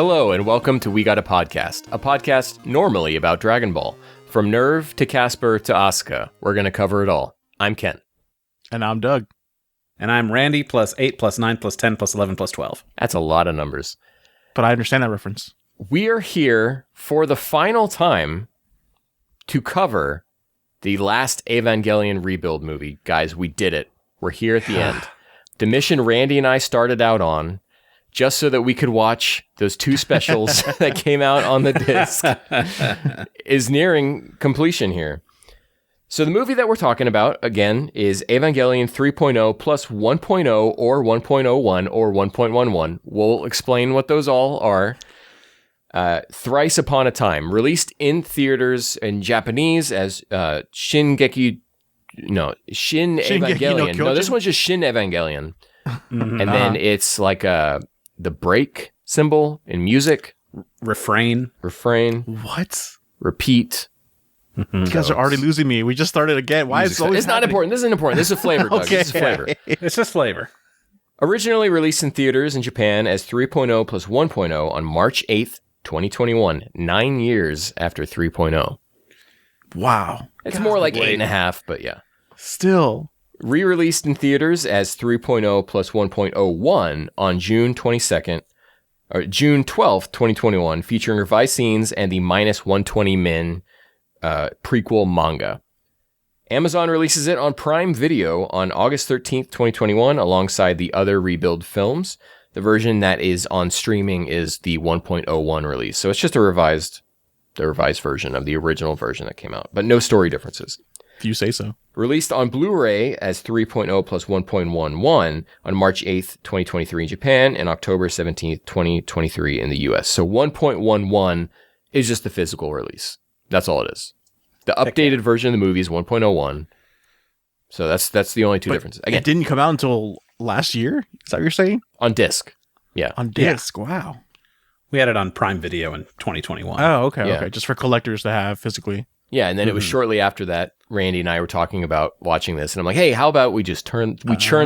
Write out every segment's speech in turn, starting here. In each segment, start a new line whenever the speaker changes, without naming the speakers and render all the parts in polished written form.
Hello and welcome to We Got a podcast normally about Dragon Ball. From Nerve to Casper to Asuka, we're going to cover it all. I'm Ken.
And I'm Doug.
And I'm Randy, plus 8, plus 9, plus 10, plus 11, plus 12.
That's a lot of numbers.
But I understand that reference.
We are here for the final time to cover the last Evangelion rebuild movie. Guys, we did it. We're here at the end. The mission Randy and I started out on, just so that we could watch those two specials that came out on the disc, is nearing completion here. So the movie that we're talking about, again, is Evangelion 3.0 plus 1.0 or 1.01 or 1.11. We'll explain what those all are. Thrice Upon a Time, released in theaters in Japanese as Shin Evangelion. No, this one's just Shin Evangelion. And then it's like the break symbol in music.
Refrain.
What?
Repeat.
You guys are already losing me. We just started again. Why is it always
It's not important. This isn't important. This is a flavor, Doug.
Okay.
This is flavor.
It's just flavor.
Originally released in theaters in Japan as 3.0 plus 1.0 on March 8th, 2021. 9 years after 3.0.
Wow.
It's more like 8.5, but yeah.
Still.
Re-released in theaters as 3.0 plus 1.01 on June 12th, 2021, featuring revised scenes and the minus 120 min prequel manga. Amazon releases it on Prime Video on August 13th, 2021, alongside the other rebuild films. The version that is on streaming is the 1.01 release, so it's just the revised version of the original version that came out, but no story differences.
If you say so.
Released on Blu-ray as 3.0 plus 1.11 on March 8th, 2023 in Japan, and October 17th, 2023 in the US. So 1.11 is just the physical release. That's all it is. The updated version of the movie is 1.01. So that's the only two differences. Again,
it didn't come out until last year? Is that what you're saying?
On disc. Yeah.
On disc. Yeah. Wow.
We had it on Prime Video in 2021.
Oh, okay.
Yeah.
Okay. Just for collectors to have physically.
Yeah, and then it was shortly after that, Randy and I were talking about watching this, and I'm like, hey, how about we just churn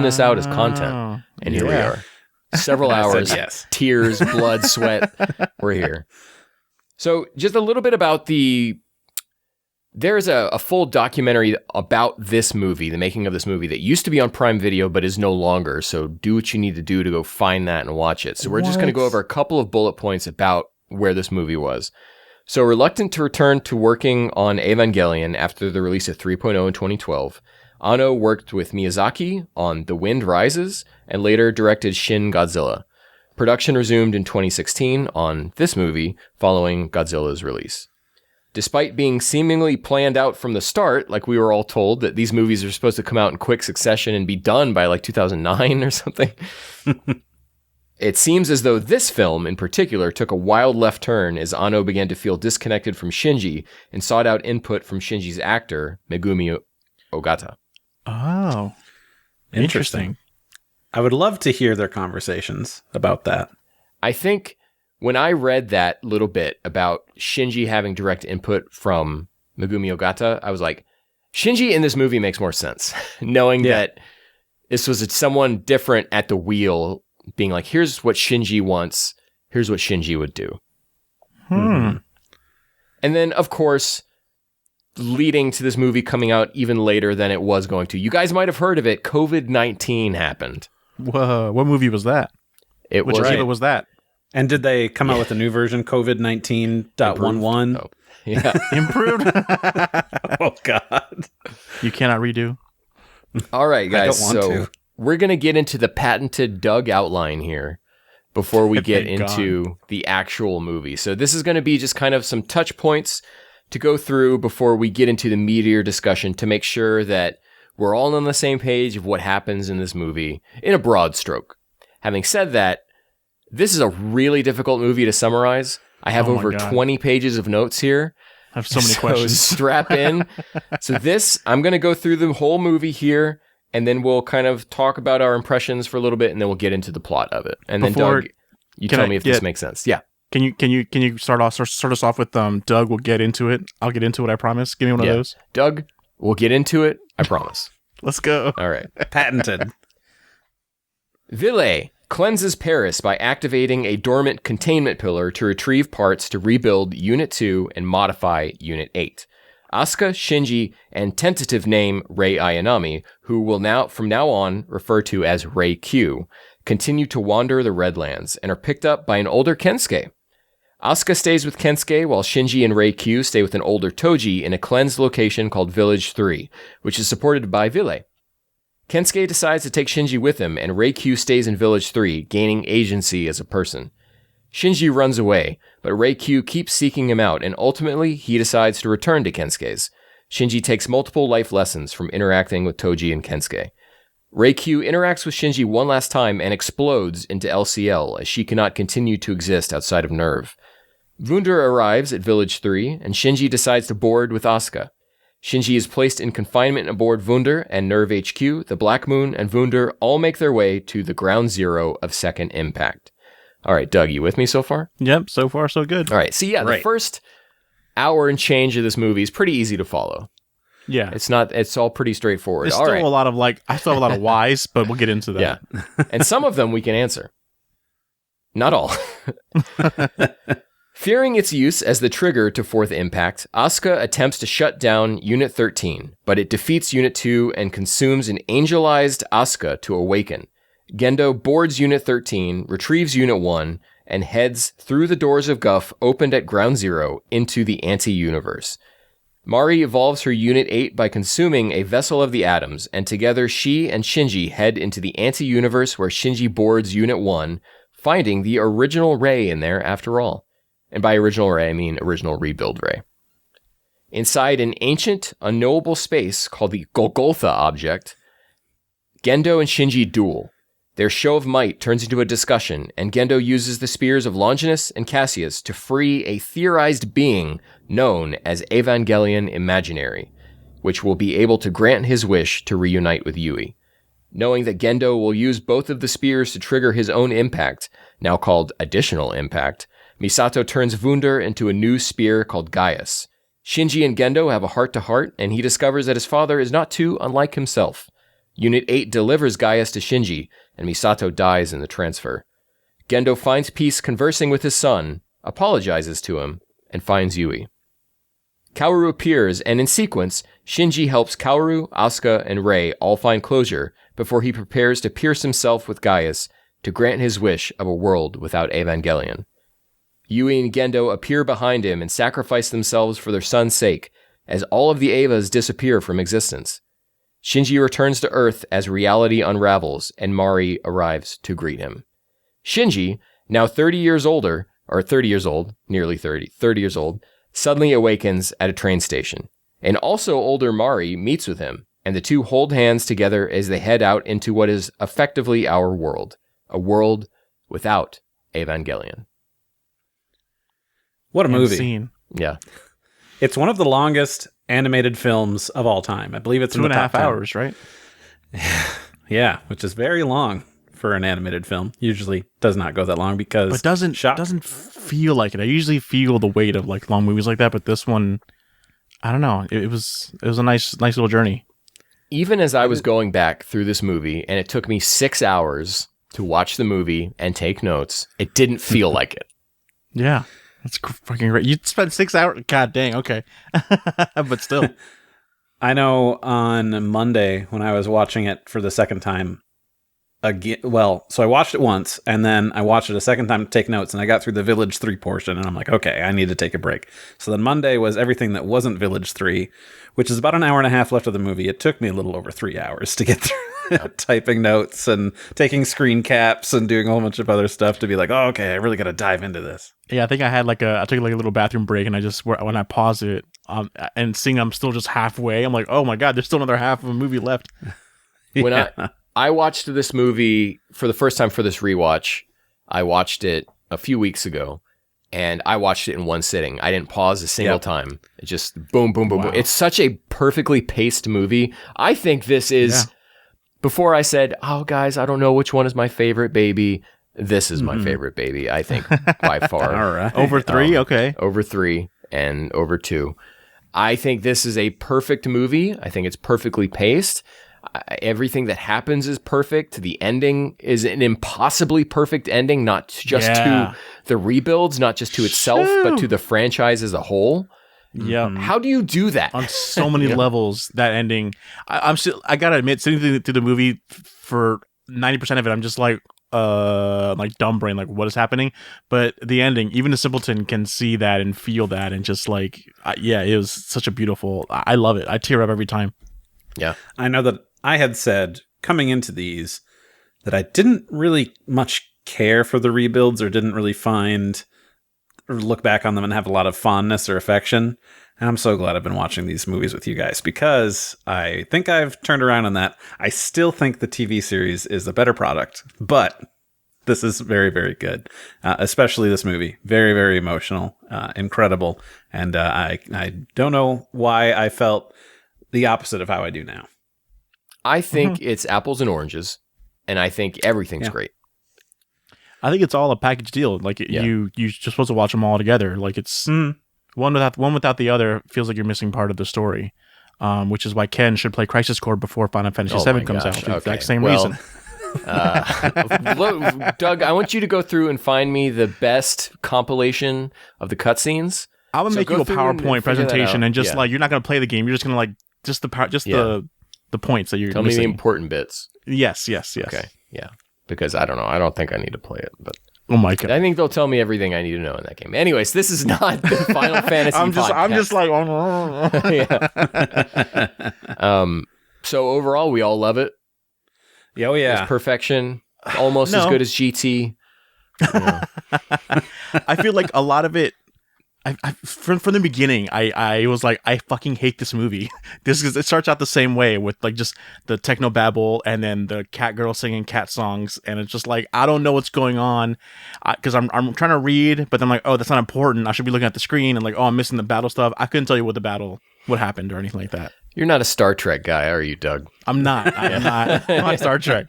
this out as content? And here we are. Several hours,
yes.
Tears, blood, sweat. We're here. So just a little bit about there's a full documentary about this movie, the making of this movie, that used to be on Prime Video, but is no longer. So do what you need to do to go find that and watch it. So we're just going to go over a couple of bullet points about where this movie was. So reluctant to return to working on Evangelion after the release of 3.0 in 2012, Anno worked with Miyazaki on The Wind Rises and later directed Shin Godzilla. Production resumed in 2016 on this movie following Godzilla's release. Despite being seemingly planned out from the start, like we were all told that these movies are supposed to come out in quick succession and be done by like 2009 or something, it seems as though this film in particular took a wild left turn as Anno began to feel disconnected from Shinji and sought out input from Shinji's actor, Megumi Ogata.
Oh, interesting.
I would love to hear their conversations about that.
I think when I read that little bit about Shinji having direct input from Megumi Ogata, I was like, Shinji in this movie makes more sense, knowing that this was someone different at the wheel, being like, here's what Shinji wants, here's what Shinji would do. And then, of course, leading to this movie coming out even later than it was going to. You guys might have heard of it. COVID-19 happened.
Whoa, what movie was that? Which Eva was that?
And did they come out with a new version, COVID-19.11?
Oh, yeah.
Improved?
Oh, God.
You cannot redo?
All right, guys.
I don't want to.
We're going to get into the patented Doug outline here before we get into the actual movie. So this is going to be just kind of some touch points to go through before we get into the meatier discussion to make sure that we're all on the same page of what happens in this movie in a broad stroke. Having said that, this is a really difficult movie to summarize. I have over 20 pages of notes here.
I have so many questions.
Strap in. So I'm going to go through the whole movie here, and then we'll kind of talk about our impressions for a little bit, and then we'll get into the plot of it. And then Doug, you tell me if this makes sense. Yeah.
Can you start us off with Doug? We'll get into it. I'll get into it. I promise. Give me one of those.
Doug, we'll get into it. I promise.
Let's go.
All right.
Patented.
Ville, cleanses Paris by activating a dormant containment pillar to retrieve parts to rebuild Unit 2 and modify Unit 8. Asuka, Shinji, and tentative name Rei Ayanami, who will from now on refer to as Rei Q, continue to wander the Redlands and are picked up by an older Kensuke. Asuka stays with Kensuke while Shinji and Rei Q stay with an older Toji in a cleansed location called Village 3, which is supported by Ville. Kensuke decides to take Shinji with him, and Rei Q stays in Village 3, gaining agency as a person. Shinji runs away, but Rei Q keeps seeking him out, and ultimately he decides to return to Kensuke's. Shinji takes multiple life lessons from interacting with Toji and Kensuke. Rei Q interacts with Shinji one last time and explodes into LCL, as she cannot continue to exist outside of Nerve. Wunder arrives at Village 3, and Shinji decides to board with Asuka. Shinji is placed in confinement aboard Wunder and Nerve HQ. The Black Moon and Wunder all make their way to the ground zero of Second Impact. All right, Doug, you with me so far?
Yep, so far so good.
All right, so yeah, the first hour and change of this movie is pretty easy to follow.
Yeah.
It's all pretty straightforward.
There's
all
still
right.
a lot of I still have a lot of whys, but we'll get into that.
Yeah. And some of them we can answer. Not all. Fearing its use as the trigger to Fourth Impact, Asuka attempts to shut down Unit 13, but it defeats Unit 2 and consumes an angelized Asuka to awaken. Gendo boards Unit 13, retrieves Unit 1, and heads through the doors of Guff opened at Ground Zero into the anti-universe. Mari evolves her Unit 8 by consuming a vessel of the atoms, and together she and Shinji head into the anti-universe where Shinji boards Unit 1, finding the original Rei in there after all. And by original Rei, I mean original rebuild Rei. Inside an ancient, unknowable space called the Golgotha object, Gendo and Shinji duel. Their show of might turns into a discussion, and Gendo uses the spears of Longinus and Cassius to free a theorized being known as Evangelion Imaginary, which will be able to grant his wish to reunite with Yui. Knowing that Gendo will use both of the spears to trigger his own impact, now called Additional Impact, Misato turns Wunder into a new spear called Gaius. Shinji and Gendo have a heart-to-heart, and he discovers that his father is not too unlike himself. Unit 8 delivers Gaius to Shinji, and Misato dies in the transfer. Gendo finds peace conversing with his son, apologizes to him, and finds Yui. Kaoru appears, and in sequence, Shinji helps Kaoru, Asuka, and Rei all find closure before he prepares to pierce himself with Gaius to grant his wish of a world without Evangelion. Yui and Gendo appear behind him and sacrifice themselves for their son's sake, as all of the Evas disappear from existence. Shinji returns to Earth as reality unravels, and Mari arrives to greet him. Shinji, now 30 years old, nearly 30 years old, suddenly awakens at a train station. An also older Mari meets with him, and the two hold hands together as they head out into what is effectively our world, a world without Evangelion.
What a movie.
Scene.
Yeah.
It's one of the longest animated films of all time. I believe it's
2.5 hours, right?
Yeah, which is very long for an animated film. Usually does not go that long because
But doesn't feel like it. I usually feel the weight of like long movies like that, but this one, I don't know. It was a nice little journey.
Even as I was going back through this movie, and it took me 6 hours to watch the movie and take notes, it didn't feel like it.
Yeah. That's fucking great. You spent 6 hours. God dang. Okay. But still.
I know on Monday when I was watching it for the second time again. Well, so I watched it once and then I watched it a second time to take notes, and I got through the Village 3 portion and I'm like, okay, I need to take a break. So then Monday was everything that wasn't Village 3, which is about an hour and a half left of the movie. It took me a little over 3 hours to get through typing notes and taking screen caps and doing a whole bunch of other stuff to be like, oh, okay, I really got to dive into this.
Yeah, I think I took like a little bathroom break, and when I paused it, and seeing I'm still just halfway, I'm like, oh my God, there's still another half of a movie left.
When I watched this movie for the first time for this rewatch, I watched it a few weeks ago, and I watched it in one sitting. I didn't pause a single time. It just boom, boom, boom, boom. It's such a perfectly paced movie. I think this is, before I said, oh guys, I don't know which one is my favorite baby, this is my favorite baby, I think, by far.
All right.
Over 3? Okay.
Over 3 and over 2. I think this is a perfect movie. I think it's perfectly paced. Everything that happens is perfect. The ending is an impossibly perfect ending, not just to the rebuilds, not just to itself, but to the franchise as a whole.
Yeah.
How do you do that?
On so many levels, that ending. I gotta admit, sitting through the movie for 90% of it, I'm just like dumb brain, like what is happening? But the ending, even a simpleton can see that and feel that, and just like, it was such a beautiful. I love it. I tear up every time.
Yeah,
I know that I had said coming into these that I didn't really much care for the rebuilds, or didn't really find or look back on them and have a lot of fondness or affection. And I'm so glad I've been watching these movies with you guys, because I think I've turned around on that. I still think the TV series is the better product, but this is very, very good. Especially this movie. Very, very emotional, incredible. And I don't know why I felt the opposite of how I do now.
I think it's apples and oranges, and I think everything's great.
I think it's all a package deal. Like you're just supposed to watch them all together. Like it's one without the other feels like you're missing part of the story. Which is why Ken should play Crisis Core before Final Fantasy VII comes out. For the exact same reason.
Doug, I want you to go through and find me the best compilation of the cutscenes.
I'm gonna make you a PowerPoint presentation, and just like, you're not gonna play the game. You're just gonna like the points that you're
tell
missing.
me the important bits.
Yes.
Okay, yeah. Because I don't know. I don't think I need to play it, but
oh my god,
I think they'll tell me everything I need to know in that game. Anyways, this is not the Final Fantasy podcast.
I'm just like,
so overall, we all love it.
Oh yeah,
it's perfection, almost as good as GT.
I feel like a lot of it. From the beginning, I was like, I fucking hate this movie. It starts out the same way with like just the techno babble and then the cat girl singing cat songs, and it's just like, I don't know what's going on, because I'm trying to read, but I'm like, oh, that's not important. I should be looking at the screen, and like, oh, I'm missing the battle stuff. I couldn't tell you what happened or anything like that.
You're not a Star Trek guy, are you, Doug?
I'm not. I'm not Star Trek.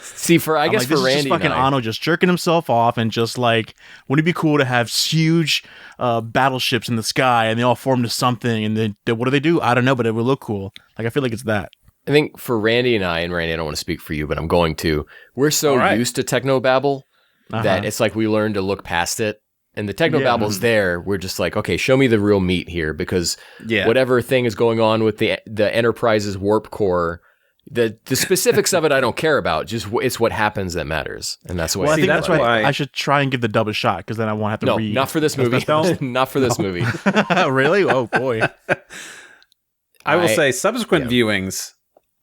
See, I guess for Randy,
just fucking Anno just jerking himself off, and just like, wouldn't it be cool to have huge battleships in the sky and they all form to something, and then what do they do? I don't know, but it would look cool. Like, I feel like it's that.
I think for Randy and Randy, I don't want to speak for you, but I'm going to. We're so used to technobabble that it's like we learned to look past it. And the technobabble's there. We're just like, okay, show me the real meat here, because whatever thing is going on with the Enterprise's warp core, the specifics of it I don't care about. Just it's what happens that matters, and that's why.
Well, I think that's why I should try and give the dub a shot, because then I won't have to read.
Not for this movie. Not for this movie.
Really? Oh boy.
I will say subsequent viewings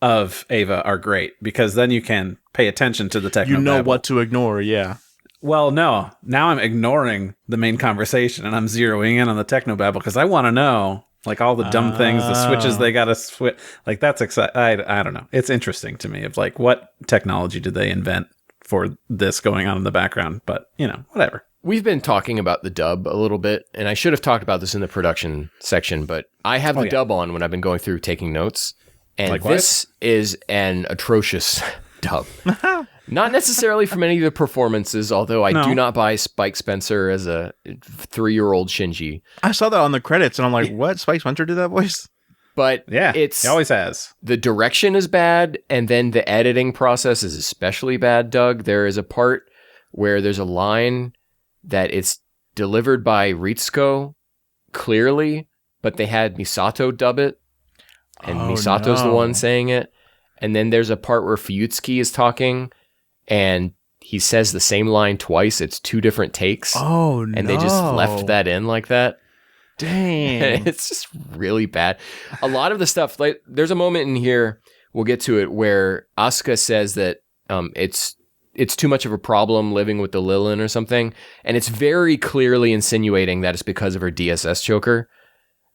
of Ava are great, because then you can pay attention to the technobabble.
You know what to ignore. Yeah.
Well, no. Now I'm ignoring the main conversation and I'm zeroing in on the technobabble, because I want to know, like, all the dumb things, the switches they got to switch. Like, that's exciting. I don't know. It's interesting to me of like, what technology did they invent for this going on in the background? But, whatever.
We've been talking about the dub a little bit, and I should have talked about this in the production section, but I have the dub on when I've been going through taking notes, and
Likewise.
This is an atrocious dub. Not necessarily from any of the performances, although I do not buy Spike Spencer as a 3-year-old Shinji.
I saw that on the credits, and I'm like, what? Spike Spencer did that voice?
But
he always has.
The direction is bad, and then the editing process is especially bad, Doug. There is a part where there's a line that it's delivered by Ritsuko clearly, but they had Misato dub it, and Misato's the one saying it. And then there's a part where Fuyutsuki is talking, and he says the same line twice. It's 2 different takes.
Oh, no.
And they just left that in like that.
Dang.
It's just really bad. A lot of the stuff, like, there's a moment in here, we'll get to it, where Asuka says that it's too much of a problem living with the Lilin or something. And it's very clearly insinuating that it's because of her DSS choker.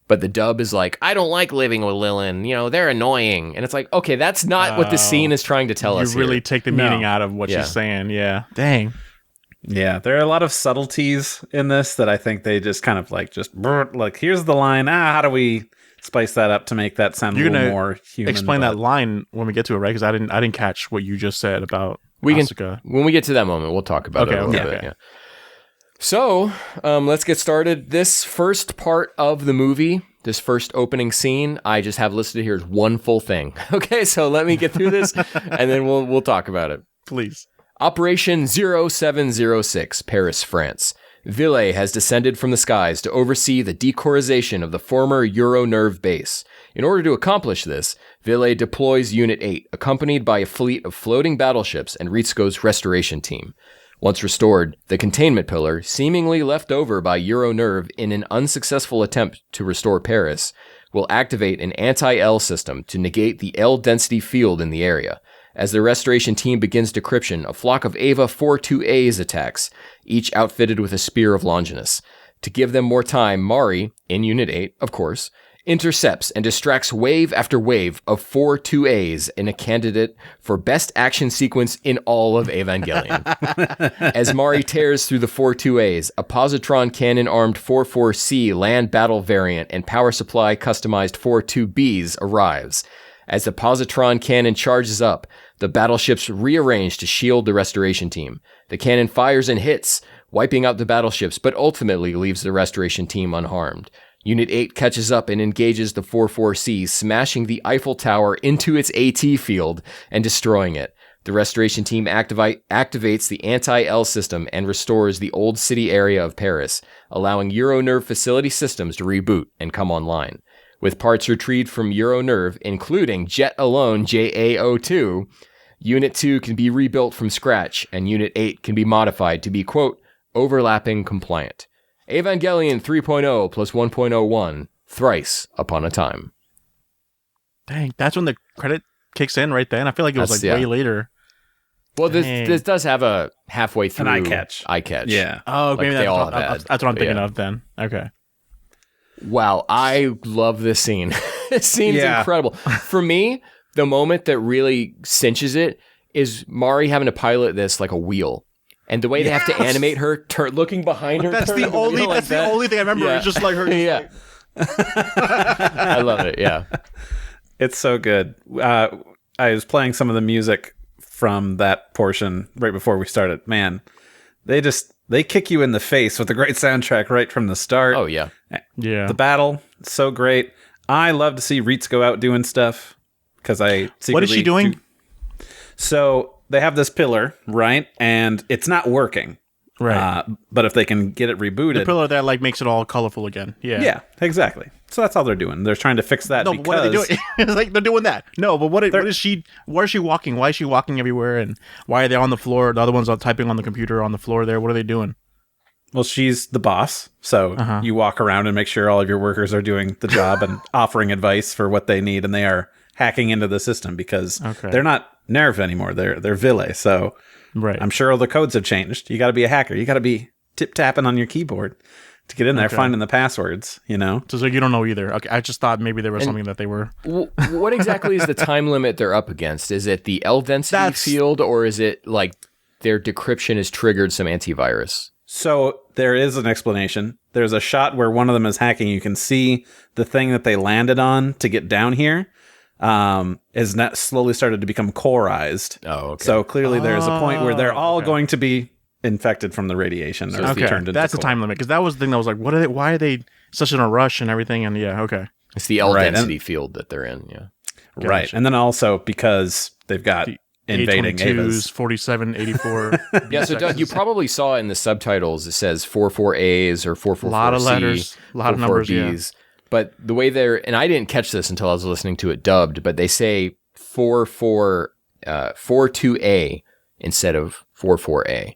But the dub is like, I don't like living with Lilin. They're annoying. And it's like, okay, that's not what the scene is trying to tell us.
You really
here.
take the meaning out of what she's saying. Yeah. Dang.
Yeah, there are a lot of subtleties in this that I think they just kind of like, here's the line. How do we spice that up to make that sound a little more human?
Explain that line when we get to it, right? Because I didn't catch what you just said about Asuka.
When we get to that moment, we'll talk about it a little bit. Yeah. So, let's get started. This first part of the movie this first opening scene, I just have listed here as one full thing. Okay, so let me get through this, and then we'll talk about it.
Please.
Operation 0706, Paris, France. Ville has descended from the skies to oversee the decorization of the former Euronerve base. In order to accomplish this, Ville deploys Unit 8, accompanied by a fleet of floating battleships and Ritsuko's restoration team. Once restored, the containment pillar, seemingly left over by Euronerve in an unsuccessful attempt to restore Paris, will activate an anti-L system to negate the L density field in the area. As the restoration team begins decryption, a flock of Eva 42As attacks, each outfitted with a Spear of Longinus. To give them more time, Mari, in Unit 8, of course, intercepts and distracts wave after wave of 42As in a candidate for best action sequence in all of Evangelion. As Mari tears through the 42As, a positron cannon-armed 44C land battle variant and power supply customized 42Bs arrives. As the positron cannon charges up, the battleships rearrange to shield the restoration team. The cannon fires and hits, wiping out the battleships, but ultimately leaves the restoration team unharmed. Unit 8 catches up and engages the 44C, smashing the Eiffel Tower into its AT field and destroying it. The restoration team activates the anti-L system and restores the old city area of Paris, allowing Euronerve facility systems to reboot and come online. With parts retrieved from Euronerve, including Jet Alone JA02, Unit 2 can be rebuilt from scratch, and Unit 8 can be modified to be, quote, overlapping compliant. Evangelion 3.0 plus 1.01, thrice upon a time.
Dang, that's when the credit kicks in right then. I feel like it was way later.
Well, this does have a halfway through
an eye catch.
Yeah.
Oh, maybe
that's
what I'm thinking of then. Okay.
Wow, I love this scene. This scene's incredible. For me, the moment that really cinches it is Mari having to pilot this like a wheel. And the way they have to animate her looking behind her.
That's the only thing I remember.
Yeah.
It's just like her.
Yeah. I love it. Yeah.
It's so good. I was playing some of the music from that portion right before we started. Man, they kick you in the face with a great soundtrack right from the start.
Oh, yeah.
Yeah.
The battle, so great. I love to see Ritsuko out doing stuff because I secretly
What is she doing?
So they have this pillar, right? And it's not working.
Right.
But if they can get it rebooted.
The pillar that like makes it all colorful again. Yeah.
Yeah, exactly. So that's all they're doing. They're trying to fix that.
No, but what are they doing? It's like they're doing that. No, but what is she? Where is she walking? Why is she walking everywhere? And why are they on the floor? The other ones are typing on the computer on the floor there. What are they doing?
Well, she's the boss. So you walk around and make sure all of your workers are doing the job and offering advice for what they need. And they are hacking into the system because they're not Nerve anymore. They're Ville. So I'm sure all the codes have changed. You got to be a hacker. You got to be tip-tapping on your keyboard to get in there, finding the passwords, you know?
So you don't know either. Okay, I just thought maybe there was something that they were...
What exactly is the time limit they're up against? Is it the L density field, or is it like their decryption has triggered some antivirus?
So there is an explanation. There's a shot where one of them is hacking. You can see the thing that they landed on to get down here is not slowly started to become coreized. Oh, okay. So clearly there's a point where they're all going to be infected from the radiation.
So
turned into
that's the time limit, because that was the thing that was like, what are they? Why are they such in a rush and everything? And
it's the L density field that they're in. Yeah,
gotcha.
Right. And then also because they've got invading
A22s, 4784.
Yeah. So Doug, you probably saw in the subtitles it says 44As or 444C.
A lot of letters, a lot of numbers.
Bs. Yeah. But the way and I didn't catch this until I was listening to it dubbed, but they say 42A instead of 44A.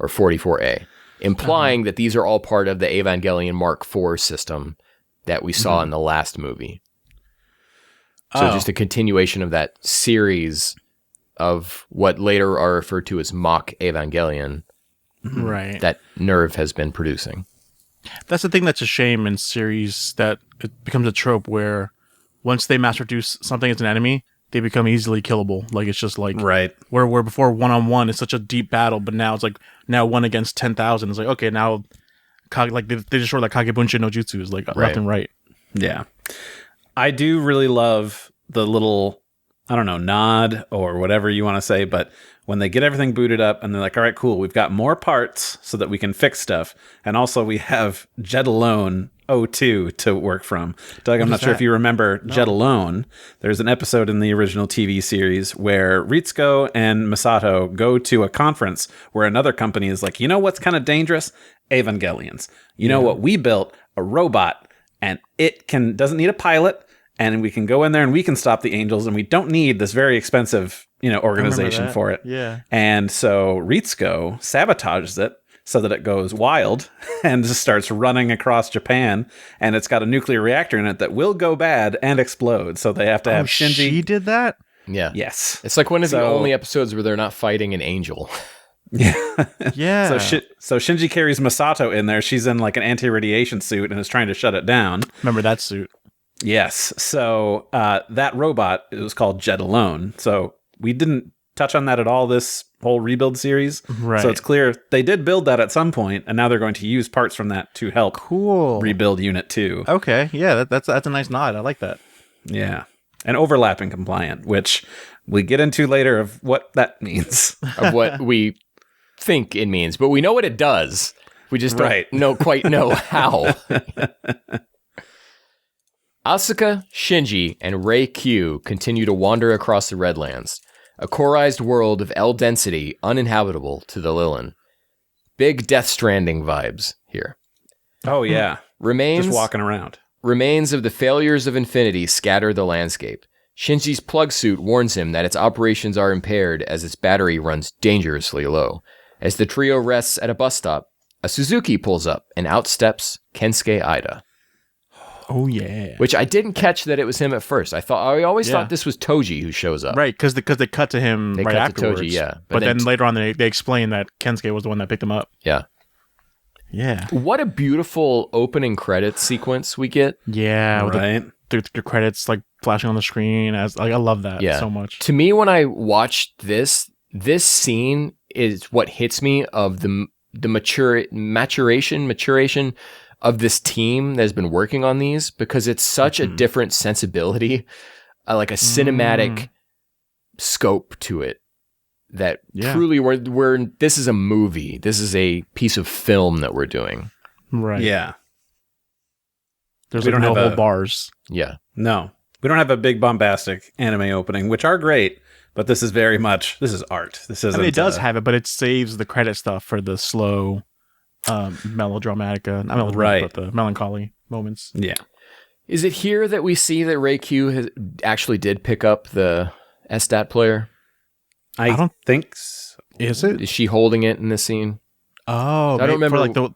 Or 44A, implying that these are all part of the Evangelion Mark IV system that we saw in the last movie. So just a continuation of that series of what later are referred to as mock Evangelion,
right?
That Nerve has been producing.
That's the thing that's a shame in series, that it becomes a trope where once they mass produce something as an enemy, they become easily killable. Like, it's just like, where before one-on-one is such a deep battle, but now it's like, now 1 against 10,000. It's like, okay, now, like, they just show that Kagebunshin no Jutsu is like left and right.
Yeah. I do really love the little I don't know, nod or whatever you want to say, but when they get everything booted up and they're like, all right, cool, we've got more parts so that we can fix stuff. And also we have Jet Alone 02 to work from. Doug, I'm not sure if you remember Jet Alone. There's an episode in the original TV series where Ritsuko and Masato go to a conference where another company is like, you know what's kind of dangerous? Evangelions. You know what we built? A robot. And it doesn't need a pilot. And we can go in there and we can stop the angels, and we don't need this very expensive, organization for it.
Yeah.
And so Ritsuko sabotages it so that it goes wild and just starts running across Japan, and it's got a nuclear reactor in it that will go bad and explode. So they have to have Shinji.
She did that?
Yeah.
Yes.
It's like one of the only episodes where they're not fighting an angel.
Yeah.
Yeah.
So Shinji carries Masato in there. She's in like an anti-radiation suit and is trying to shut it down.
Remember that suit?
Yes. So that robot, it was called Jet Alone. So we didn't touch on that at all this whole rebuild series.
Right.
So it's clear they did build that at some point, and now they're going to use parts from that to help rebuild Unit 2.
Okay. Yeah, that's a nice nod. I like that.
Yeah. And overlapping compliant, which we get into later of what that means.
Of what we think it means, but we know what it does. We just don't quite know how. Asuka, Shinji, and Rei Q continue to wander across the Redlands, a coreized world of L density uninhabitable to the Lilin. Big Death Stranding vibes here.
Oh, yeah. Just walking around.
Remains of the failures of Infinity scatter the landscape. Shinji's plug suit warns him that its operations are impaired as its battery runs dangerously low. As the trio rests at a bus stop, a Suzuki pulls up and out steps Kensuke Ida.
Oh, yeah.
Which I didn't catch that it was him at first. I always thought this was Toji who shows up.
Right, because they cut to him right afterwards.
To Toji, yeah.
But then later on, they explain that Kensuke was the one that picked him up.
Yeah.
Yeah.
What a beautiful opening credits sequence we get.
Yeah.
Right.
The credits like flashing on the screen. I love that so much.
To me, when I watched this scene is what hits me of the maturation of this team that has been working on these, because it's such a different sensibility, like a cinematic scope to it that truly we're this is a movie. This is a piece of film that we're doing.
Right.
Yeah.
There's no whole bars.
Yeah.
No. We don't have a big bombastic anime opening, which are great, but this is art. This isn't.
It does have it, but it saves the credit stuff for the slow melodramatica, not melodramatic, but the melancholy moments.
Yeah.
Is it here that we see that Rei Q actually did pick up the SDAT player?
I don't think so.
Is it?
Is she holding it in this scene?
Oh,
I don't remember.
For like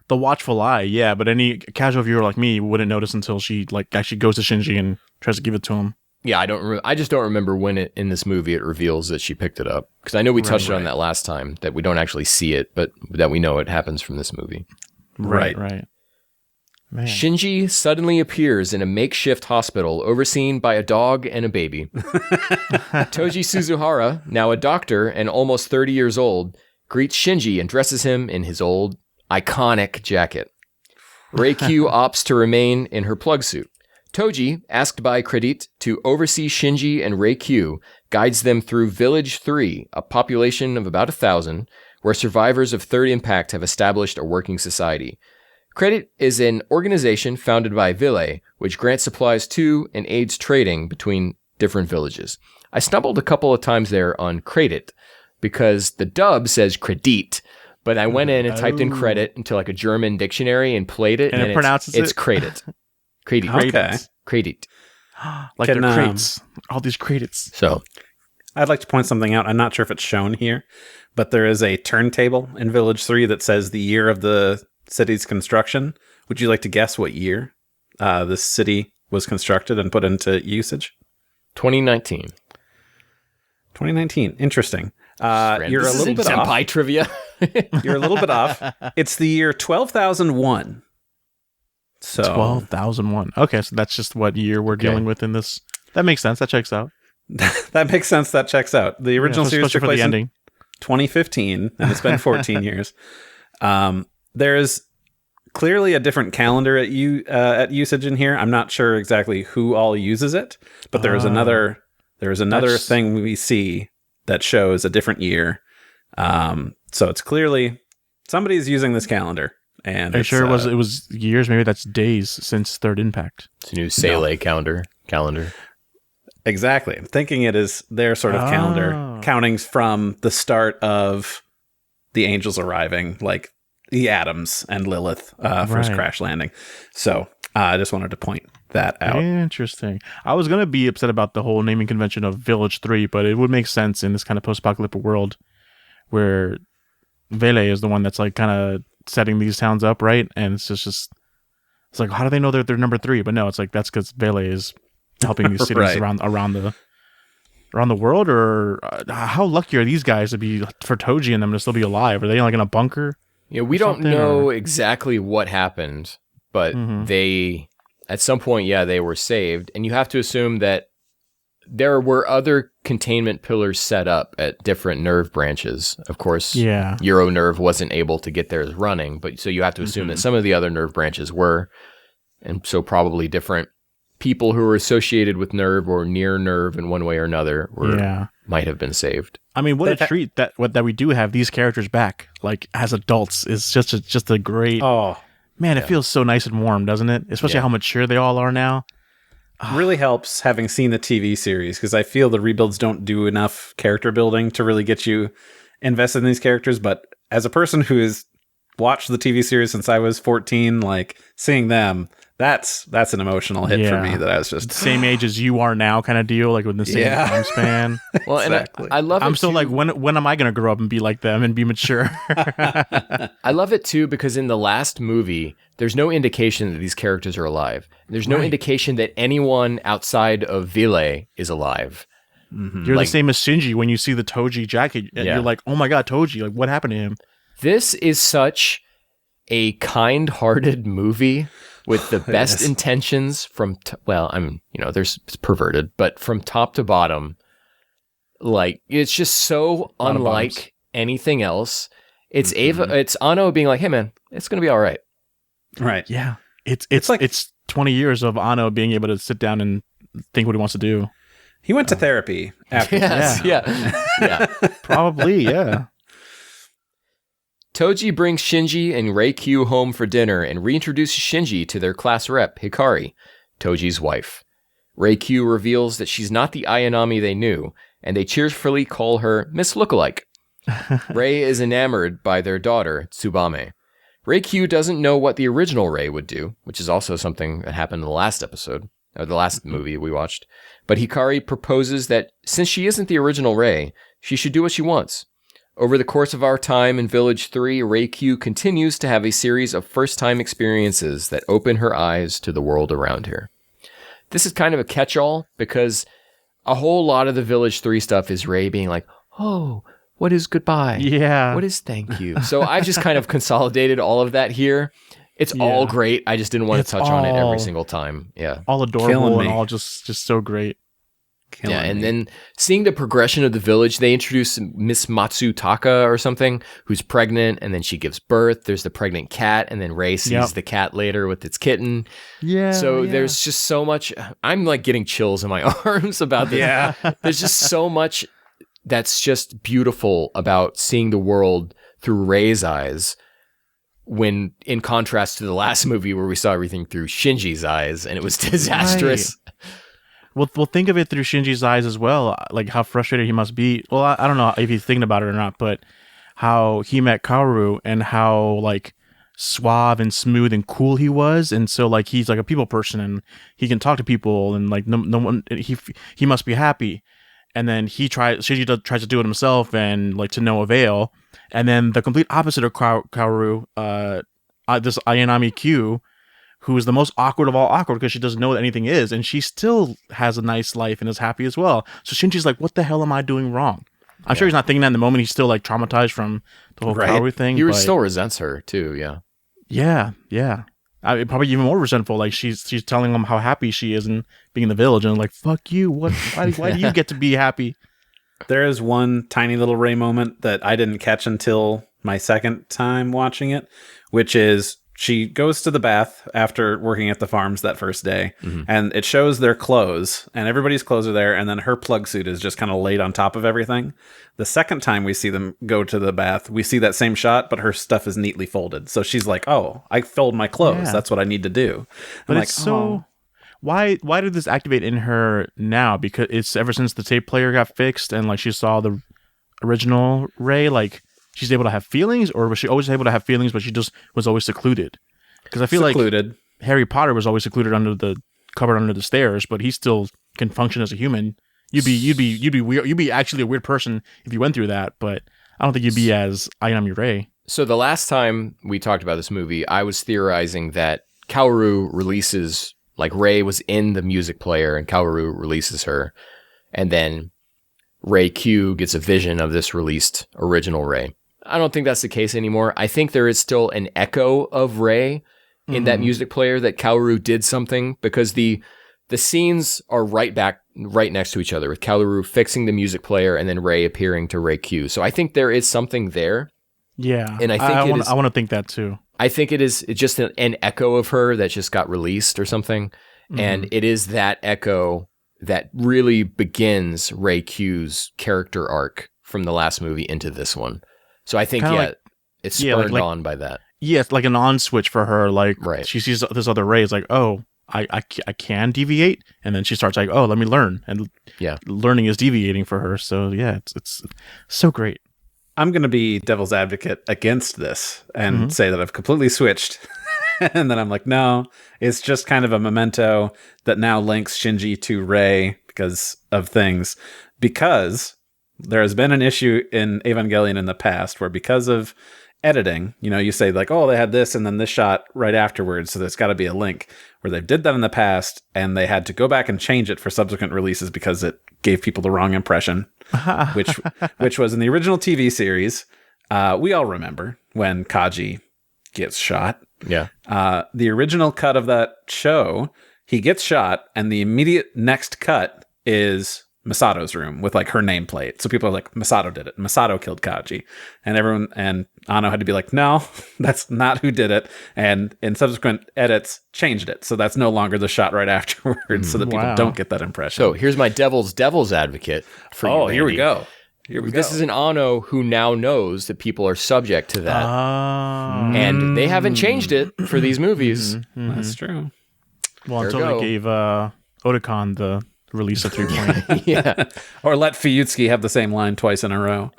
the watchful eye, yeah. But any casual viewer like me wouldn't notice until she like actually goes to Shinji and tries to give it to him.
Yeah, I just don't remember when in this movie it reveals that she picked it up, because I know we touched on that last time, that we don't actually see it, but that we know it happens from this movie.
Right.
Man. Shinji suddenly appears in a makeshift hospital overseen by a dog and a baby. Toji Suzuhara, now a doctor and almost 30 years old, greets Shinji and dresses him in his old, iconic jacket. Rei Q opts to remain in her plug suit. Toji, asked by Credit to oversee Shinji and Rei Q, guides them through Village 3, a population of about 1,000, where survivors of Third Impact have established a working society. Credit is an organization founded by Ville, which grants supplies to and aids trading between different villages. I stumbled a couple of times there on Credit, because the dub says Credit, but I went in and typed in credit into like a German dictionary and played it,
and it pronounces
it's Credit. Credit.
Okay.
Credit.
Like they're crates. All these credits.
So,
I'd like to point something out. I'm not sure if it's shown here, but there is a turntable in Village 3 that says the year of the city's construction. Would you like to guess what year this city was constructed and put into usage?
2019.
2019. Interesting. You're a little bit off.
Senpai trivia.
You're a little bit off. It's the year 12,001. So
12,001. Okay, so that's just what year we're dealing with in this. That makes sense. That checks out.
That makes sense. That checks out. The original series took place
in
2015, and it's been 14 years. There's clearly a different calendar at usage in here. I'm not sure exactly who all uses it, but there's another There's another thing we see that shows a different year. So it's clearly somebody's using this calendar. And
Are you sure it was years? Maybe that's days since Third Impact.
It's a new Sele calendar.
Exactly. I'm thinking it is their sort of calendar, counting from the start of the angels arriving, like the Adams and Lilith first crash landing. So I just wanted to point that out.
Interesting. I was going to be upset about the whole naming convention of Village 3, but it would make sense in this kind of post-apocalyptic world where Vele is the one that's like kind of setting these towns up, right? And it's just it's like, how do they know they're number 3? But no, it's like that's because Vele is helping these cities around the world. Or how lucky are these guys to be for Toji and them to still be alive? Are they like in a bunker?
Yeah, we don't know exactly what happened, but they at some point, they were saved, and you have to assume that there were other containment pillars set up at different nerve branches. Of course, Euro Nerve wasn't able to get theirs running, but so you have to assume that some of the other nerve branches were, and so probably different people who were associated with Nerve or near Nerve in one way or another might have been saved.
I mean, what a treat that we do have these characters back, like as adults, is just a great. Oh man, it feels so nice and warm, doesn't it? Especially how mature they all are now.
Really helps having seen the TV series, because I feel the rebuilds don't do enough character building to really get you invested in these characters. But as a person who has watched the TV series since I was 14, like seeing them, that's an emotional hit for me. That I was just
same age as you are now, kind of deal, like with the same time span.
Well, exactly. And I love.
I'm still like, when am I going to grow up and be like them and be mature?
I love it too because in the last movie, there's no indication that these characters are alive. There's no indication that anyone outside of Vile is alive.
Mm-hmm. You're the same as Shinji when you see the Toji jacket. And you're like, oh my god, Toji! Like, what happened to him?
This is such a kind-hearted movie with the best intentions from, there's it's perverted, but from top to bottom, like, it's just so unlike anything else. It's it's Anno being like, hey man, it's going to be all right.
Right.
Yeah. It's 20 years of Anno being able to sit down and think what he wants to do.
He went to therapy after
this. Yeah.
Probably, yeah.
Toji brings Shinji and Reikyu home for dinner and reintroduces Shinji to their class rep, Hikari, Toji's wife. Reikyu reveals that she's not the Ayanami they knew, and they cheerfully call her Miss Lookalike. Rei is enamored by their daughter, Tsubame. Reikyu doesn't know what the original Rei would do, which is also something that happened in the last episode, or the last movie we watched. But Hikari proposes that since she isn't the original Rei, she should do what she wants. Over the course of our time in Village 3, Reikyu continues to have a series of first-time experiences that open her eyes to the world around her. This is kind of a catch-all, because a whole lot of the Village 3 stuff is Rei being like, oh, what is goodbye?
Yeah.
What is thank you? So I've just kind of consolidated all of that here. It's all great. I just didn't want to touch on it every single time. Yeah.
All adorable and all just so great.
And then seeing the progression of the village, they introduce Miss Matsutaka or something, who's pregnant, and then she gives birth. There's the pregnant cat, and then Rei sees the cat later with its kitten. Yeah. So there's just so much. I'm like getting chills in my arms about this. Yeah. There's just so much that's just beautiful about seeing the world through Rei's eyes, when in contrast to the last movie where we saw everything through Shinji's eyes, and it was disastrous.
Right. We'll think of it through Shinji's eyes as well, like how frustrated he must be. Well, I don't know if he's thinking about it or not, but how he met Kaoru and how like suave and smooth and cool he was, and so like he's like a people person and he can talk to people and like no one he must be happy. And then Shinji tries to do it himself and like to no avail. And then the complete opposite of Kaoru, this Ayanami Q, who is the most awkward of all awkward because she doesn't know what anything is, and she still has a nice life and is happy as well. So Shinji's like, what the hell am I doing wrong? I'm sure he's not thinking that in the moment. He's still like traumatized from the whole Kaoru thing.
He still resents her too,
Yeah. Probably even more resentful. Like she's telling him how happy she is and being in the village, and like, fuck you. Why do you get to be happy?
There is one tiny little Rei moment that I didn't catch until my second time watching it, which is she goes to the bath after working at the farms that first day, and it shows their clothes, and everybody's clothes are there, and then her plug suit is just kind of laid on top of everything. The second time we see them go to the bath, we see that same shot, but her stuff is neatly folded. So she's like, "Oh, I fold my clothes.
Yeah.
That's what I need to do."
But
I'm
it's so. Why did this activate in her now? Because it's ever since the tape player got fixed and like she saw the original Ray, like she's able to have feelings, or was she always able to have feelings, but she just was always secluded? Because I feel
secluded.
like Harry Potter was always secluded under the cupboard under the stairs, but he still can function as a human. You'd be weird. You'd be actually a weird person if you went through that, but I don't think you'd be as I am your Ray.
So the last time we talked about this movie, I was theorizing that Kaoru releases, like Ray was in the music player and Kaoru releases her, and then Ray Q gets a vision of this released original Ray. I don't think that's the case anymore. I think there is still an echo of Ray in that music player, that Kaoru did something, because the scenes are right next to each other, with Kaoru fixing the music player and then Ray appearing to Ray Q. So I think there is something there.
Yeah,
and I
want to think that too.
I think it's just an echo of her that just got released or something. And it is that echo that really begins Ray Q's character arc from the last movie into this one. So I think, it's spurred on by that.
Yeah, it's like an on switch for her. Like,
right.
She sees this other Ray. It's like, oh, I can deviate. And then she starts like, oh, let me learn. And learning is deviating for her. So yeah, it's so great.
I'm going to be devil's advocate against this and say that I've completely switched. And then I'm like, no, it's just kind of a memento that now links Shinji to Rei because of things. Because there has been an issue in Evangelion in the past where, because of editing, you say like, oh, they had this and then this shot right afterwards, so there's got to be a link, where they did that in the past and they had to go back and change it for subsequent releases because it gave people the wrong impression, which was in the original TV series. We all remember when Kaji gets shot.
Yeah.
The original cut of that show, he gets shot, and the immediate next cut is Misato's room with like her nameplate. So people are like, Misato did it. Misato killed Kaji. And Anno had to be like, no, that's not who did it. And in subsequent edits, changed it. So that's no longer the shot right afterwards, so that people don't get that impression.
So here's my devil's advocate for you. Oh,
here we go.
This is an Anno who now knows that people are subject to that. And they haven't changed it for these movies.
That's true.
Well, until they gave Otakon the release of 3.0.
Yeah.
Or let Fuyutsuki have the same line twice in a row.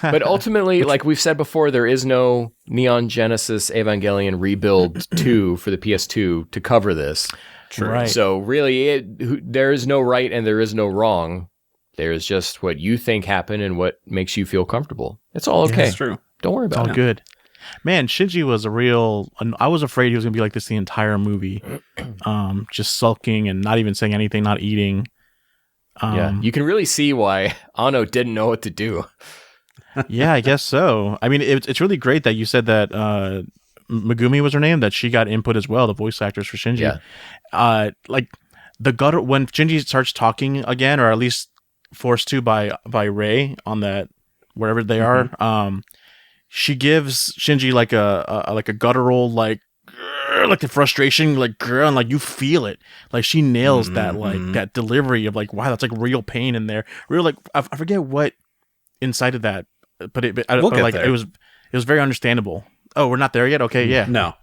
But ultimately, like we've said before, there is no Neon Genesis Evangelion Rebuild 2 for the PS2 to cover this.
True. Right.
So really, there is no right and there is no wrong. There's just what you think happened and what makes you feel comfortable. It's all okay.
Yeah, that's true.
Don't worry about it.
All good. Man, Shinji was I was afraid he was going to be like this the entire movie. Just sulking and not even saying anything, not eating.
Yeah, you can really see why Anno didn't know what to do.
Yeah, I guess so. I mean, it's really great that you said that Megumi was her name, that she got input as well, the voice actors for Shinji. Yeah. Like the gutter, when Shinji starts talking again, or at least forced to by Rei on that wherever they are, she gives Shinji like a guttural like the frustration, like girl, and like you feel it, like she nails that, like that delivery of like, wow, that's like real pain in there, real, like I forget what incited that, but it was very understandable. Oh, we're not there yet. Okay, yeah,
no.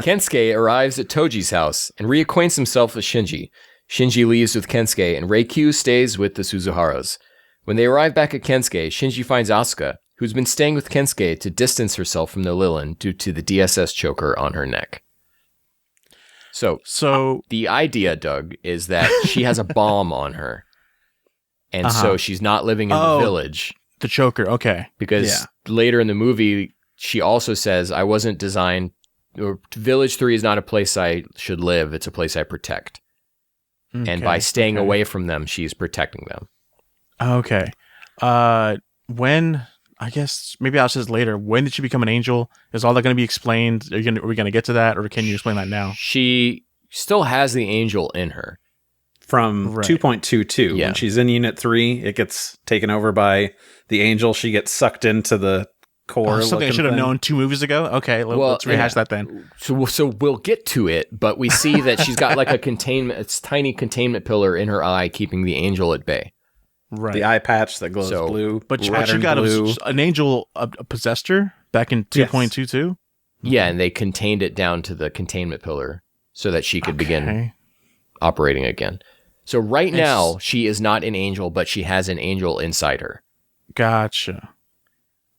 Kensuke arrives at Toji's house and reacquaints himself with Shinji. Shinji leaves with Kensuke, and Reikyu stays with the Suzuharas. When they arrive back at Kensuke, Shinji finds Asuka, who's been staying with Kensuke to distance herself from the Lilin due to the DSS choker on her neck. So the idea, Doug, is that she has a bomb on her, and so she's not living in the village.
The choker, okay.
Because later in the movie, she also says, I wasn't designed, or Village 3 is not a place I should live, it's a place I protect. Okay, and by staying away from them, she's protecting them.
Okay. When, I guess, maybe I'll ask this later, when did she become an angel? Is all that going to be explained? Are we going to get to that, or can you explain that now?
She still has the angel in her.
From 2.22. When she's in Unit 3, it gets taken over by the angel. She gets sucked into the core.
Something I should have known 2 movies ago. Okay, let's rehash that then.
So we'll get to it, but we see that she's got like a tiny containment pillar in her eye, keeping the angel at bay.
Right.
The eye patch that glows blue.
But you got an angel possessed her back in 2.22?
Yeah, and they contained it down to the containment pillar so that she could begin operating again. So right now, she is not an angel, but she has an angel inside her.
Gotcha.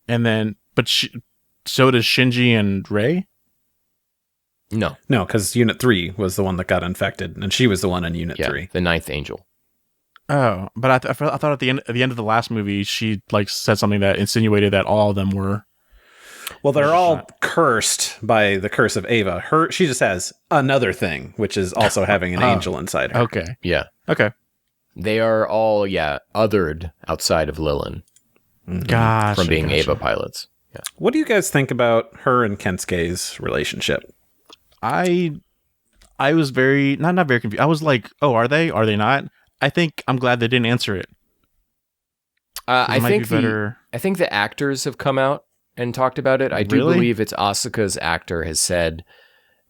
And then, so does Shinji and Rei?
No,
because Unit 3 was the one that got infected, and she was the one in Unit 3.
The 9th angel.
Oh, but I thought at the end of the last movie, she like said something that insinuated that all of them were.
Well, they're all cursed by the curse of Ava. She just has another thing, which is also having an angel inside her.
Okay.
Yeah.
Okay.
They are all, othered outside of Lilin.
Gotcha.
From being Ava pilots. Yeah.
What do you guys think about her and Kensuke's relationship?
I was very, not very confused. I was like, oh, are they? Are they not? I think I'm glad they didn't answer it.
I think the actors have come out and talked about it. I do believe it's Asuka's actor has said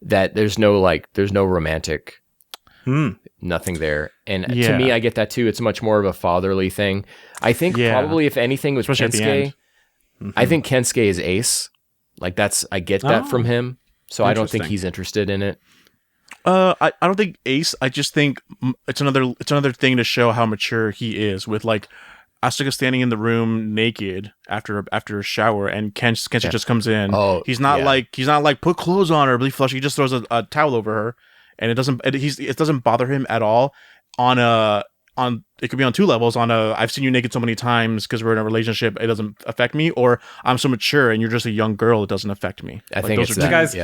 that there's no romantic, nothing there. And to me, I get that too. It's much more of a fatherly thing. I think probably if anything with Kensuke, I think Kensuke is ace. Like I get that from him. So I don't think he's interested in it.
I don't think ace. I just think it's another thing to show how mature he is with like Asuka standing in the room naked after a shower, and Kensuke just comes in. Oh, he's not like put clothes on her, really flush. He just throws a towel over her, and it doesn't bother him at all. It could be on 2 levels. I've seen you naked so many times because we're in a relationship, it doesn't affect me, or I'm so mature and you're just a young girl, it doesn't affect me.
I think it's that.
Guys,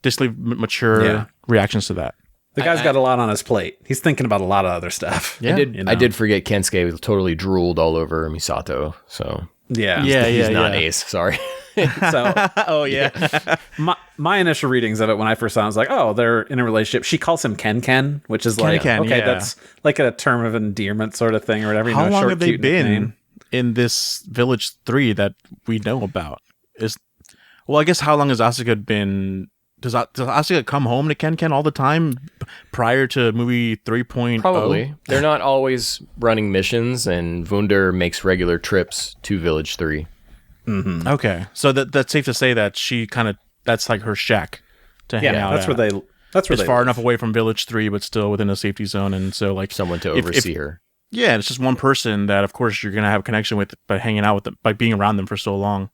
distinctly mature reactions to that.
The guy's got a lot on his plate. He's thinking about a lot of other stuff.
Yeah. I did forget Kensuke totally drooled all over Misato. So he's not ace. Sorry.
So my initial readings of it when I first saw it, I was like, oh, they're in a relationship. She calls him Ken, which is like, that's like a term of endearment sort of thing or whatever.
How long have they been in this Village 3 that we know about? I guess how long has Asuka been? Does Asuka come home to Ken all the time prior to movie 3.0?
Probably. They're not always running missions, and Wunder makes regular trips to Village 3.
Mm-hmm. Okay, so that's safe to say that that's like her shack to hang out.
That's where
it's far enough away from Village 3, but still within a safety zone, and so like
someone to oversee her.
Yeah, it's just one person that, of course, you're gonna have a connection with by hanging out with them, by being around them for so long.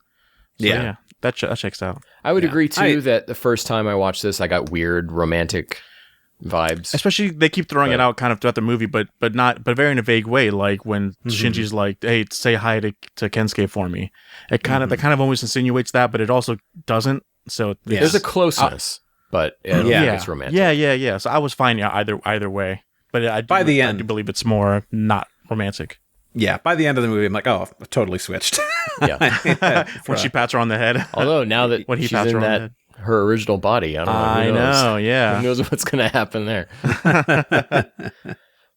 So, that checks out.
I would agree too that the first time I watched this, I got weird romantic vibes.
Especially they keep throwing it out kind of throughout the movie, but very in a vague way. Like when Shinji's like, "Hey, say hi to Kensuke for me." That kind of always insinuates that, but it also doesn't. So
there's a closeness, but I don't think it's romantic.
Yeah. So I was fine either way, but
by the end,
I do believe it's more not romantic.
Yeah, by the end of the movie, I'm like, oh, totally switched.
When she pats her on the head.
Although now that
when he
she's
pats
in
her on
her original body, I don't know. Who knows?
I know, yeah.
Who knows what's going to happen there?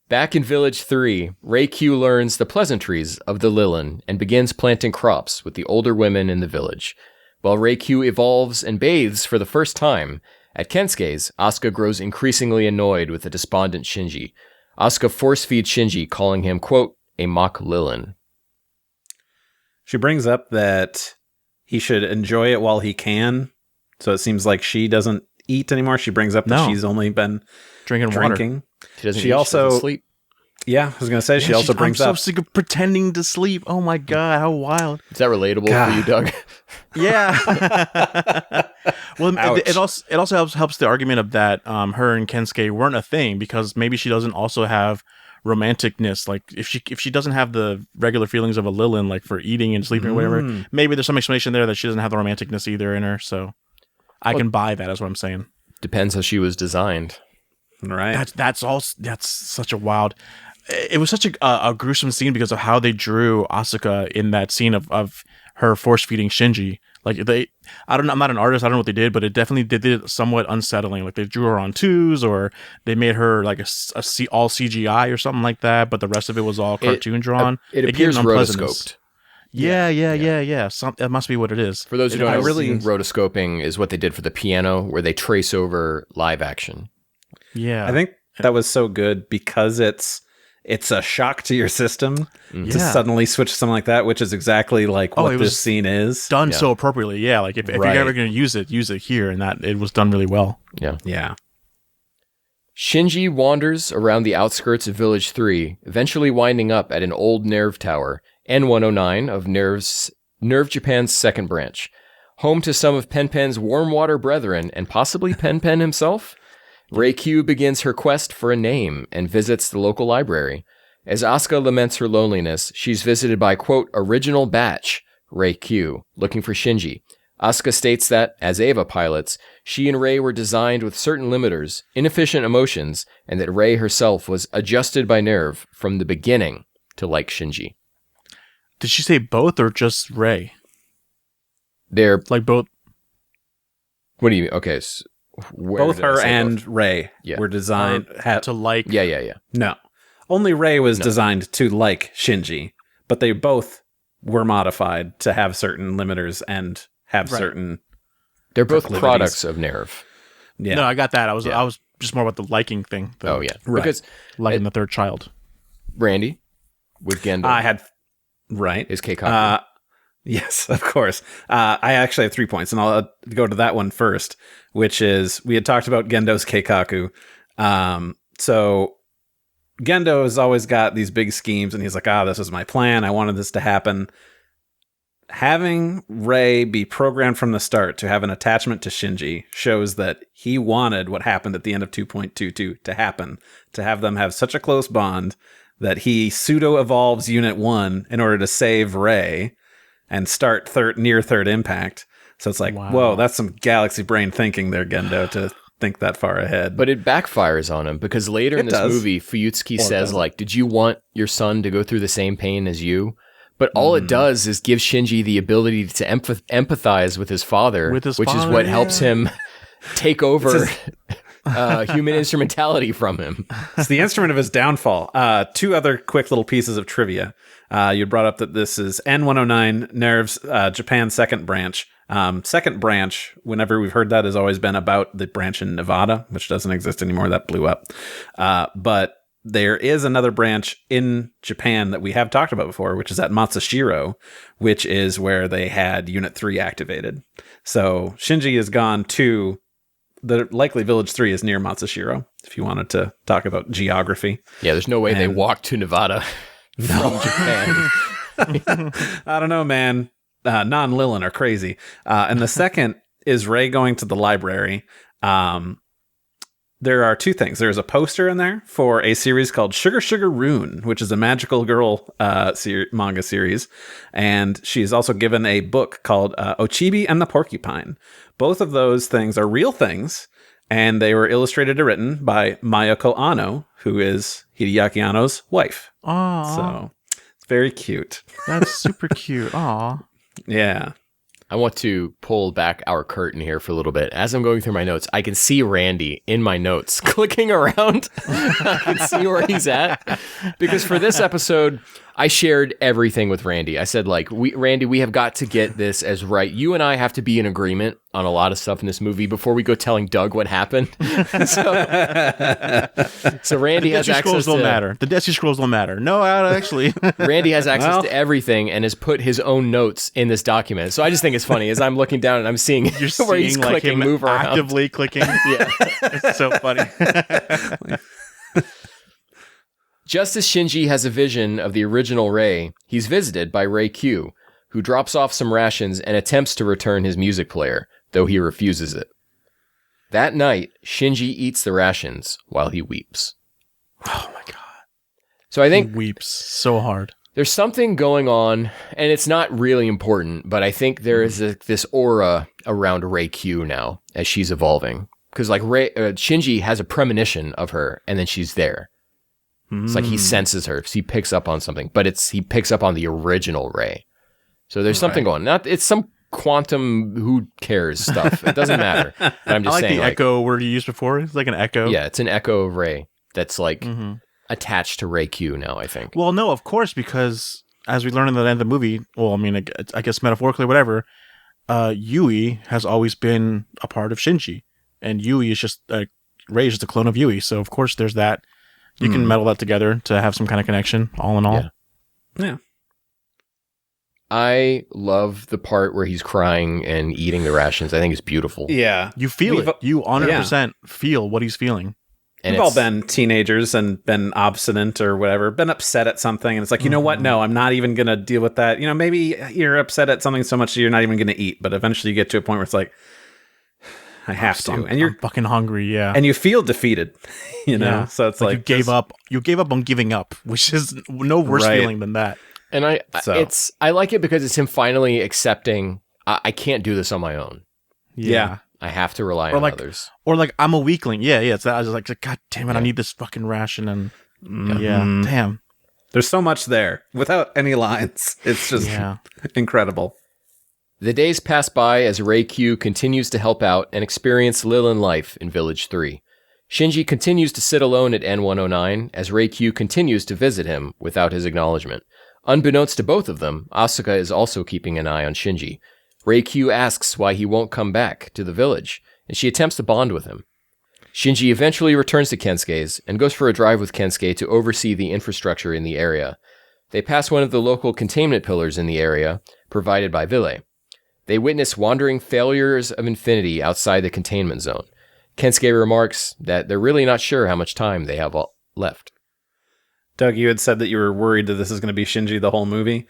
Back in Village 3, Rei-Q learns the pleasantries of the Lilin and begins planting crops with the older women in the village. While Rei-Q evolves and bathes for the first time, at Kensuke's, Asuka grows increasingly annoyed with the despondent Shinji. Asuka force-feeds Shinji, calling him, quote, a mock Lilin.
She brings up that he should enjoy it while he can. So it seems like she doesn't eat anymore. She brings up that she's only been drinking.
She doesn't
she doesn't sleep. Yeah, I was going to say, she also brings up...
I'm so sick of pretending to sleep. Oh my God, how wild.
Is that relatable for you, Doug?
Yeah. Well, it also helps the argument of that her and Kensuke weren't a thing, because maybe she doesn't also have romanticness. Like if she doesn't have the regular feelings of a Lilin, like for eating and sleeping or whatever, maybe there's some explanation there that she doesn't have the romanticness either in her. So I can buy that, is what I'm saying.
Depends how she was designed.
Right.
That's such a wild... It was such a gruesome scene because of how they drew Asuka in that scene of her force feeding Shinji. Like I'm not an artist, I don't know what they did, but it definitely did it somewhat unsettling. Like they drew her on twos, or they made her like all CGI or something like that, but the rest of it was all cartoon drawn.
It appears rotoscoped.
Yeah. That must be what it is.
For those who don't know,
really-
rotoscoping is what they did for the piano, where they trace over live action.
Yeah.
I think that was so good because it's a shock to your system to suddenly switch to something like that, which is exactly like what this scene is.
done so appropriately. Yeah, like if you're ever going to use it here, and that it was done really well.
Yeah.
Yeah.
Shinji wanders around the outskirts of Village 3, eventually winding up at an old Nerve tower, N109 of Nerve Japan's second branch, home to some of Pen Pen's warm water brethren and possibly Pen Pen himself. Rei-Kyu begins her quest for a name and visits the local library. As Asuka laments her loneliness, she's visited by, quote, original batch, Rei-Kyu, looking for Shinji. Asuka states that, as Eva pilots, she and Rei were designed with certain limiters, inefficient emotions, and that Rei herself was adjusted by Nerve from the beginning to like Shinji.
Did she say both or just Rei?
They're
Like both.
What do you mean? Okay, so
Both her and Rei were designed
to like.
Yeah.
No. Only Rei was designed to like Shinji, but they both were modified to have certain limiters and have certain.
They're both products of Nerve.
Yeah.
No, I got that. I was just more about the liking thing.
Oh yeah,
Right.
Because
liking the third child.
Randy with Gendo,
I had
is Keikaku.
Yes, of course. I actually have 3 points, and I'll go to that one first, which is we had talked about Gendo's Keikaku. So Gendo has always got these big schemes, and he's like, this is my plan. I wanted this to happen. Having Rei be programmed from the start to have an attachment to Shinji shows that he wanted what happened at the end of 2.22 to happen, to have them have such a close bond that he pseudo-evolves Unit 1 in order to save Rei and start near third impact. So it's like, whoa, that's some galaxy brain thinking there, Gendo, to think that far ahead.
But it backfires on him because later in this movie, Fuyutsuki says, like, did you want your son to go through the same pain as you? But all it does is give Shinji the ability to empathize with his father, which is what helps him take over human instrumentality from him.
It's the instrument of his downfall. 2 other quick little pieces of trivia. You brought up that this is N109, Nerve's Japan second branch. Second branch, whenever we've heard that, has always been about the branch in Nevada, which doesn't exist anymore. That blew up. But there is another branch in Japan that we have talked about before, which is at Matsushiro, which is where they had Unit 3 activated. So Shinji has gone to the likely Village 3 is near Matsushiro, if you wanted to talk about geography.
Yeah, there's no way they walked to Nevada from Japan.
I don't know, man. Non-Lilin are crazy. And the second is Rei going to the library. There are 2 things. There's a poster in there for a series called Sugar Sugar Rune, which is a magical girl manga series. And she's also given a book called Ochibi and the Porcupine. Both of those things are real things, and they were illustrated and written by Mayako Anno, who is Hideaki Anno's wife.
Aww.
So it's very cute.
That's super cute. Aww.
Yeah.
I want to pull back our curtain here for a little bit. As I'm going through my notes, I can see Randy in my notes clicking around. I can see where he's at. Because for this episode, I shared everything with Randy. I said, like, Randy, we have got to get this as right. You and I have to be in agreement on a lot of stuff in this movie before we go telling Doug what happened. so Randy has access to...
The Dead Sea Scrolls don't matter. No, actually.
Randy has access to everything and has put his own notes in this document. So I just think it's funny as I'm looking down and I'm seeing where he's
like
clicking, move around.
Actively clicking. Yeah. It's so funny.
Just as Shinji has a vision of the original Rei, he's visited by Rei-Kyu, who drops off some rations and attempts to return his music player, though he refuses it. That night, Shinji eats the rations while he weeps.
Oh my god.
So I think
he weeps so hard.
There's something going on, and it's not really important, but I think there is this aura around Rei-Kyu now as she's evolving. Because like Shinji has a premonition of her, and then she's there. It's like he senses her. So he picks up on something, but he picks up on the original Rei. So there's something going on. It's some quantum who cares stuff. It doesn't matter. But I'm just saying.
The echo word you used before. It's like an echo.
Yeah, it's an echo of Rei that's like attached to Rei-Kyu now, I think.
Well, no, of course, because as we learn in the end of the movie, well, I mean, I guess metaphorically, whatever, Yui has always been a part of Shinji, and Yui is just Rei is just a clone of Yui. So of course, there's that. You can meddle that together to have some kind of connection. All in all,
Yeah.
I love the part where he's crying and eating the rations. I think it's beautiful.
Yeah.
you feel it. You 100% feel what he's feeling.
And
We've all been teenagers and been obstinate or whatever, been upset at something. And it's like, you know what? No, I'm not even going to deal with that. You know, maybe you're upset at something so much that you're not even going to eat. But eventually you get to a point where it's like, I have to. And you're
I'm fucking hungry, yeah.
and you feel defeated, you know?
Yeah.
So it's like
you gave up. You gave up on giving up, which is no worse
Right.
feeling than that.
And I like it because it's him finally accepting, I can't do this on my own.
Yeah.
I have to rely
Or
on
like-
others.
Or like, I'm a weakling. Yeah, it's that. I was like, God damn it, I need this fucking ration. And yeah, damn.
There's so much there without any lines. It's just
Yeah.
incredible.
The days pass by as Rei-Kyu continues to help out and experience Lilin life in Village 3. Shinji continues to sit alone at N109 as Rei-Kyu continues to visit him without his acknowledgement. Unbeknownst to both of them, Asuka is also keeping an eye on Shinji. Rei-Kyu asks why he won't come back to the village, and she attempts to bond with him. Shinji eventually returns to Kensuke's and goes for a drive with Kensuke to oversee the infrastructure in the area. They pass one of the local containment pillars in the area, provided by Ville. They witness wandering failures of infinity outside the containment zone. Kensuke remarks that they're really not sure how much time they have left.
Doug, you had said that you were worried that this is going to be Shinji the whole movie.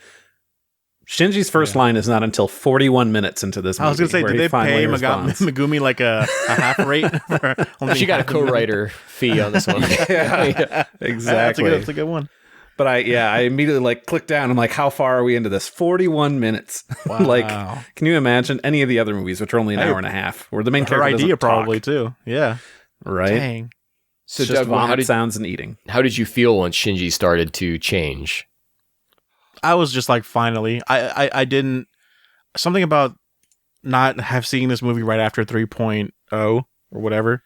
Shinji's first line is not until 41 minutes into this movie.
I was going to say,
where
did
he
they
finally
pay
responds.
Megumi like a half rate? For only
She got a
half minute?
co-writer fee on this one.
Yeah, exactly.
That's a good one.
But I immediately like clicked down. I'm like, how far are we into this? 41 minutes. Like,
Wow.
can you imagine any of the other movies, which are only an hour and a half, where the main
Her
character
idea
doesn't
probably
talk,
too. Yeah.
right?
Dang.
So,
It's just
Doug,
vomit sounds and eating.
how did you feel when Shinji started to change?
I was just like, finally. I didn't. Something about not have seen this movie right after 3.0 or whatever,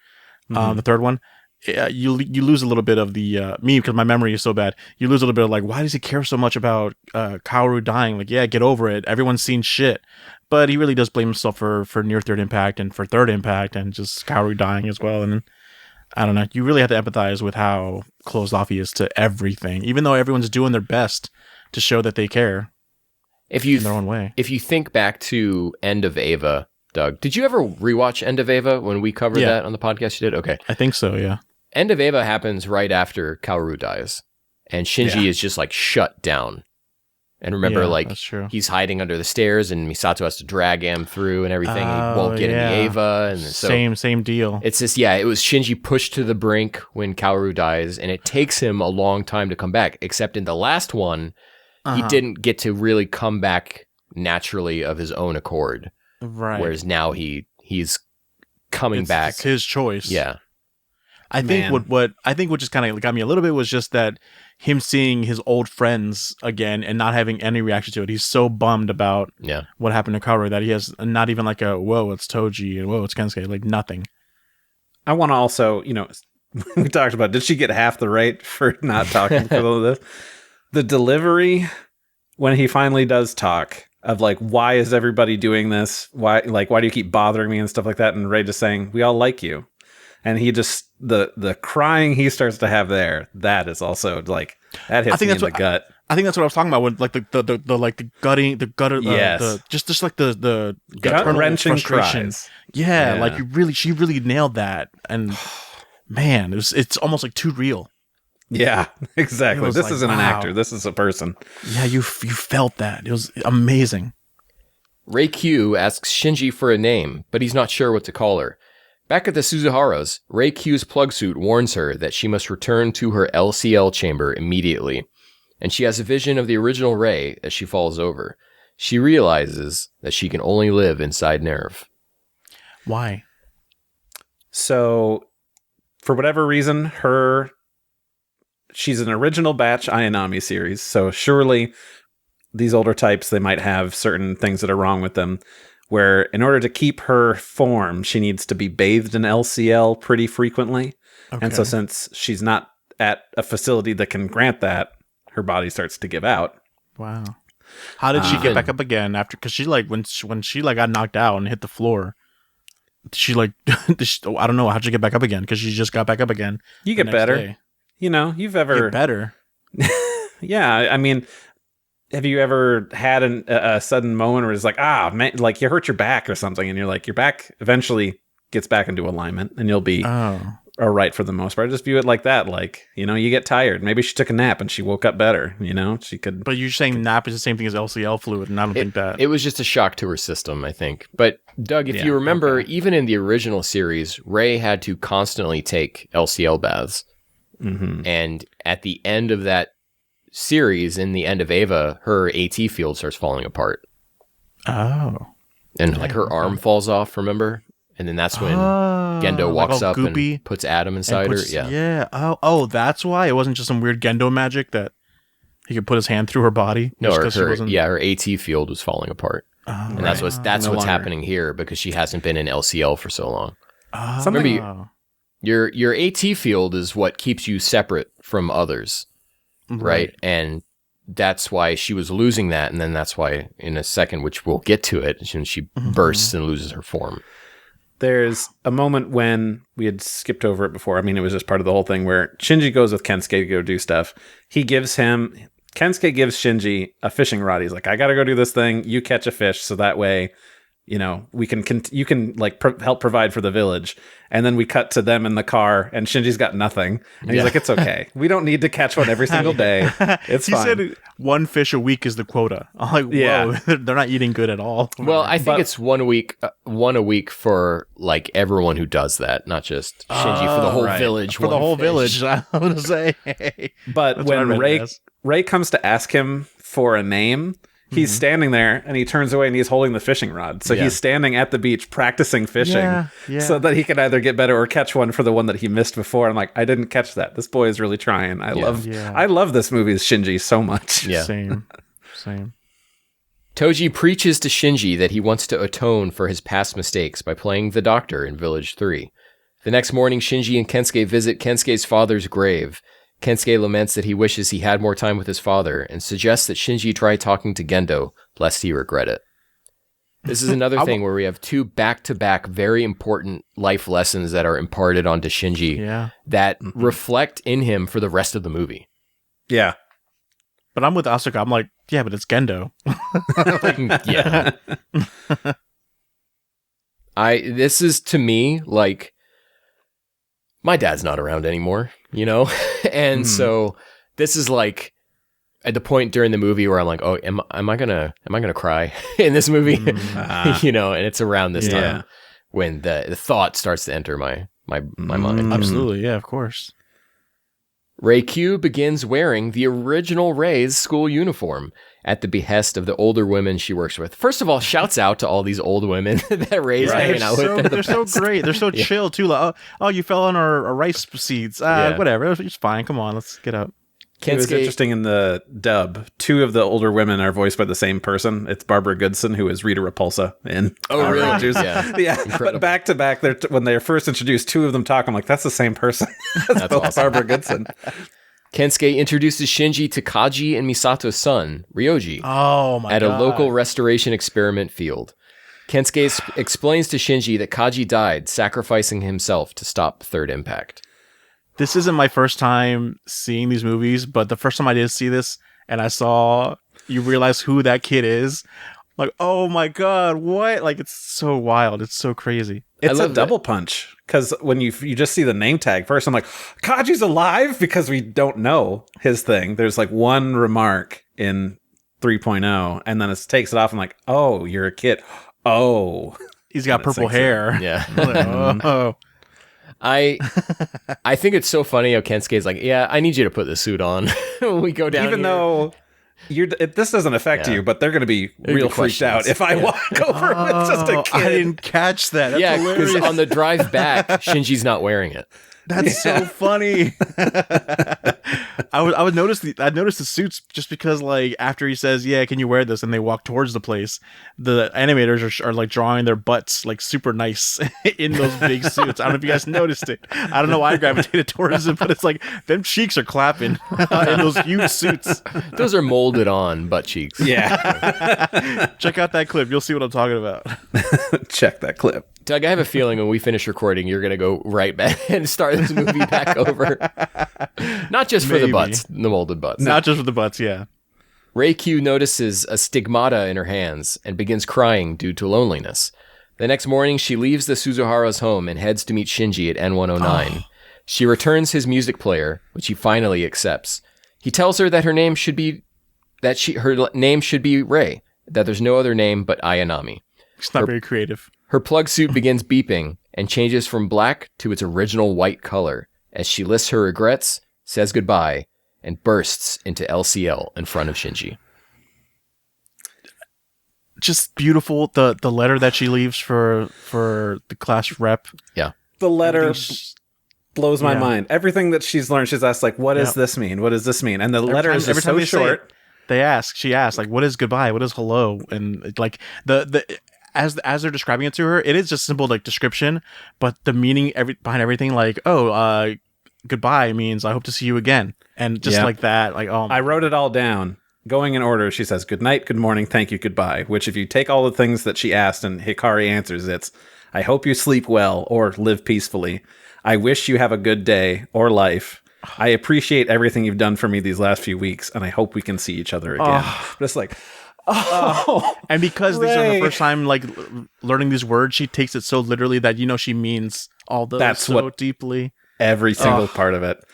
the third one. You lose a little bit of the me, because my memory is so bad. You lose a little bit of like, why does he care so much about Kaoru dying? Like, yeah, get over it. Everyone's seen shit, but he really does blame himself for near third impact and for third impact and just Kaoru dying as well. And I don't know. You really have to empathize with how closed off he is to everything, even though everyone's doing their best to show that they care
If you
in their own way.
if you think back to End of Ava, Doug, did you ever rewatch End of Ava when we covered
Yeah.
that on the podcast? You did? Okay.
I think so. Yeah.
End of Ava happens right after Kaoru dies, and Shinji is just like shut down. And remember,
Yeah,
like
that's true.
he's hiding under the stairs, and Misato has to drag him through and everything. And he won't get in the Ava, and so
Same deal.
it's just it was Shinji pushed to the brink when Kaoru dies, and it takes him a long time to come back. Except in the last one, he didn't get to really come back naturally of his own accord.
Right.
Whereas now he's coming back.
It's his choice.
Yeah.
I think
Man.
what I think what just kind of got me a little bit was just that him seeing his old friends again and not having any reaction to it. He's so bummed about
Yeah.
what happened to Kaoru that he has not even like a whoa, it's Toji and whoa, it's Kensuke, like nothing.
I want to also, we talked about, did she get half the rate for not talking for all of this? The delivery, when he finally does talk, of like, why is everybody doing this? Why do you keep bothering me and stuff like that? And Ray just saying, we all like you. And he just, the crying he starts to have there, that is also like, that hits me in the gut.
I think that's what I was talking about with like the gutting, the gutter,
Yes.
just like the
Gut-wrenching
frustration.
cries.
Yeah,
Yeah.
like she really nailed that, and man, it's almost like too real.
Yeah, exactly.
It was
This
like,
isn't an
wow.
actor. This is a person.
Yeah, you felt that. It was amazing.
Rei-Kyu asks Shinji for a name, but he's not sure what to call her. Back at the Suzuharas, Rei-Kyu's plug suit warns her that she must return to her LCL chamber immediately, and she has a vision of the original Rei as she falls over. She realizes that she can only live inside Nerve.
Why?
So, for whatever reason, she's an original batch Ayanami series. So surely these older types, they might have certain things that are wrong with them, where in order to keep her form, she needs to be bathed in LCL pretty frequently.
Okay.
And so since she's not at a facility that can grant that, her body starts to give out.
Wow. How did she get back up again after? Because she like when she like got knocked out and hit the floor, she like I don't know how'd she get back up again? Because she just got back up again.
You get better.
Day.
You know, you've ever
Get better.
Yeah, I mean, have you ever had a sudden moment where it's like, man, like you hurt your back or something, and you're like, your back eventually gets back into alignment, and you'll be all right for the most part. Just view it like that, like, you know, you get tired. Maybe she took a nap and she woke up better. You know, she could.
But you're saying nap is the same thing as LCL fluid, and I don't think that
it was just a shock to her system, I think. But Doug, if you remember, even in the original series, Rey had to constantly take LCL baths, and at the end of that series, in the end of Ava, her AT field starts falling apart.
Oh.
And like her arm falls off, remember? And then that's when Gendo walks up and puts Adam inside her. Yeah.
Yeah. Oh, that's why. It wasn't just some weird Gendo magic that he could put his hand through her body.
No, her AT field was falling apart. And that's what's happening here, because she hasn't been in LCL for so long. Remember, your AT field is what keeps you separate from others. Right. And that's why she was losing that. And then that's why in a second, which we'll get to it, she bursts and loses her form.
There's a moment when we had skipped over it before. I mean, it was just part of the whole thing where Shinji goes with Kensuke to go do stuff. Kensuke gives Shinji a fishing rod. He's like, I got to go do this thing. You catch a fish. So that way, you know, you can like help provide for the village. And then we cut to them in the car, and Shinji's got nothing. And he's like, it's okay. We don't need to catch one every single day. It's fine.
He said one fish a week is the quota. I'm like, whoa, they're not eating good at all.
Well, I think it's one a week for like everyone who does that, not just Shinji, for the whole village.
For the whole village, I want to say.
But when Rey comes to ask him for a name, he's standing there and he turns away and he's holding the fishing rod. So he's standing at the beach practicing fishing so that he can either get better or catch one for the one that he missed before. I'm like, I didn't catch that. This boy is really trying. I love this movie's Shinji so much.
Yeah.
Same.
Toji preaches to Shinji that he wants to atone for his past mistakes by playing the doctor in Village 3. The next morning, Shinji and Kensuke visit Kensuke's father's grave. Kensuke laments that he wishes he had more time with his father and suggests that Shinji try talking to Gendo, lest he regret it. This is another thing where we have two back-to-back very important life lessons that are imparted onto Shinji that reflect in him for the rest of the movie.
Yeah.
But I'm with Asuka. I'm like, yeah, but it's Gendo.
This is, to me, like, my dad's not around anymore, you know? And so this is like at the point during the movie where I'm like, oh, am I gonna cry in this movie? You know, and it's around this time when the thought starts to enter my mind.
Absolutely, yeah, of course.
Rei Q begins wearing the original Rei's school uniform at the behest of the older women she works with. First of all, shouts out to all these old women that Rei's hanging out with.
They're so great. They're so chill, too. Like, oh, you fell on our rice seeds. Whatever. It's fine. Come on, let's get up.
It was interesting in the dub. Two of the older women are voiced by the same person. It's Barbara Goodson, who is Rita Repulsa in
really?
Yeah. But back to back, when they're first introduced, two of them talk. I'm like, that's the same person. That's both awesome. Barbara Goodson.
Kensuke introduces Shinji to Kaji and Misato's son, Ryoji, at a local restoration experiment field. Kensuke explains to Shinji that Kaji died, sacrificing himself to stop Third Impact.
This isn't my first time seeing these movies, but the first time I did see this and I saw you realize who that kid is, like, oh my god, what? Like, it's so wild. It's so crazy.
It's a double punch, because when you just see the name tag first, I'm like, Kaji's alive, because we don't know his thing. There's like one remark in 3.0, and then it takes it off. I'm like, oh, you're a kid. Oh.
He's got purple hair.
Yeah.
Like, oh.
I think it's so funny how Kensuke's like, yeah, I need you to put the suit on when we go down.
Even though this doesn't affect you, but they're going to be real freaked out if I walk over with just a kid.
I didn't catch that. That's
because on the drive back, Shinji's not wearing it.
That's so funny. I would notice the suits just because like after he says, "Yeah, can you wear this?" and they walk towards the place, the animators are like drawing their butts like super nice in those big suits. I don't know if you guys noticed it. I don't know why I gravitated towards it, but it's like them cheeks are clapping in those huge suits.
Those are molded on butt cheeks.
Yeah.
Check out that clip. You'll see what I'm talking about.
Check that clip.
Doug, I have a feeling when we finish recording, you're going to go right back and start this movie back over. Not just for the butts, the molded butts.
Not just for the butts, yeah.
Reikyu notices a stigmata in her hands and begins crying due to loneliness. The next morning, she leaves the Suzuhara's home and heads to meet Shinji at N109. She returns his music player, which he finally accepts. He tells her that her name should be Rei, that there's no other name but Ayanami.
It's not very creative.
Her plug suit begins beeping and changes from black to its original white color as she lists her regrets, says goodbye, and bursts into LCL in front of Shinji.
Just beautiful. The letter that she leaves for the class rep.
Yeah.
The letter blows my mind. Everything that she's learned, she's asked, like, what does this mean? What does this mean? And the letter is just so short.
She asks, like, what is goodbye? What is hello? And like as they're describing it to her, it is just simple like description, but the meaning behind everything, like, goodbye means I hope to see you again. And just like that, like,
I wrote it all down. Going in order, she says, good night, good morning, thank you, goodbye. Which if you take all the things that she asked and Hikari answers, it's, I hope you sleep well or live peacefully. I wish you have a good day or life. I appreciate everything you've done for me these last few weeks, and I hope we can see each other again. But it's like,
and because these are her first time like learning these words, she takes it so literally that she means all those so deeply.
Every single part of it.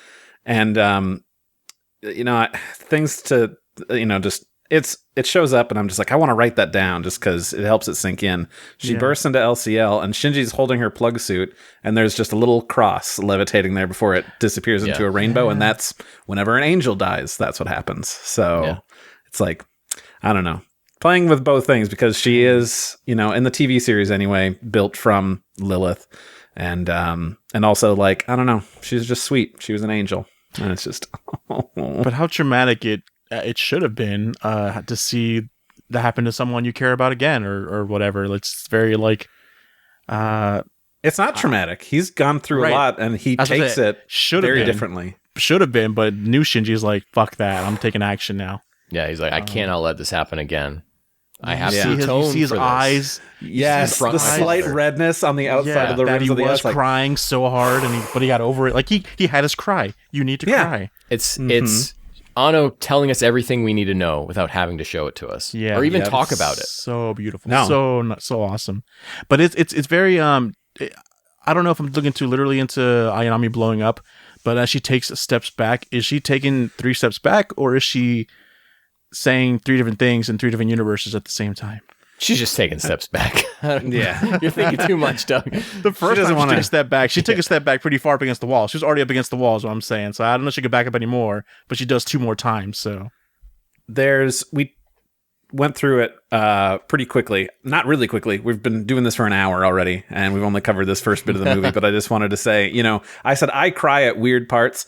And things to just it shows up and I'm just like, I want to write that down just because it helps it sink in. She bursts into LCL and Shinji's holding her plug suit and there's just a little cross levitating there before it disappears into a rainbow. And that's whenever an angel dies, that's what happens. So it's like, I don't know, playing with both things because she is, in the TV series anyway, built from Lilith. And also like, I don't know, she's just sweet. She was an angel. And it's just,
But how traumatic it should have been to see that happen to someone you care about again or whatever. It's very like
it's not traumatic. He's gone through a lot and he takes it very differently.
Should have been, but new Shinji's like, fuck that, I'm taking action now.
Yeah, he's like, I cannot let this happen again. I have
to
atone
you see his
for
eyes.
Yes, the slight redness on the outside of the rims
he
of the
was crying so hard, but he got over it. Like he had his cry. You need to cry.
It's Anno telling us everything we need to know without having to show it to us, or even talk about it.
So beautiful, so awesome. But it's very I don't know if I'm looking too literally into Ayanami blowing up, but as she takes steps back, is she taking 3 steps back, or is she saying 3 different things in 3 different universes at the same time?
She's just taking steps back. You're thinking too much, Doug.
The first time she took a step back, she took a step back pretty far up against the wall. She was already up against the wall, is what I'm saying. So I don't know if she could back up anymore, but she does 2 more times. So
we went through it pretty quickly. Not really quickly. We've been doing this for an hour already, and we've only covered this first bit of the movie. But I just wanted to say, I said I cry at weird parts.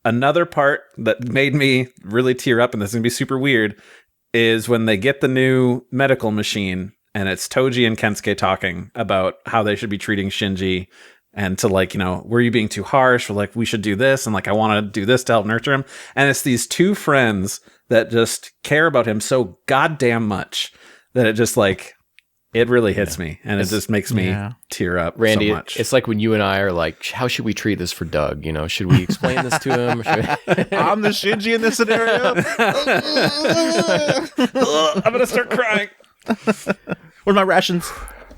Another part that made me really tear up, and this is going to be super weird, is when they get the new medical machine, and it's Toji and Kensuke talking about how they should be treating Shinji, and to like, were you being too harsh? Or like, we should do this, and like, I want to do this to help nurture him. And it's these 2 friends that just care about him so goddamn much that it just like, it really hits me, and it just makes me tear up.
Randy,
so much.
It's like when you and I are like, how should we treat this for Doug? Should we explain this to him?
I'm the Shinji in this scenario.
I'm going to start crying.
What are my rations?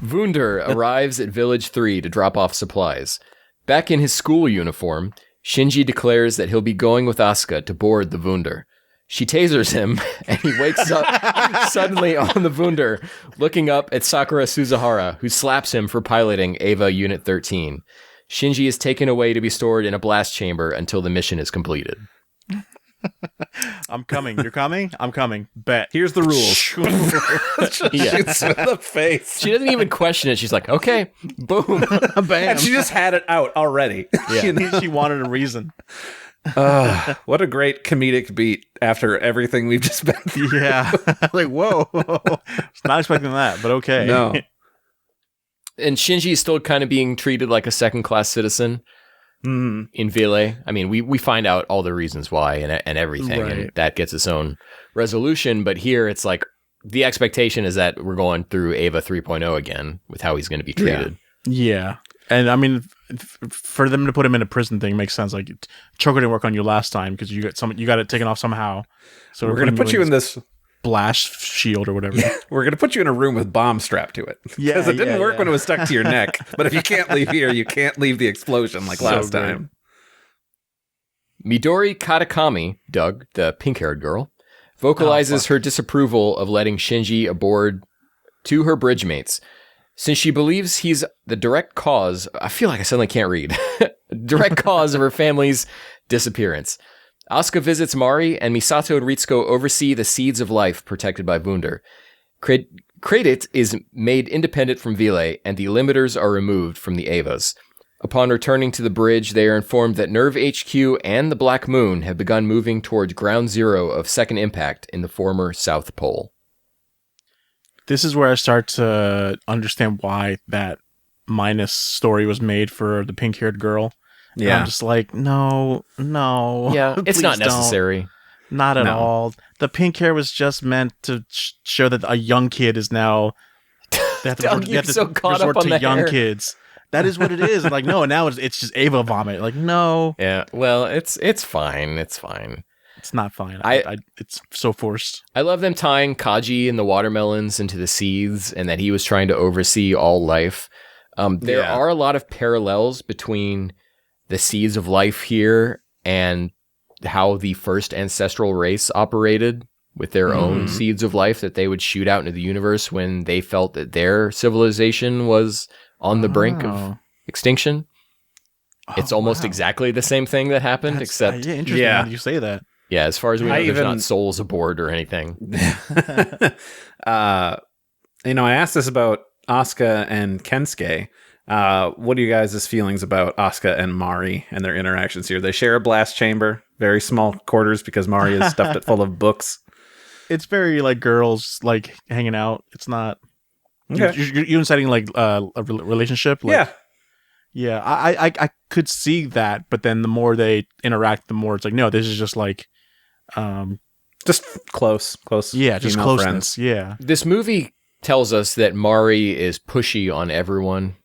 Wunder arrives at Village 3 to drop off supplies. Back in his school uniform, Shinji declares that he'll be going with Asuka to board the Wunder. She tasers him, and he wakes up suddenly on the Wunder, looking up at Sakura Suzuhara, who slaps him for piloting Eva Unit 13. Shinji is taken away to be stored in a blast chamber until the mission is completed.
I'm coming. You're coming? I'm coming. Bet.
Here's the rules.
Yeah.
Shoots in the face.
She doesn't even question it. She's like, okay, boom.
Bam.
And she just had it out already.
Yeah.
She wanted a reason.
What a great comedic beat after everything we've just been through.
Yeah. Like, whoa. Was not expecting that, but okay.
No.
And Shinji is still kind of being treated like a second-class citizen in Ville. I mean, we find out all the reasons why and everything, and
Right.
that gets its own resolution. But here, it's like the expectation is that we're going through Eva 3.0 again with how he's going to be treated.
Yeah. And I mean, for them to put him in a prison thing makes sense. Like, choker didn't work on you last time because you got it taken off somehow. So
We're going to put you in this.
blast shield or whatever.
We're going to put you in a room with bombs strapped to it.
Yeah,
Because it didn't
yeah,
work
yeah.
when it was stuck to your neck. But if you can't leave here, you can't leave the explosion like
So
last
great.
time.
Midori Katakami, Doug, the pink-haired girl, vocalizes her disapproval of letting Shinji aboard to her bridge mates. Since she believes he's the direct cause, I feel like I suddenly can't read, direct cause of her family's disappearance. Asuka visits Mari, and Misato and Ritsuko oversee the seeds of life protected by Wunder. Credit is made independent from Ville, and the limiters are removed from the Evas. Upon returning to the bridge, they are informed that Nerve HQ and the Black Moon have begun moving towards ground zero of Second Impact in the former South Pole.
This is where I start to understand why that minus story was made for the pink-haired girl. And I'm just like, no.
Yeah, it's
Please
not
don't.
necessary.
Not at
No.
all. The pink hair was just meant to show that a young kid is now. They have to,
Doug,
they
you're
have to
so caught
resort
up on
to
the
young
hair.
kids. That is what it is. Like, no, now it's just Ava vomit. Like, no,
Yeah, well, it's fine. It's fine.
it's not fine.
I-
It's so forced.
I love them tying Kaji and the watermelons into the seeds, and that he was trying to oversee all life. There
Yeah.
are a lot of parallels between the seeds of life here and how the first ancestral race operated with their own seeds of life that they would shoot out into the universe when they felt that their civilization was on the brink of
Oh.
extinction. It's
Oh,
almost
wow.
exactly the same thing that happened,
That's-
except
yeah, interesting.
Yeah.
How do you say that?
yeah, as far as we know,
I
there's
even-
not souls aboard or anything.
I asked this about Asuka and Kensuke. What are you guys' feelings about Asuka and Mari and their interactions here? They share a blast chamber, very small quarters because Mari has stuffed it full of books.
It's very like girls like hanging out. It's not.
Okay.
You're inciting like a relationship. Like,
Yeah.
Yeah, I could see that, but then the more they interact, the more it's like, no, this is just like,
Just close
yeah, just
female
closeness.
friends.
Yeah,
This movie tells us that Mari is pushy on everyone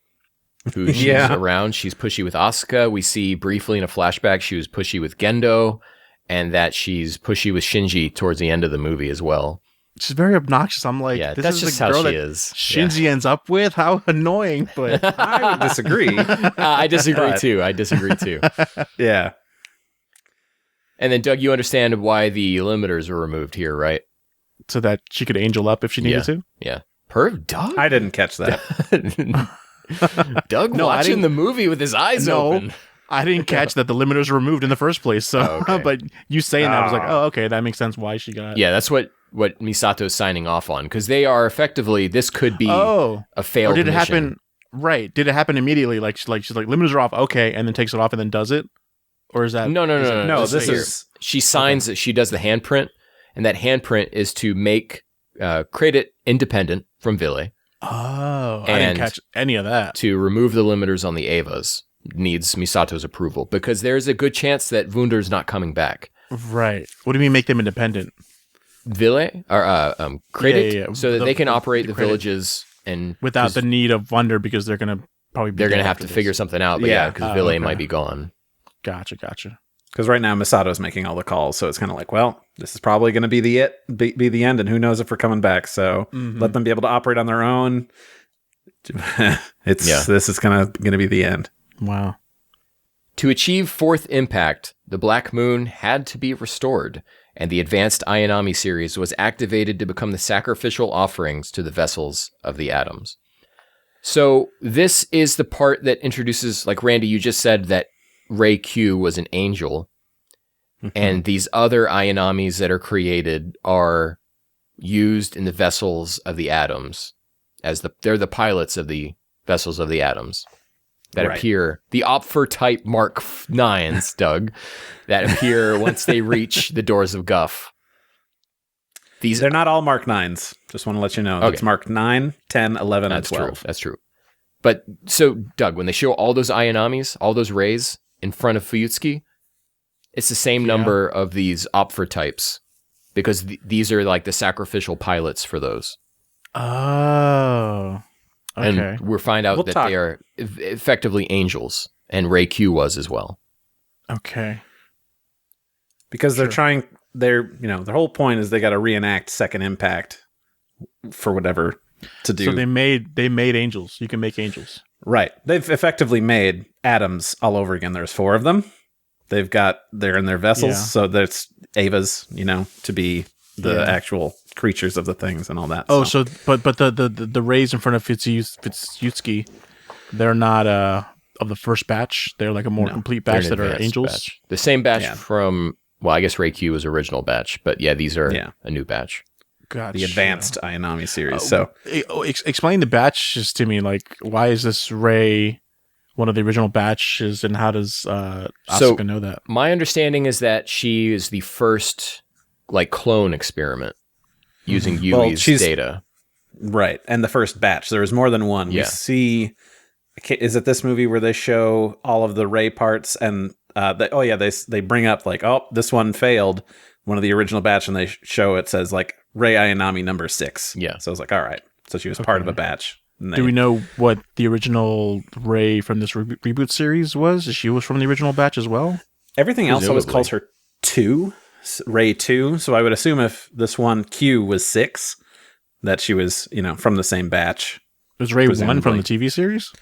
who she's
Yeah.
around. She's pushy with Asuka. We see briefly in a flashback she was pushy with Gendo, and that she's pushy with Shinji towards the end of the movie as well.
she's very obnoxious. I'm like,
Yeah,
this
that's
is
just
the
how
girl
she
that
is.
Shinji ends up with. How annoying, but
I would disagree.
I disagree
But-
too. I disagree too.
Yeah.
And then, Doug, you understand why the limiters were removed here, right?
so that she could angel up if she needed to.
Yeah. Doug?
I didn't catch that.
Doug
No, I
watching
didn't-
the movie with his eyes
No.
open.
I didn't catch that the limiters were removed in the first place. So,
Oh, okay.
but you saying that I was like,
Oh.
oh, okay, that makes sense why she got.
Yeah, that's what Misato's signing off on, because they are effectively, this could be
Oh,
a failed
or did it
mission.
happen? Right? Did it happen immediately? Like she's like limiters are off. Okay, and then takes it off and then does it, or is that
No.
No,
This
this
is
is
she signs that she does the handprint, and that handprint is to make Credit independent from Ville,
Oh, I
And-
didn't catch any of that.
to remove the limiters on the Avas. Needs Misato's approval because there's a good chance that Wunder's not coming back.
Right. What do you mean make them independent?
Ville or Credit,
Yeah, yeah.
so that they can operate the
Credit.
villages and
Without the need of wonder because they're gonna probably
they're going to
dead
have
after
to
this.
figure something out. But
Yeah.
yeah, because
Oh,
Ville
okay.
might be gone.
Gotcha.
because right now Misato's making all the calls, so it's kind of like, well, this is probably going to be be the end, and who knows if we're coming back. So
Mhm.
let them be able to operate on their own.
Yeah.
This is kind of going to be the end.
Wow.
To achieve fourth impact, the Black Moon had to be restored, and the advanced Ayanami series was activated to become the sacrificial offerings to the vessels of the atoms. So this is the part that introduces, like Randy, you just said that Ray Q was an angel. And these other Ayanamis that are created are used in the vessels of the Atoms they're the pilots of the vessels of the Atoms that appear, the Opfer type Mark 9s, Doug, that appear once they reach the doors of Guff.
They're not all Mark 9s. Just want to let you know.
Okay.
It's Mark 9, 10, 11, and 12.
True. That's true. But so, Doug, when they show all those Ayanamis, all those rays in front of Fuyutsuki, it's the same number of these Opfer types because these are like the sacrificial pilots for those.
Oh. Okay.
And we'll find out that they are effectively angels, and Ray Q was as well.
Okay.
Because they're trying, their whole point is they got to reenact Second Impact for whatever to do.
So they made angels. You can make angels.
Right. They've effectively made atoms all over again. There's 4 of them. They're in their vessels, so that's Ava's, to be the actual creatures of the things and all that.
Oh, so but the rays in front of Fuyutsuki, they're not of the first batch. They're like a more complete batch that are angels.
Batch. The same batch from, well, I guess Ray Q was original batch, but yeah, these are a new batch.
Gotcha.
The advanced Ayanami series.
Explain the batches to me. Like, why is this Ray one of the original batches, and how does Asuka know that?
My understanding is that she is the first clone experiment using Yui's data.
Right, and the first batch. There was more than one.
Yeah.
We see, is it this movie where they show all of the Ray parts and they bring up this one failed, one of the original batch, and they show it says Ray Ayanami number 6.
Yeah.
So I was like, all right. So she was part of a batch.
Do we know what the original Ray from this reboot series was? She was from the original batch as well?
Everything else always calls her 2, Ray 2. So I would assume if this one Q was 6, that she was, from the same batch.
Was Ray 1 from the TV series?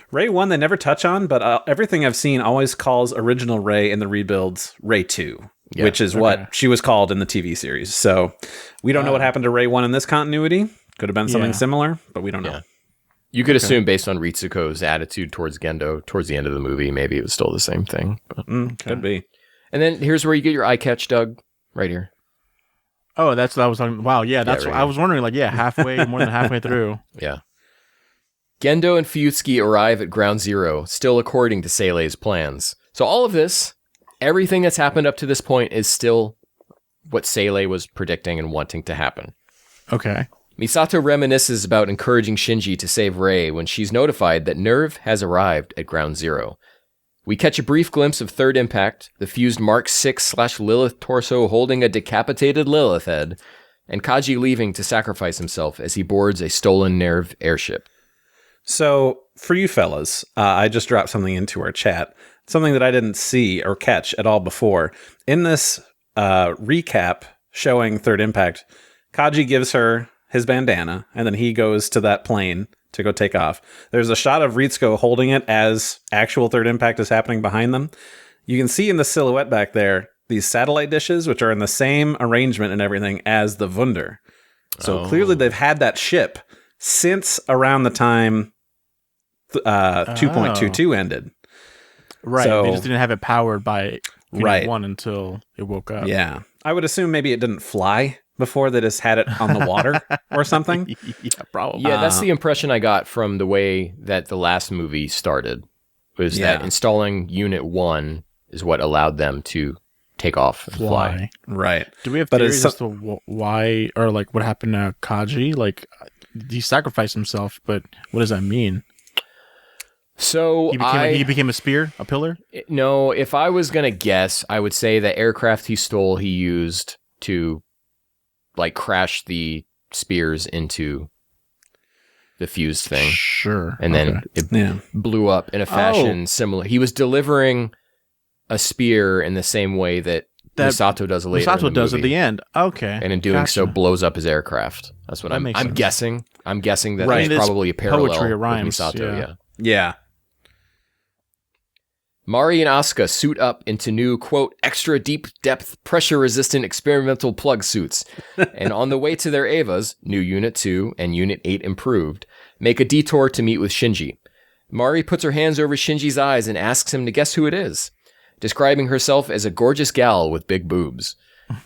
Ray 1 they never touch on, but everything I've seen always calls original Ray in the rebuilds Ray 2, which is what she was called in the TV series. So we don't know what happened to Ray 1 in this continuity. Could have been something similar, but we don't know.
You could assume based on Ritsuko's attitude towards Gendo towards the end of the movie, maybe it was still the same thing. But.
Could be.
And then here's where you get your eye catch, Doug, right here.
Oh, that's what I was talking. Wow, yeah, that's what I was wondering. Halfway, more than halfway through.
Yeah. Gendo and Fuyutsuki arrive at Ground Zero, still according to Seilei's plans. So all of this, everything that's happened up to this point, is still what Seilei was predicting and wanting to happen.
Okay.
Misato reminisces about encouraging Shinji to save Rei when she's notified that Nerve has arrived at Ground Zero. We catch a brief glimpse of Third Impact, the fused Mark 6/Lilith torso holding a decapitated Lilith head, and Kaji leaving to sacrifice himself as he boards a stolen Nerve airship.
So, for you fellas, I just dropped something into our chat, something that I didn't see or catch at all before. In this recap showing Third Impact, Kaji gives her his bandana, and then he goes to that plane to go take off. There's a shot of Ritsuko holding it as actual Third Impact is happening behind them. You can see in the silhouette back there, these satellite dishes, which are in the same arrangement and everything as the Wunder. So clearly they've had that ship since around the time 2.22 ended.
Right,
so,
they just didn't have it powered by Unit 1 until it woke up.
Yeah. I would assume maybe it didn't fly before, they just had it on the water or something.
Yeah, probably.
Yeah, that's the impression I got from the way that the last movie started, was that installing Unit 1 is what allowed them to take off and fly.
Right.
Do we have theories as to why, or what happened to Kaji? He sacrificed himself, but what does that mean?
So
he became a spear, a pillar?
No, if I was going to guess, I would say the aircraft he stole, he used to crash the spears into the fused thing.
Sure.
And then it blew up in a fashion similar. He was delivering a spear in the same way that Misato does later.
Misato does at the end. Okay.
And in doing so, blows up his aircraft. That's what I'm guessing. I'm guessing that there's probably a parallel with Misato.
Yeah.
Mari and Asuka suit up into new, quote, extra deep depth pressure resistant experimental plug suits. And on the way to their Evas, new Unit 2 and Unit 8 improved, make a detour to meet with Shinji. Mari puts her hands over Shinji's eyes and asks him to guess who it is. describing herself as a gorgeous gal with big boobs.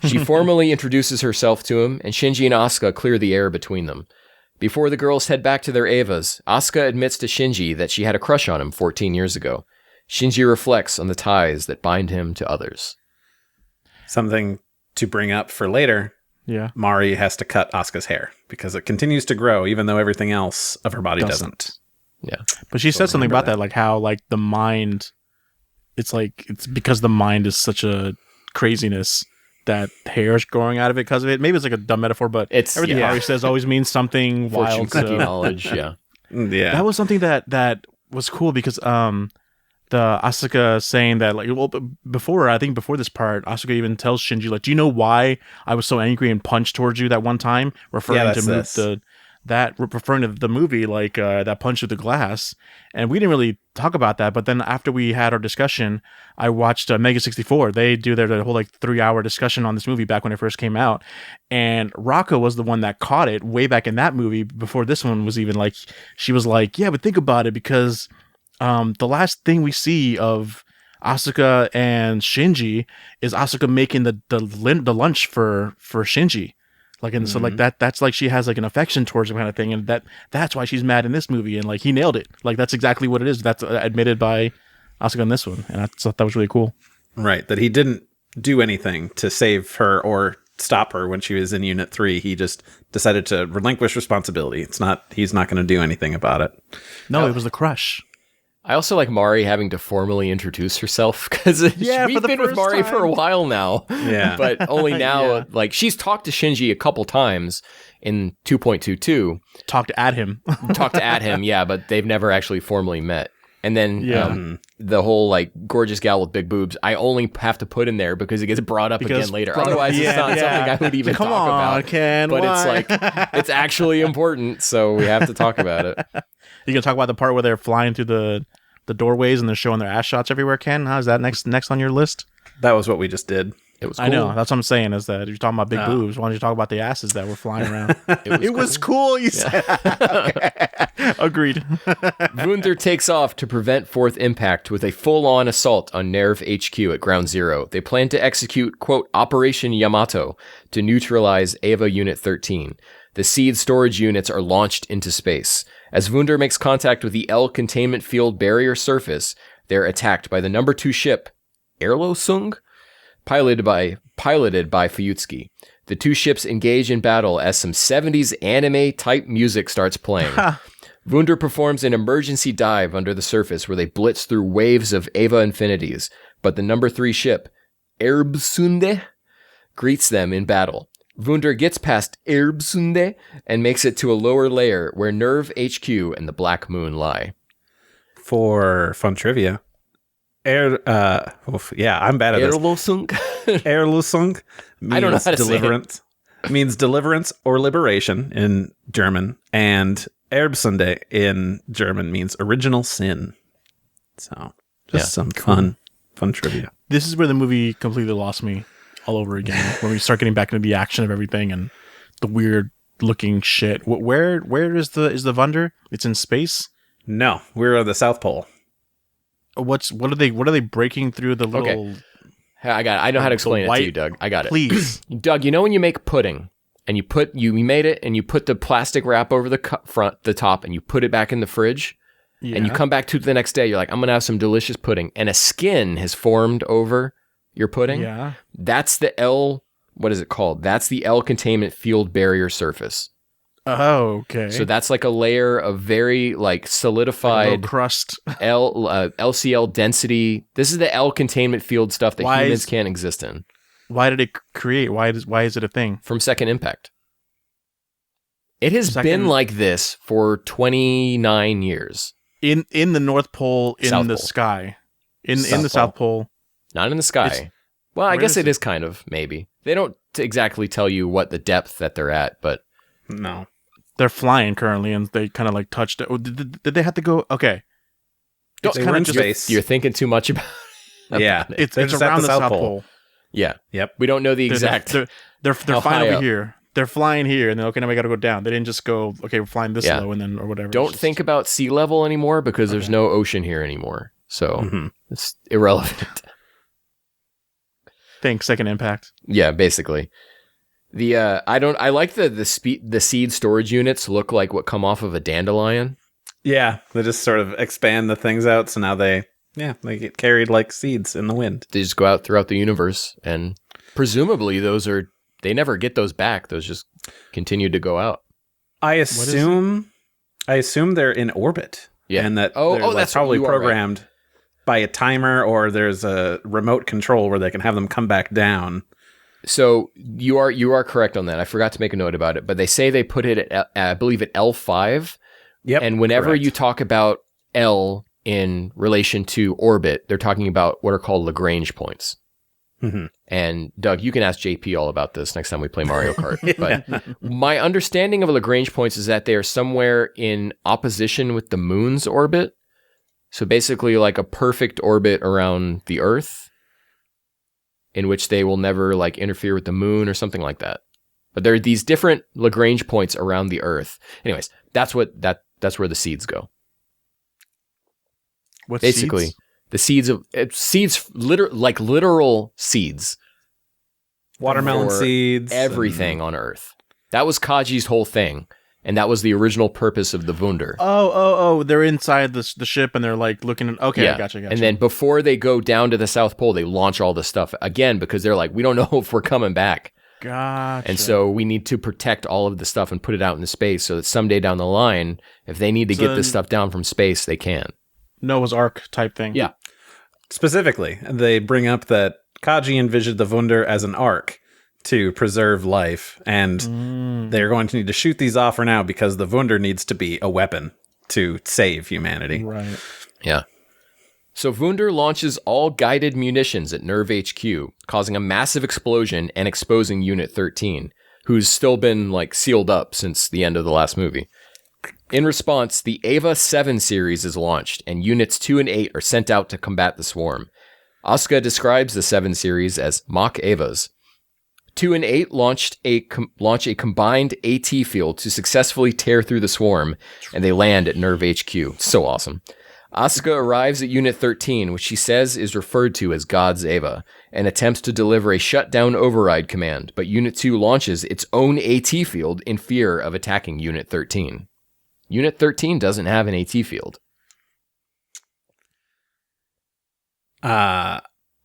She formally introduces herself to him, and Shinji and Asuka clear the air between them. Before the girls head back to their Evas, Asuka admits to Shinji that she had a crush on him 14 years ago. Shinji reflects on the ties that bind him to others.
Something to bring up for later.
Yeah.
Mari has to cut Asuka's hair because it continues to grow, even though everything else of her body doesn't.
Yeah.
But she said something about that, like how like the mind, it's because the mind is such a craziness that hair's growing out of it because of it. Maybe it's like a dumb metaphor, but everything Mari says always means something
Fortune
wild.
cookie knowledge, yeah.
Yeah.
That was something that was cool because the Asuka saying that, like, well, before this part, Asuka even tells Shinji, like, do you know why I was so angry and punched towards you that one time? Referring to the movie, like that punch of the glass. And we didn't really talk about that, but then after we had our discussion, I watched Mega 64. They do their whole like 3-hour discussion on this movie back when it first came out, and Raka was the one that caught it way back in that movie before this one was even like. She was like, yeah, but think about it, because the last thing we see of Asuka and Shinji is Asuka making the lunch for Shinji. Like, and so like that's like she has like an affection towards him kind of thing, and that's why she's mad in this movie, and like he nailed it. Like that's exactly what it is. That's admitted by Asuka in this one, and I thought that was really cool.
Right, that he didn't do anything to save her or stop her when she was in Unit 3. He just decided to relinquish responsibility. He's not going to do anything about it.
No, it was the crush.
I also like Mari having to formally introduce herself because we've been with Mari for a while now.
Yeah.
But only now, like, she's talked to Shinji a couple times in 2.22.
Talked at him,
yeah, but they've never actually formally met. And then the whole, like, gorgeous gal with big boobs, I only have to put in there because it gets brought up again later. Otherwise, it's not something I would even talk about.
Ken,
but
why?
it's like, it's actually important, so we have to talk about it.
You gonna talk about the part where they're flying through the doorways and they're showing their ass shots everywhere, Ken? How's that next on your list?
That was what we just did.
It was cool.
I know. That's what I'm saying, is that if you're talking about big boobs, why don't you talk about the asses that were flying around? It was cool, you said. Okay. Agreed.
Wunder takes off to prevent Fourth Impact with a full-on assault on Nerve HQ at Ground Zero. They plan to execute, quote, Operation Yamato to neutralize Eva Unit 13. The seed storage units are launched into space. As Wunder makes contact with the L containment field barrier surface, they're attacked by the number 2 ship, Erlosung, piloted by Fuyutsuki. The two ships engage in battle as some 70s anime-type music starts playing. Wunder performs an emergency dive under the surface where they blitz through waves of Eva Infinities, but the number 3 ship, Erbsunde, greets them in battle. Wunder gets past Erbsunde and makes it to a lower layer where Nerve HQ and the Black Moon lie.
For fun trivia, I'm bad at this.
Erlosung?
Erlösung means
I don't know how to
deliverance. Means deliverance or liberation in German, and Erbsunde in German means original sin. So, just some fun trivia.
This is where the movie completely lost me all over again, when we start getting back into the action of everything and the weird looking shit. Where is the Wunder? It's in space?
No, we're at the South Pole.
What are they breaking through the little?
Okay. I got it. I know how to explain it to you, Doug. I got it.
Please.
Doug, you know when you make pudding and you made it and you put the plastic wrap over the top and you put it back in the fridge and you come back to it the next day, you're like, I'm going to have some delicious pudding, and a skin has formed over your pudding.
Yeah.
That's the L, what is it called? That's the L containment field barrier surface.
Oh, okay.
So that's like a layer of very like solidified
crust.
LCL density. This is the L containment field stuff that humans can't exist in.
Why did it create? Why is it a thing?
From Second Impact. It has been like this for 29 years.
In the North Pole, in
South
the
Pole.
sky. In the South Pole.
Not in the sky. Well, I guess it is kind of, maybe. They don't exactly tell you what the depth that they're at, but...
No.
They're flying currently, and they kind of like touched it. Did they have to go? Okay.
They were in space.
You're thinking too much about
Yeah.
It's around the South Pole.
Yeah.
Yep.
We don't know the exact...
They're flying over here. They're flying here, and then, okay, now we got to go down. They didn't just go, okay, we're flying this low, and then, or whatever.
Don't think about sea level anymore, because there's no ocean here anymore. So it's irrelevant.
Think second impact.
Yeah, basically. I like the seed storage units look like what come off of a dandelion.
Yeah, they just sort of expand the things out, so now they get carried like seeds in the wind.
They just go out throughout the universe, and presumably they never get those back. Those just continue to go out.
I assume they're in orbit.
Yeah.
And that
that's
probably
right.
programmed by a timer, or there's a remote control where they can have them come back down.
So you are correct on that. I forgot to make a note about it, but they say they put it at, I believe, at L5.
Yep.
And whenever
correct.
you talk about L in relation to orbit, they're talking about what are called Lagrange points.
Mm-hmm.
And Doug, you can ask JP all about this next time we play Mario Kart. But my understanding of Lagrange points is that they are somewhere in opposition with the moon's orbit. So basically like a perfect orbit around the Earth in which they will never like interfere with the moon or something like that. But there are these different Lagrange points around the Earth. Anyways, that's where the seeds go.
What
Basically,
seeds?
the seeds, literal seeds.
Watermelon
for
seeds.
Everything on Earth. That was Kaji's whole thing. And that was the original purpose of the Wunder.
Oh, they're inside the ship and they're like looking at, okay,
Yeah.
I gotcha.
And then before they go down to the South Pole, they launch all this stuff again because they're like, we don't know if we're coming back.
Gotcha.
And so we need to protect all of the stuff and put it out into space so that someday down the line, if they need to get this stuff down from space, they can.
Noah's Ark type thing.
Yeah.
Specifically, they bring up that Kaji envisioned the Wunder as an ark to preserve life, and they're going to need to shoot these off for now because the Wunder needs to be a weapon to save humanity.
Right.
Yeah. So Wunder launches all guided munitions at Nerve HQ, causing a massive explosion and exposing Unit 13, who's still been like sealed up since the end of the last movie. In response, the Eva 7 series is launched, and Units 2 and 8 are sent out to combat the swarm. Asuka describes the 7 series as mock Evas. 2 and 8 launch a combined AT field to successfully tear through the swarm, and they land at Nerve HQ. So awesome. Asuka arrives at Unit 13, which she says is referred to as God's Eva, and attempts to deliver a shutdown override command, but Unit 2 launches its own AT field in fear of attacking Unit 13. Unit 13 doesn't have an AT field.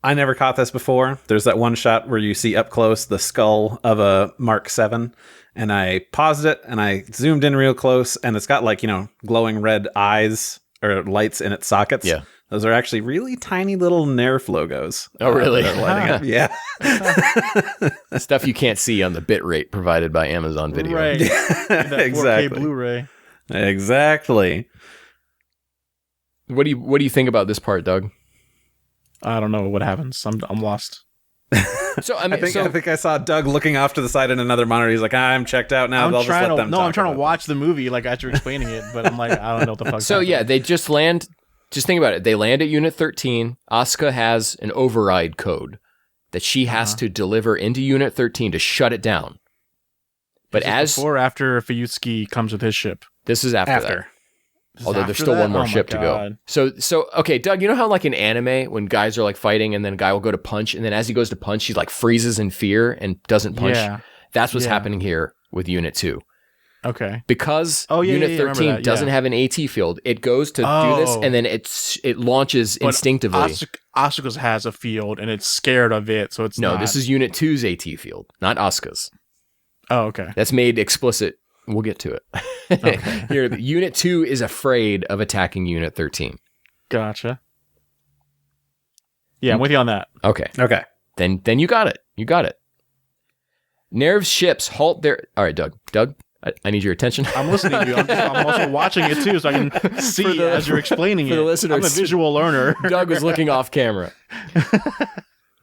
I never caught this before. There's that one shot where you see up close the skull of a Mark 7, and I paused it and I zoomed in real close, and it's got like, glowing red eyes or lights in its sockets.
Yeah.
Those are actually really tiny little Nerf logos.
Oh, really?
That are lighting up. Yeah.
Stuff you can't see on the bitrate provided by Amazon Video.
Right. That 4K
Exactly.
Blu-ray.
Exactly.
What do you think about this part, Doug?
I don't know what happens. I'm lost.
So I
I
mean,
think I saw Doug looking off to the side in another monitor. He's like, I'm checked out now. I'll just let them
I'm
talk
trying to
about
watch the movie like after explaining it, but I'm like, I don't know what the fuck.
So yeah, they just land. Just think about it. They land at Unit 13. Asuka has an override code that she has to deliver into Unit 13 to shut it down. But
before or after Fuyutsuki comes with his ship.
This is after that. Although there's
After
still
that?
one more
Oh my
ship to go.
God.
So okay, Doug, you know how like in anime when guys are like fighting and then a guy will go to punch and then as he goes to punch he like freezes in fear and doesn't punch.
Yeah.
That's what's
Yeah.
happening here with Unit 2.
Okay.
Because
Oh, yeah,
Unit
yeah, I remember
13
that,
doesn't
yeah.
have an AT field. It goes to do this and then it launches
But
instinctively.
Asuka's has a field and it's scared of it, so it's
No,
not.
this is Unit 2's AT field, not Asuka's.
Oh, okay.
That's made explicit. We'll get to it.
Okay.
Here, Unit 2 is afraid of attacking Unit 13.
Gotcha. Yeah, I'm with you on that.
Okay.
Okay.
Then you got it. You got it. Nerv's ships halt their... All right, Doug. Doug, I need your attention.
I'm listening to you. I'm also watching it too, so I can see as you're explaining
for
it.
the listeners.
I'm a visual learner.
Doug was looking off camera.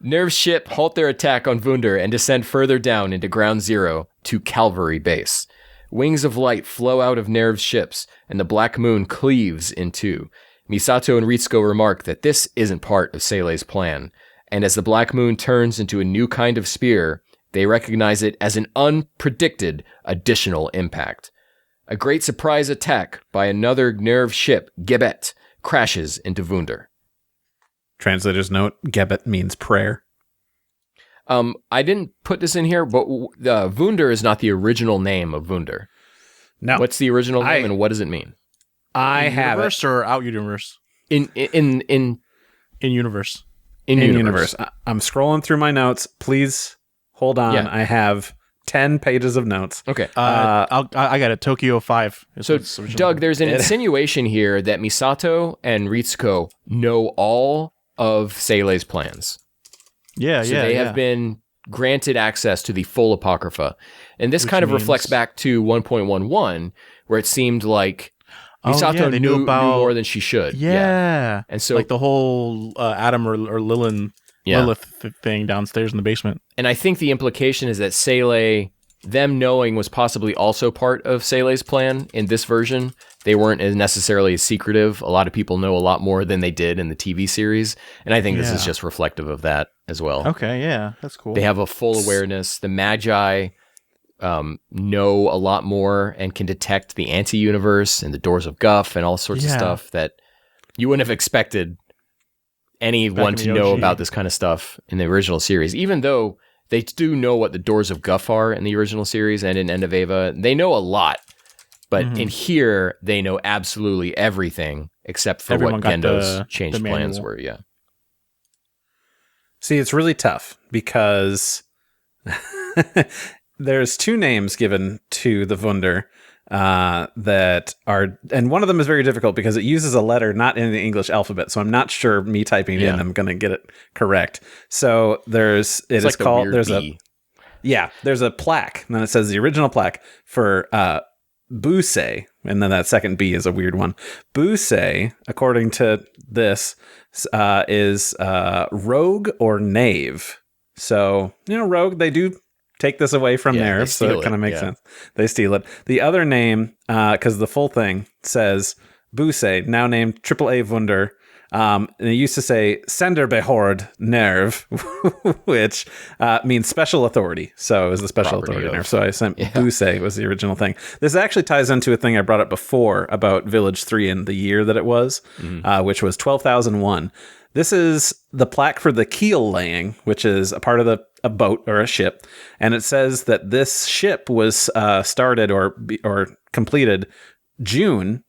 Nerv's ship halt their attack on Wunder and descend further down into Ground Zero to Calvary Base. Wings of light flow out of Nerv's ships, and the Black Moon cleaves in two. Misato and Ritsuko remark that this isn't part of Seilei's plan, and as the Black Moon turns into a new kind of spear, they recognize it as an unpredicted additional impact. A great surprise attack by another Nerve ship, Gebet, crashes into Wunder.
Translator's note, Gebet means prayer.
I didn't put this in here, but Wunder is not the original name of Wunder.
No.
What's the original name, and what does it mean?
I
in
have
universe
it.
or out universe?
In
Universe.
In universe.
I'm scrolling through my notes. Please hold on.
Yeah.
I have 10 pages of notes.
Okay.
I got it. Tokyo 5.
So, Doug, there's an insinuation here that Misato and Ritsuko know all of Seilei's plans.
Yeah,
So they have been granted access to the full Apocrypha. And this kind of reflects back to 1.11, where it seemed like Misato knew more than she should.
Yeah.
And so,
like the whole Adam or Lilith thing downstairs in the basement.
And I think the implication is that Seilei, them knowing, was possibly also part of Seilei's plan in this version. They weren't as necessarily as secretive. A lot of people know a lot more than they did in the TV series. And I think this is just reflective of that as well.
Okay, yeah, that's cool.
They have a full awareness. The Magi know a lot more and can detect the anti-universe and the doors of Guff and all sorts of stuff that you wouldn't have expected anyone to know about this kind of stuff in the original series. Even though they do know what the doors of Guff are in the original series and in End of Eva. They know a lot. But in here, they know absolutely everything except for what Gendo's changed plans were. Yeah.
See, it's really tough because there's two names given to the Wunder that are, and one of them is very difficult because it uses a letter not in the English alphabet. So I'm not sure me typing it in, I'm going to get it correct. So there's a plaque, and then it says the original plaque for Busei, and then that second B is a weird one. Busei, according to this, is rogue or knave. So, rogue, they do take this away from there, so it kind of makes sense. They steal it. The other name, because the full thing says Busei, now named AAA Wunder, and it used to say Senderbehord Nerve, which means special authority. So it was the special authority nerve. So I sent Busei was the original thing. This actually ties into a thing I brought up before about Village 3 and the year that it was, which was 12,001. This is the plaque for the keel laying, which is a part of a boat or a ship. And it says that this ship was started or completed June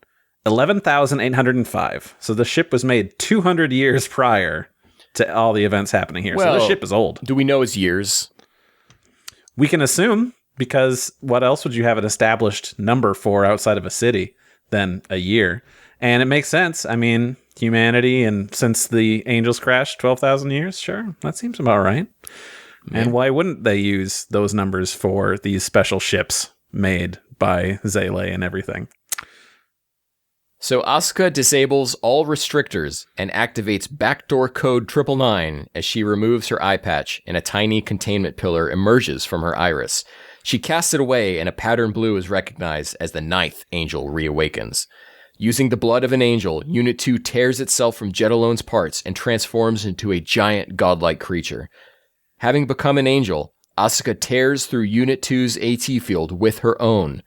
11,805. So the ship was made 200 years prior to all the events happening here. So the ship is old.
Do we know its years?
We can assume, because what else would you have an established number for outside of a city than a year? And it makes sense. I mean, humanity, and since the angels crashed 12,000 years, sure, that seems about right. Yeah. And why wouldn't they use those numbers for these special ships made by Seilei and everything?
So Asuka disables all restrictors and activates backdoor code 999 as she removes her eye patch and a tiny containment pillar emerges from her iris. She casts it away and a pattern blue is recognized as the 9th angel reawakens. Using the blood of an angel, Unit 2 tears itself from Jetalone's parts and transforms into a giant godlike creature. Having become an angel, Asuka tears through Unit 2's AT field with her own.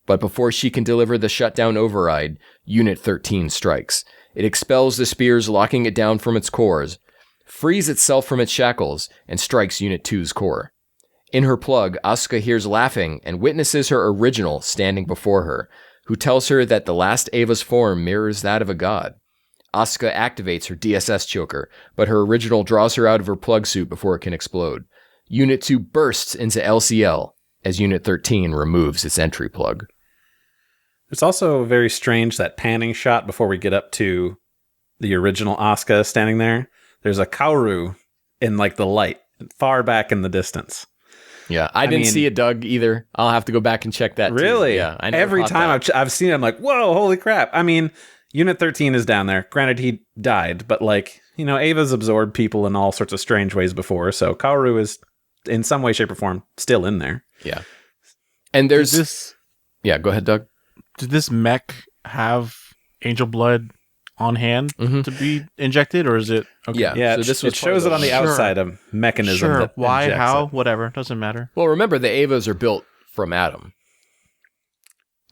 But before she can deliver the shutdown override, Unit 13 strikes. It expels the spears, locking it down from its cores, frees itself from its shackles, and strikes Unit 2's core. In her plug, Asuka hears laughing and witnesses her original standing before her, who tells her that the last Ava's form mirrors that of a god. Asuka activates her DSS choker, but her original draws her out of her plug suit before it can explode. Unit 2 bursts into LCL as Unit 13 removes its entry plug.
It's also very strange, that panning shot before we get up to the original Asuka standing there. There's a Kaoru in like the light, far back in the distance.
Yeah, I didn't see it, Doug, either. I'll have to go back and check that,
really?
Too. Yeah,
every time I've seen it, I'm like, whoa, holy crap. I mean, Unit 13 is down there. Granted, he died, but like, Ava's absorbed people in all sorts of strange ways before, so Kaoru is, in some way, shape, or form, still in there.
Yeah. And there's this... Yeah, go ahead, Doug.
Did this mech have angel blood on hand to be injected, or is it... Okay.
Yeah, so it shows it on the outside of mechanism.
Sure, why, how, whatever, doesn't matter.
Well, remember, the Avas are built from Adam.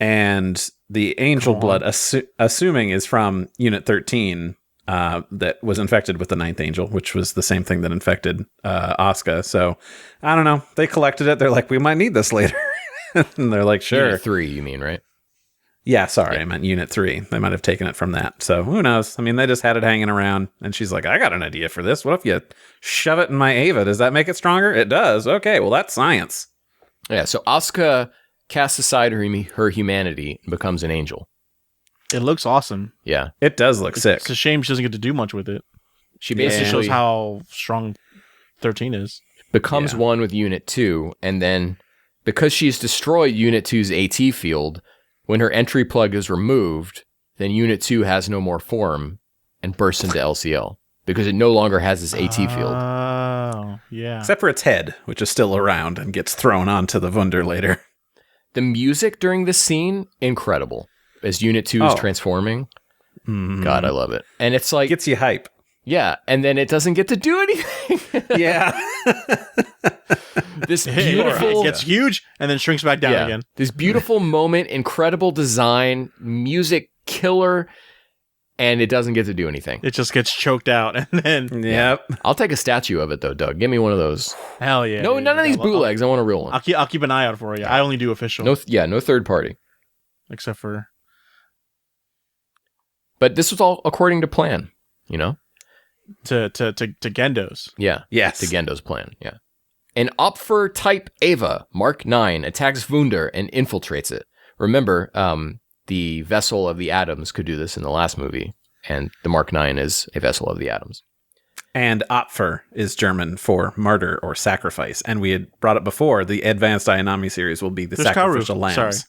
And the angel blood, assuming, is from Unit 13, that was infected with the ninth angel, which was the same thing that infected Asuka. So I don't know. They collected it. They're like, we might need this later. And they're like, sure.
Unit 3, you mean, right?
Yeah, sorry, I meant Unit 3. They might have taken it from that. So who knows? I mean, they just had it hanging around, and she's like, I got an idea for this. What if you shove it in my Ava? Does that make it stronger? It does. Okay, well, that's science.
Yeah, so Asuka casts aside her humanity and becomes an angel.
It looks awesome.
Yeah.
It does look sick.
It's a shame she doesn't get to do much with it.
She
It
basically
shows how strong 13 is.
becomes one with Unit 2, and then because she's destroyed Unit 2's AT field, when her entry plug is removed, then Unit 2 has no more form and bursts into LCL because it no longer has this AT field.
Oh, yeah.
Except for its head, which is still around and gets thrown onto the Wunder later.
The music during this scene, incredible. As Unit 2 is transforming. God, I love it. And it's like...
Gets you hype.
Yeah, and then it doesn't get to do anything.
Yeah.
This beautiful...
It gets huge and then shrinks back down again.
This beautiful moment, incredible design, music killer, and it doesn't get to do anything.
It just gets choked out and then...
Yep.
I'll take a statue of it, though, Doug. Give me one of those.
Hell yeah.
No,
dude.
none of these bootlegs. I want a real one.
I'll keep an eye out for you. I only do official.
No third party.
Except for...
But this was all according to plan, you know?
To Gendo's.
Yeah.
Yes.
To Gendo's plan, yeah. An Opfer type Ava, Mark 9, attacks Wunder and infiltrates it. Remember, the vessel of the atoms could do this in the last movie, and the Mark 9 is a vessel of the atoms.
And Opfer is German for martyr or sacrifice. And we had brought it before, the Advanced Ayanami series will be the
There's
sacrificial
Karu.
lambs.
Sorry.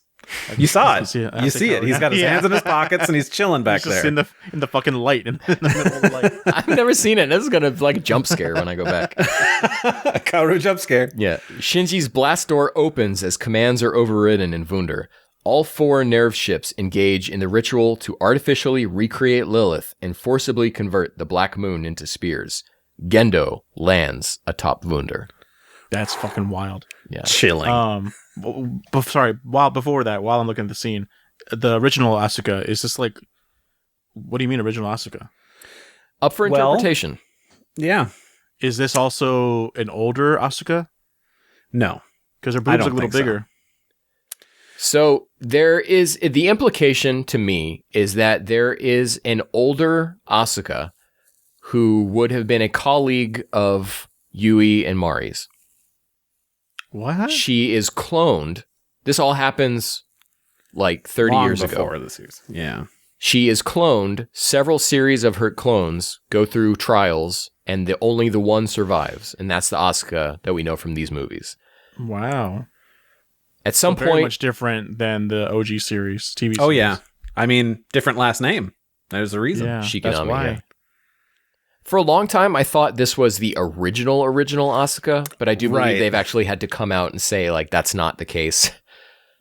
You saw it.
I
You
see
see it.
Karu.
He's got his
Yeah.
hands in his pockets and he's chilling back
It's just
there.
in the fucking light. In the middle of the light.
I've never seen it. This is going to like jump scare when I go back.
A Karu jump scare.
Yeah. Shinji's blast door opens as commands are overridden in Wunder. All 4 nerve ships engage in the ritual to artificially recreate Lilith and forcibly convert the Black Moon into spears. Gendo lands atop Wunder.
That's fucking wild.
Yeah.
Chilling.
Before that, while I'm looking at the scene, the original Asuka, is this like... What do you mean original Asuka?
Up for interpretation.
Yeah.
Is this also an older Asuka?
No.
Because her
I
boobs
don't
look a little
think so.
bigger.
So there is the implication to me is that there is an older Asuka who would have been a colleague of Yui and Mari's.
What?
She is cloned. This all happens like 30
Long
years
before
ago.
the series. Yeah.
She is cloned. Several series of her clones go through trials, and only the one survives, and that's the Asuka that we know from these movies.
Wow.
At some
Very
point,
much different than the OG series, TV series.
Oh, yeah. I mean, different last name. There's a reason.
Yeah,
Shikinami,
that's why.
yeah. For a long time, I thought this was the original Asuka, but I do believe
Right.
they've actually had to come out and say, like, that's not the case.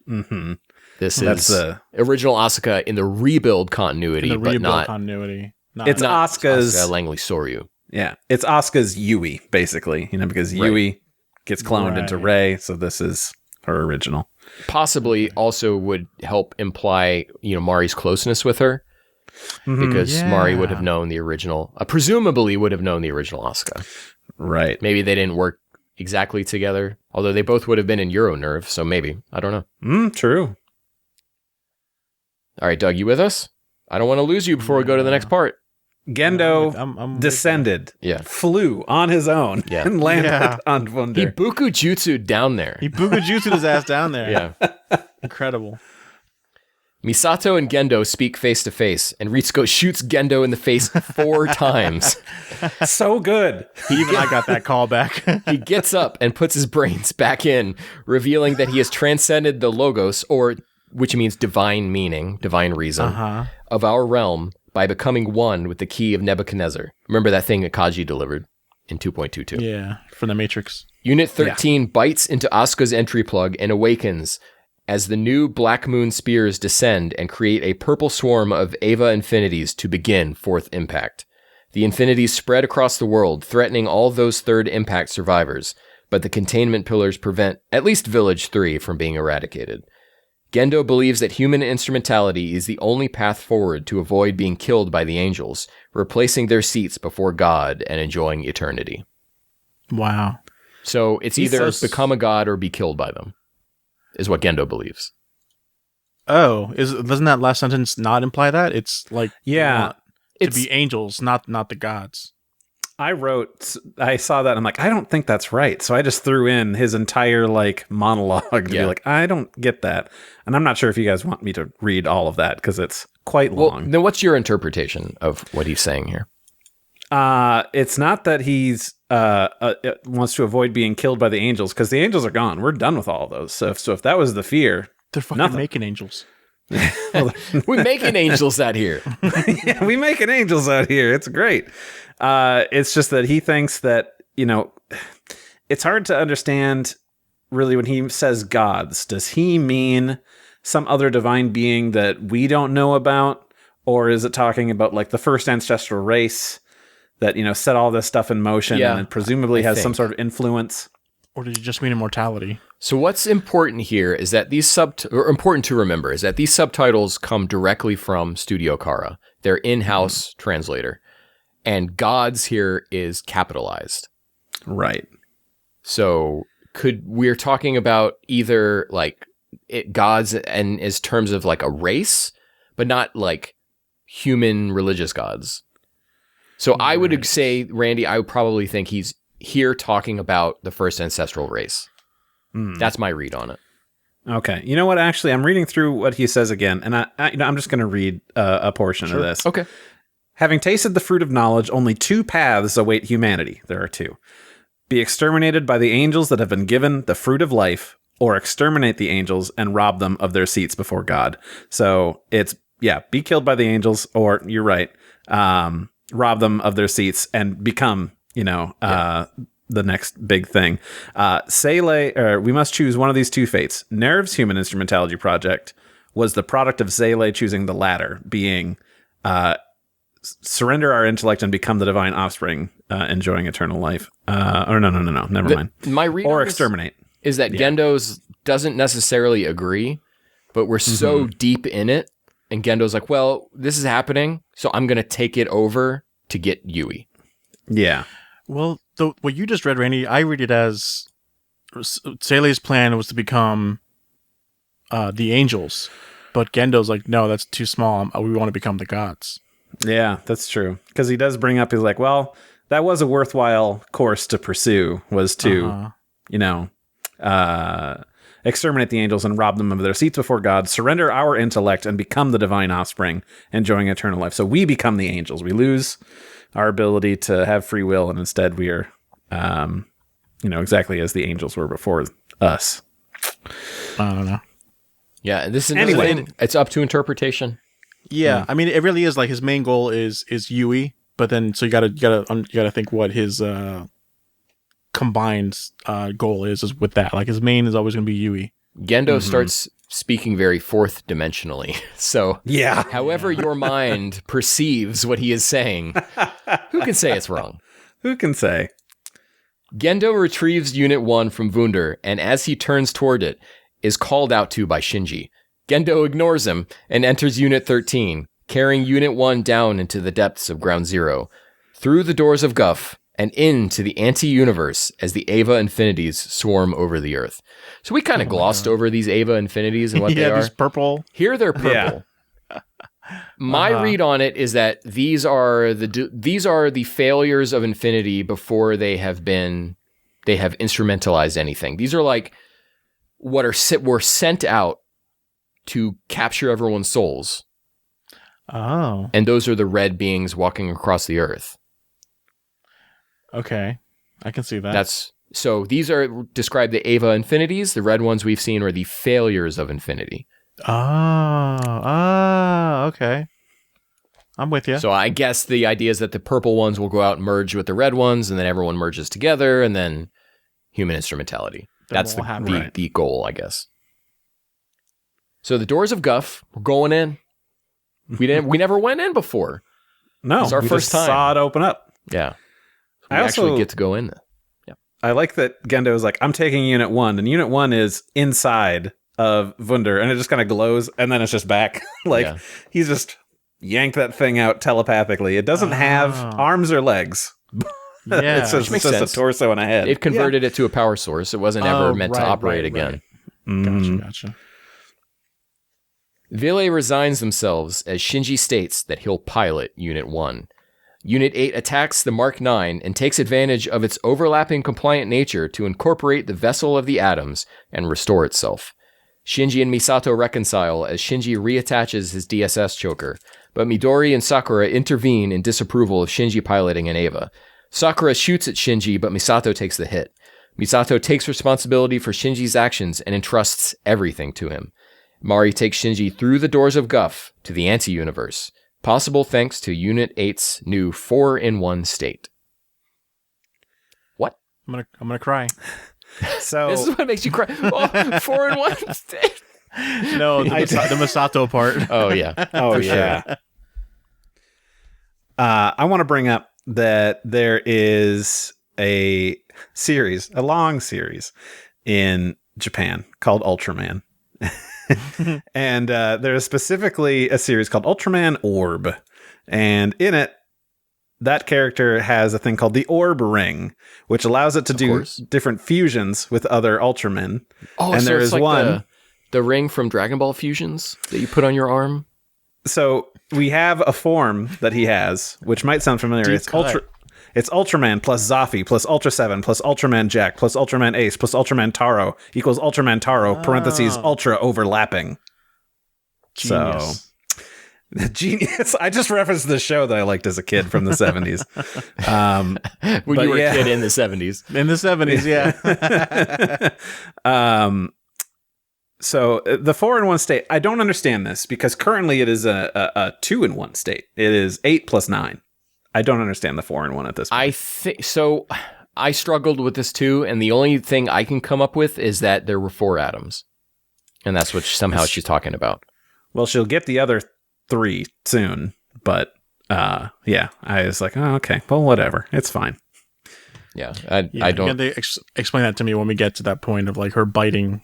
Mm-hmm.
This
That's
is original Asuka in the rebuild continuity,
In the
but
rebuild
not
continuity. Not
It's
not
Asuka's...
Asuka Langley Soryu.
Yeah. It's Asuka's Yui, basically. You know, because Yui gets cloned into
Right.
Rei, so this is her original.
Possibly also would help imply, Mari's closeness with her, because Mari would have known the original, presumably would have known the original Asuka.
Right.
Maybe they didn't work exactly together, although they both would have been in Euronerve, so maybe. I don't know.
True.
All right, Doug, you with us? I don't want to lose you before we go to the next part.
Gendo
I'm
descended,
Yeah.
flew on his own,
Yeah.
and landed
Yeah.
on
He
Wunder.
buku jutsu down there.
He bugajutsu'd his ass down there.
Yeah.
Incredible.
Misato and Gendo speak face to face, and Ritsuko shoots Gendo in the face 4 times.
So good.
Even I got that call back.
He gets up and puts his brains back in, revealing that he has transcended the logos, which means divine meaning, divine reason, of our realm by becoming one with the key of Nebuchadnezzar. Remember that thing that Kaji delivered in 2.22?
Yeah, from the Matrix.
Unit 13 bites into Asuka's entry plug and awakens as the new Black Moon spears descend and create a purple swarm of Ava Infinities to begin fourth impact. The Infinities spread across the world, threatening all those third impact survivors, but the containment pillars prevent at least Village 3 from being eradicated. Gendo believes that human instrumentality is the only path forward to avoid being killed by the angels, replacing their seats before God and enjoying eternity.
Wow.
So it's either become a god or be killed by them, is what Gendo believes.
Oh, doesn't that last sentence not imply that? It's like
Yeah.
to be angels, not the gods.
I saw that and I'm like, I don't think that's right. So I just threw in his entire like monologue to be like, I don't get that. And I'm not sure if you guys want me to read all of that because it's quite long.
Well, then what's your interpretation of what he's saying here?
It's not that he's wants to avoid being killed by the angels because the angels are gone. We're done with all of those. So if that was the fear,
they're fucking making angels.
We're making angels out here.
Yeah, we making angels out here. It's great. It's just that he thinks that, it's hard to understand really when he says gods. Does he mean some other divine being that we don't know about? Or is it talking about like the first ancestral race that, set all this stuff in motion and presumably has some sort of influence?
Or did you just mean immortality?
So what's important here is that important to remember is that these subtitles come directly from Studio Khara, their in-house translator, and gods here is capitalized.
Right.
So we're talking about either like gods and as terms of like a race, but not like human religious gods. So I would say, Randy, I would probably think he's here talking about the first ancestral race. That's my read on it.
Okay. You know what? Actually, I'm reading through what he says again, and I'm just going to read a portion of this.
Okay.
Having tasted the fruit of knowledge, only two paths await humanity. There are two. Be exterminated by the angels that have been given the fruit of life, or exterminate the angels and rob them of their seats before God. So it's, be killed by the angels, or you're right, rob them of their seats and become, the next big thing. We must choose one of these two fates. Nerve's human instrumentality project was the product of Zele choosing the latter, being surrender our intellect and become the divine offspring, enjoying eternal life. No, never mind.
My read
or exterminate
is that Gendo's doesn't necessarily agree, but we're so deep in it, and Gendo's like, well, this is happening, so I'm going to take it over to get Yui.
Yeah. Well, what you just read, Randy, I read it as Zele's plan was to become the angels, but Gendo's like, no, that's too small. We want to become the gods.
Yeah, that's true. Because he does bring up, he's like, well, that was a worthwhile course to pursue, was to, exterminate the angels and rob them of their seats before God, surrender our intellect and become the divine offspring, enjoying eternal life. So we become the angels. We lose our ability to have free will, and instead we are, exactly as the angels were before us.
I don't know.
Yeah, this is anyway. It's up to interpretation.
Yeah, I mean, it really is like his main goal is Yui, but then so you gotta think what his combined goal is with that. Like his main is always gonna be Yui.
Gendo starts speaking very fourth dimensionally. So however your mind perceives what he is saying, who can say it's wrong?
Who can say?
Gendo retrieves Unit 1 from Wunder, and as he turns toward it, is called out to by Shinji. Gendo ignores him and enters Unit 13, carrying Unit 1 down into the depths of Ground Zero, through the doors of Guff, and into the anti-universe as the Eva Infinities swarm over the Earth. So we kind of glossed over these Eva Infinities and what they are.
These purple.
Here they're purple. Yeah. My read on it is that these are the failures of Infinity before they have instrumentalized anything. These are like what were sent out to capture everyone's souls.
Oh.
And those are the red beings walking across the Earth.
Okay. I can see that.
So these are described the Eva Infinities. The red ones we've seen are the failures of Infinity.
Okay. I'm with you.
So I guess the idea is that the purple ones will go out and merge with the red ones, and then everyone merges together, and then human instrumentality. That's the goal, I guess. So the doors of Guff, we're going in. We never went in before.
No,
it's our first time.
Saw it open up.
Yeah, we actually get to go in.
Yeah, I like that Gendo is like, I'm taking Unit 1, and Unit 1 is inside of Wunder, and it just kind of glows, and then it's just back. Like he's just yanked that thing out telepathically. It doesn't have arms or legs.
Yeah,
it's just a torso and a head.
It converted it to a power source. It wasn't ever meant to operate again.
Gotcha.
Ville resigns themselves as Shinji states that he'll pilot Unit 1. Unit 8 attacks the Mark 9 and takes advantage of its overlapping compliant nature to incorporate the vessel of the atoms and restore itself. Shinji and Misato reconcile as Shinji reattaches his DSS choker, but Midori and Sakura intervene in disapproval of Shinji piloting an Eva. Sakura shoots at Shinji, but Misato takes the hit. Misato takes responsibility for Shinji's actions and entrusts everything to him. Mari takes Shinji through the doors of Guff to the anti-universe, possible thanks to Unit 8's new 4-in-1 state. What?
I'm gonna cry.
So
this is what makes you cry. Oh, 4-in-1 state.
No, the Misato part.
Oh yeah.
Oh yeah.
Sure.
I want to bring up that there is a long series in Japan called Ultraman. And there's specifically a series called Ultraman Orb. And in it, that character has a thing called the Orb Ring, which allows it to do different fusions with other Ultramen.
Oh,
and
so
there
it's
is
like
one
the ring from Dragon Ball fusions that you put on your arm.
So we have a form that he has, which might sound familiar. It's Ultraman plus Zafi plus Ultra 7 plus Ultraman Jack plus Ultraman Ace plus Ultraman Taro equals Ultraman Taro, parentheses, Ultra overlapping.
Genius.
So, genius. I just referenced the show that I liked as a kid from the 70s.
When you were a kid in the 70s.
In the 70s, yeah.
So the 4-in-1 state, I don't understand this because currently it is a 2-in-1 state. It is 8 plus 9. I don't understand the 4-in-1 at this point.
I think so. I struggled with this too, and the only thing I can come up with is that there were 4 atoms, and that's what somehow she's talking about.
Well, she'll get the other 3 soon, but yeah, I was like, oh, okay, well, whatever, it's fine.
Yeah, I don't.
They explain that to me when we get to that point of like her biting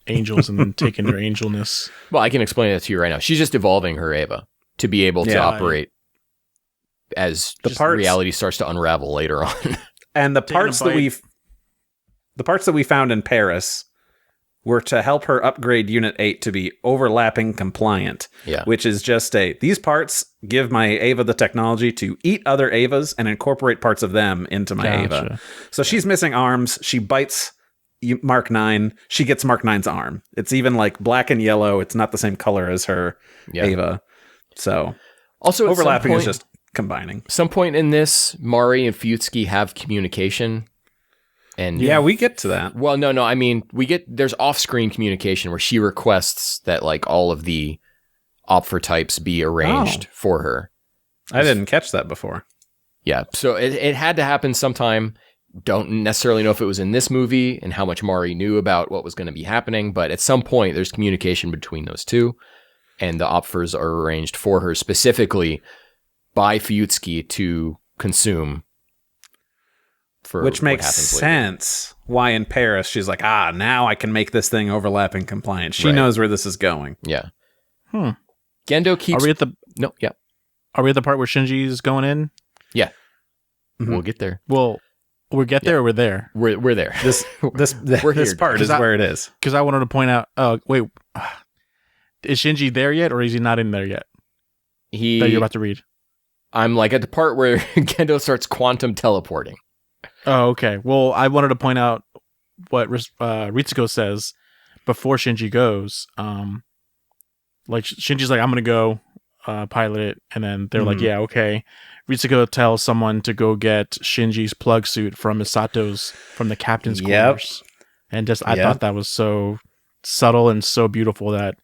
angels and then taking their angelness.
Well, I can explain that to you right now. She's just evolving her Eva to be able to operate as reality starts to unravel later on.
And the parts that we found in Paris were to help her upgrade Unit 8 to be overlapping compliant.
Yeah.
Which is just these parts give my Eva the technology to eat other Evas and incorporate parts of them into my Eva. So she's missing arms. She bites Mark 9. She gets Mark 9's arm. It's even like black and yellow. It's not the same color as her Eva. So
also
overlapping is just combining.
Some point in this, Mari and Fuyutsuki have communication. And
we get to that.
Well, no. I mean, there's off-screen communication where she requests that like all of the Opfer types be arranged for her.
I didn't catch that before.
Yeah, so it had to happen sometime. Don't necessarily know if it was in this movie and how much Mari knew about what was going to be happening, but at some point there's communication between those two, and the Opfers are arranged for her specifically by Fuyutsuki to consume.
Which makes sense why in Paris she's like, now I can make this thing overlapping compliant. She knows where this is going.
Yeah. Gendo keeps...
Are we at the...
No, yeah.
Are we at the part where Shinji's going in?
Yeah.
Mm-hmm.
We'll get there.
Well, we get there or we're there?
We're there.
This part is where it is.
Because I wanted to point out... wait. Is Shinji there yet, or is he not in there yet? That you're about to read?
I'm like at the part where Gendo starts quantum teleporting.
Oh, okay. Well, I wanted to point out what Ritsuko says before Shinji goes. Like Shinji's like, I'm gonna go pilot it, and then they're like, yeah, okay. Ritsuko tells someone to go get Shinji's plug suit from the captain's quarters, and I thought that was so subtle and so beautiful that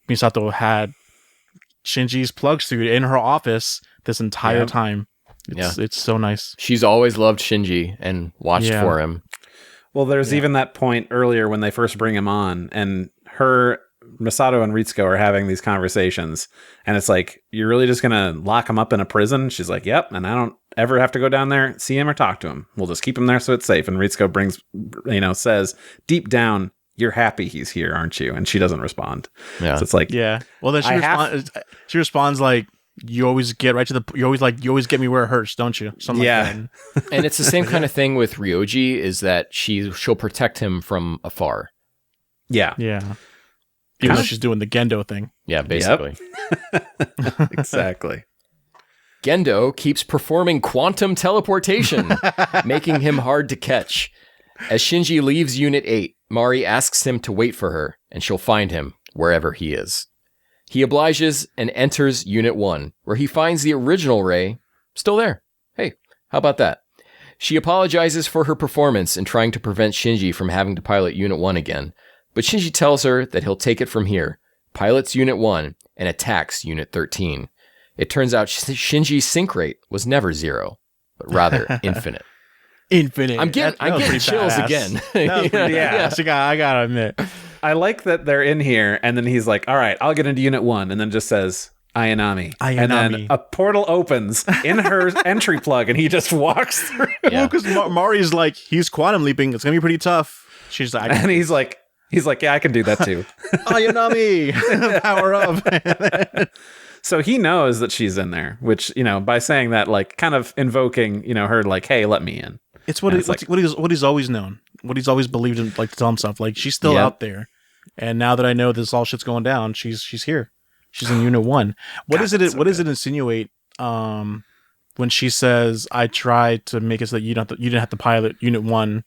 Misato had Shinji's plug suit in her office this entire time. It's so nice.
She's always loved Shinji and watched for him.
Well, there's even that point earlier when they first bring him on, and Misato and Ritsuko are having these conversations, and it's like, you're really just gonna lock him up in a prison? She's like, yep, and I don't ever have to go down there, see him, or talk to him. We'll just keep him there so it's safe. And Ritsuko says, deep down, you're happy he's here, aren't you? And she doesn't respond.
Yeah.
So it's like,
Yeah. Well, then she responds like, you always get right to the. You always get me where it hurts, don't you? Something
Yeah.
like that.
And it's the same kind of thing with Ryoji, is that she'll protect him from afar.
yeah,
Yeah. Even though she's doing the Gendo thing.
Yeah, basically.
exactly.
Gendo keeps performing quantum teleportation, making him hard to catch. As Shinji leaves Unit 8, Mari asks him to wait for her, and she'll find him wherever he is. He obliges and enters Unit 1, where he finds the original Rei still there. Hey, how about that? She apologizes for her performance in trying to prevent Shinji from having to pilot Unit 1 again, but Shinji tells her that he'll take it from here, pilots Unit 1, and attacks Unit 13. It turns out Shinji's sync rate was never 0, but rather infinite.
Infinite.
I'm getting chills
badass.
again.
That was pretty
Yeah.
badass. I gotta admit.
I like that they're in here, and then he's like, all right, I'll get into Unit 1, and then just says, Ayanami. And then a portal opens in her entry plug, and he just walks through.
Yeah.
Well, because Mari's like, he's quantum leaping. It's gonna be pretty tough. She's like,
And he's like, yeah, I can do that too.
Ayanami, power up.
So he knows that she's in there, which, by saying that, like, kind of invoking, her, like, hey, let me in.
It's what he's always known, what he's always believed in, like, to tell himself, like, she's still out there, and now that I know this all shit's going down, she's here, she's in Unit 1. What does it insinuate when she says, I tried to make it so that you didn't have to pilot Unit 1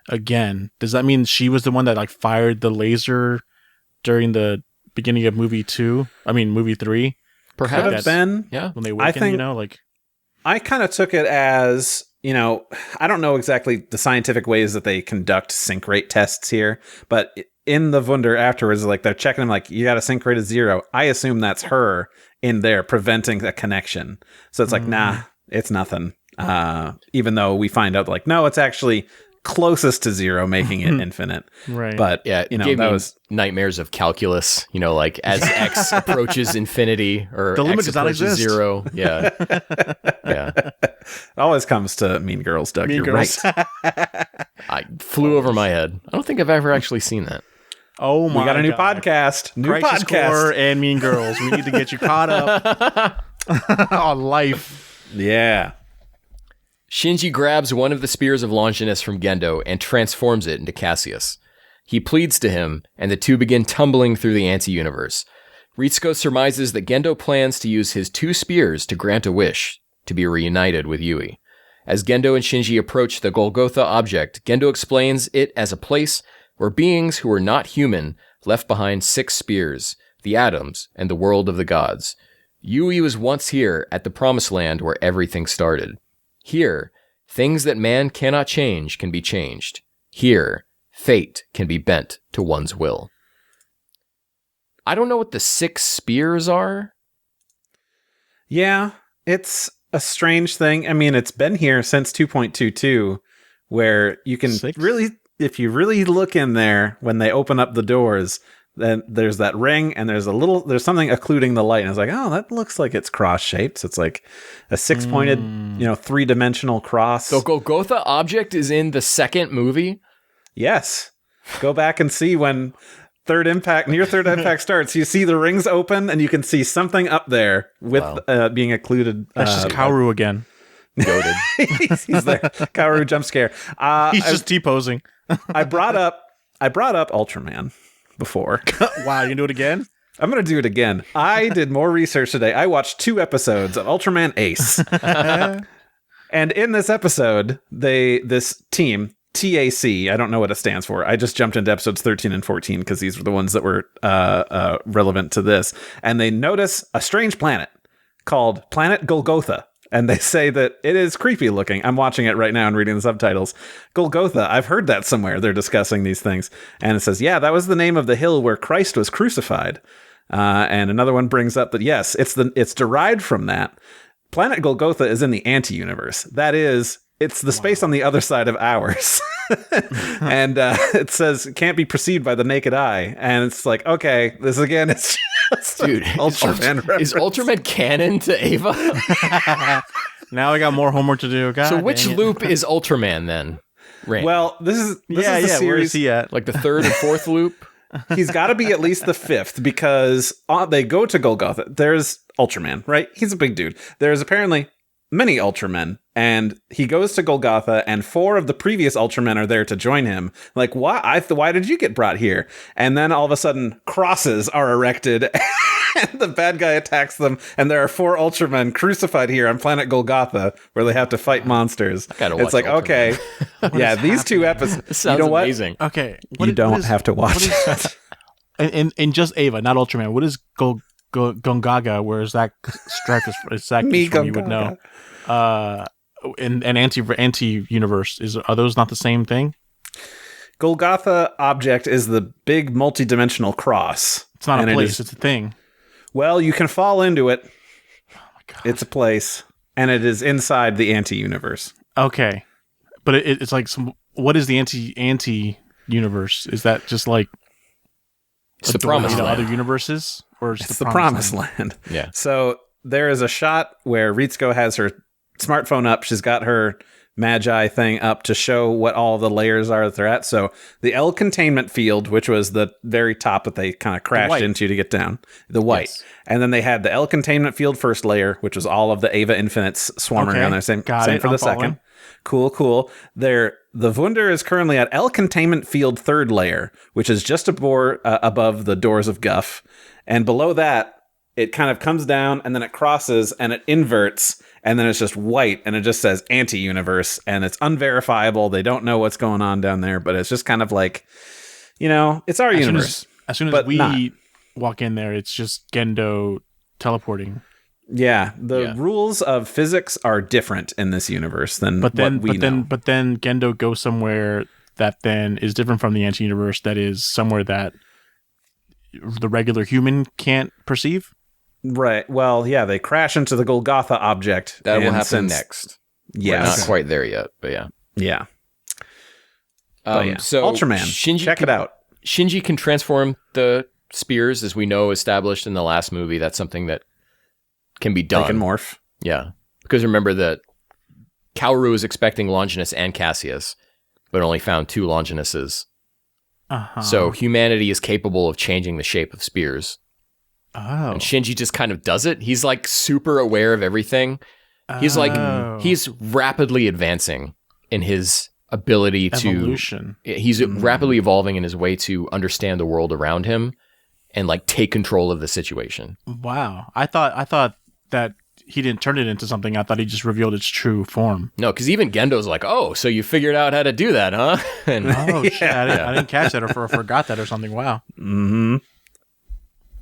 again? Does that mean she was the one that, like, fired the laser during the beginning of movie 3?
Perhaps.
Could have been.
Yeah.
When they awaken,
I kind of took it as, I don't know exactly the scientific ways that they conduct sync rate tests here, but in the Wunder afterwards, like, they're checking them, like, you got a sync rate of 0. I assume that's her in there preventing a connection. So it's like, nah, it's nothing. Even though we find out, like, no, it's actually closest to 0, making it infinite.
Right.
But,
Yeah, that was nightmares of calculus, like as x approaches infinity or
the limit
x
does not
approaches
exist.
0. Yeah. Yeah.
it always comes to Mean Girls, Doug.
Mean
You're
Girls.
right.
I flew over my head. I don't think I've ever actually seen that.
Oh my!
We got a new
God.
podcast. New
Crisis
podcast.
Core and Mean Girls. We need to get you caught up on life.
Yeah.
Shinji grabs one of the spears of Longinus from Gendo and transforms it into Cassius. He pleads to him, and the two begin tumbling through the anti-universe. Ritsuko surmises that Gendo plans to use his 2 spears to grant a wish, to be reunited with Yui. As Gendo and Shinji approach the Golgotha object, Gendo explains it as a place where beings who are not human left behind 6 spears, the atoms, and the world of the gods. Yui was once here at the Promised Land where everything started. Here, things that man cannot change can be changed. Here, fate can be bent to one's will. I don't know what the 6 spears are.
Yeah, it's a strange thing. I mean, it's been here since 2.22, where you can
6?
really, if you really look in there, when they open up the doors, then there's that ring, and there's something occluding the light, and it's like, oh, that looks like it's cross-shaped. So it's like a 6-pointed, 3-dimensional cross.
The Golgotha object is in the second movie?
Yes. Go back and see when Third Impact starts. You see the rings open, and you can see something up there with being occluded.
That's just Kaoru again.
Goated.
he's there. Kaoru jump scare.
He's just T-posing.
I brought up Ultraman before.
Wow, you can do it again?
I'm going to do it again. I did more research today. I watched 2 episodes of Ultraman Ace. And in this episode, this team, TAC, I don't know what it stands for. I just jumped into episodes 13 and 14 because these were the ones that were relevant to this. And they notice a strange planet called Planet Golgotha. And they say that it is creepy looking. I'm watching it right now and reading the subtitles. Golgotha, I've heard that somewhere. They're discussing these things. And it says, yeah, that was the name of the hill where Christ was crucified. And another one brings up that, yes, it's derived from that. Planet Golgotha is in the anti-universe. That is, it's the space on the other side of ours. And it says it can't be perceived by the naked eye. And it's like, okay, this again, it's just
Dude,
Ultraman
is Ultraman canon to Ava?
Now I got more homework to do. God
So which
dang it.
loop is Ultraman then? Randy.
Well, this is the
Where is
series.
he at?
Like the third and fourth loop.
He's got to be at least the fifth because they go to Golgotha. There's Ultraman, right? He's a big dude. There's apparently many Ultramen, and he goes to Golgotha, and 4 of the previous Ultramen are there to join him. Like, why did you get brought here? And then all of a sudden, crosses are erected, and the bad guy attacks them, and there are 4 Ultramen crucified here on planet Golgotha, where they have to fight monsters.
gotta
It's
watch
like, okay, yeah, these 2 episodes.
This sounds
you know what?
amazing.
Okay.
You don't have to watch it.
In just Ava, not Ultraman. What is Gongaga? Where is that stripe is that
Me,
from? You would know. In an anti universe, are those not the same thing?
Golgotha object is the big multi-dimensional cross.
It's not
And
a
it
place.
is-
It's a thing.
Well, you can fall into it.
Oh my god.
It's a place, and it is inside the anti-universe.
Okay, but it's like what is the anti universe? Is that just like
It's the
a door
promised
to
land.
other universes, or
It's the promised land.
Yeah.
So there is a shot where Ritsuko has her smartphone up. She's got her Magi thing up to show what all the layers are that they're at. So the L containment field, which was the very top that they kind of crashed
white.
into to get down, the white.
Yes.
And then they had the L containment field first layer, which was all of the Ava Infinites swarming
Okay,
around there. Same
got it.
for the
I'm
second.
following.
Cool. The Wunder is currently at L containment field third layer, which is just above the doors of Guff. And below that, it kind of comes down and then it crosses and it inverts and then it's just white and it just says anti-universe and it's unverifiable. They don't know what's going on down there, but it's just kind of like, it's our universe.
As soon as
but
we
not.
walk in there, it's just Gendo teleporting.
Yeah, the
Yeah.
rules of physics are different in this universe than
But then,
what we know.
but then Gendo goes somewhere that then is different from the anti-universe. That is somewhere that the regular human can't perceive.
Right. Well, yeah, they crash into the Golgotha object.
That will
and
happen
since-
next. We're
Yes.
not quite there yet, but yeah.
Yeah. But yeah.
So
Ultraman.
Shinji
Check it out.
Shinji can transform the spears, as we know, established in the last movie. That's something that can be
They
done.
can morph.
Yeah. Because remember that Kaoru is expecting Longinus and Cassius, but only found 2 Longinuses.
Uh-huh.
So humanity is capable of changing the shape of spears.
Oh.
And Shinji just kind of does it. He's like super aware of everything. He's like,
Oh.
he's rapidly advancing in his ability to,
evolution.
he's rapidly evolving in his way to understand the world around him and like take control of the situation.
Wow. I thought that he didn't turn it into something. I thought he just revealed its true form.
No, because even Gendo's like, oh, so you figured out how to do that, huh? And
Oh shit! I didn't catch that or forgot that or something. Wow.
Mm-hmm.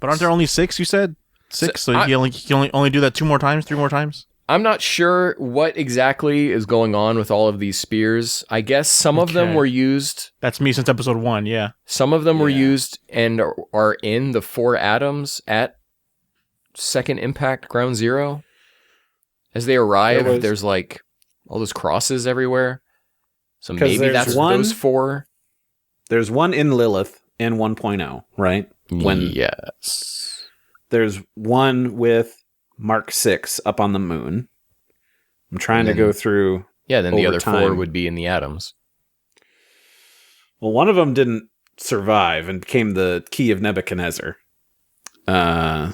But aren't there only 6? You said 6, so
I-
he can only do that 2 more times, 3 more times.
I'm not sure what exactly is going on with all of these spears. I guess some of them
Okay.
were used.
That's me since episode 1. Yeah.
Some of them were
Yeah.
used and are in the 4 atoms at Second Impact Ground Zero. As they arrive,
There was-
there's like all those crosses everywhere. So
'Cause
maybe
there's
that's
one-
those 4.
There's one in Lilith in 1.0, right?
Yes.
There's one with Mark 6 up on the moon. I'm trying to
And then-
go through.
Yeah, then the
Over
other 4
time.
would be in the atoms.
Well, one of them didn't survive and became the key of Nebuchadnezzar. Yeah,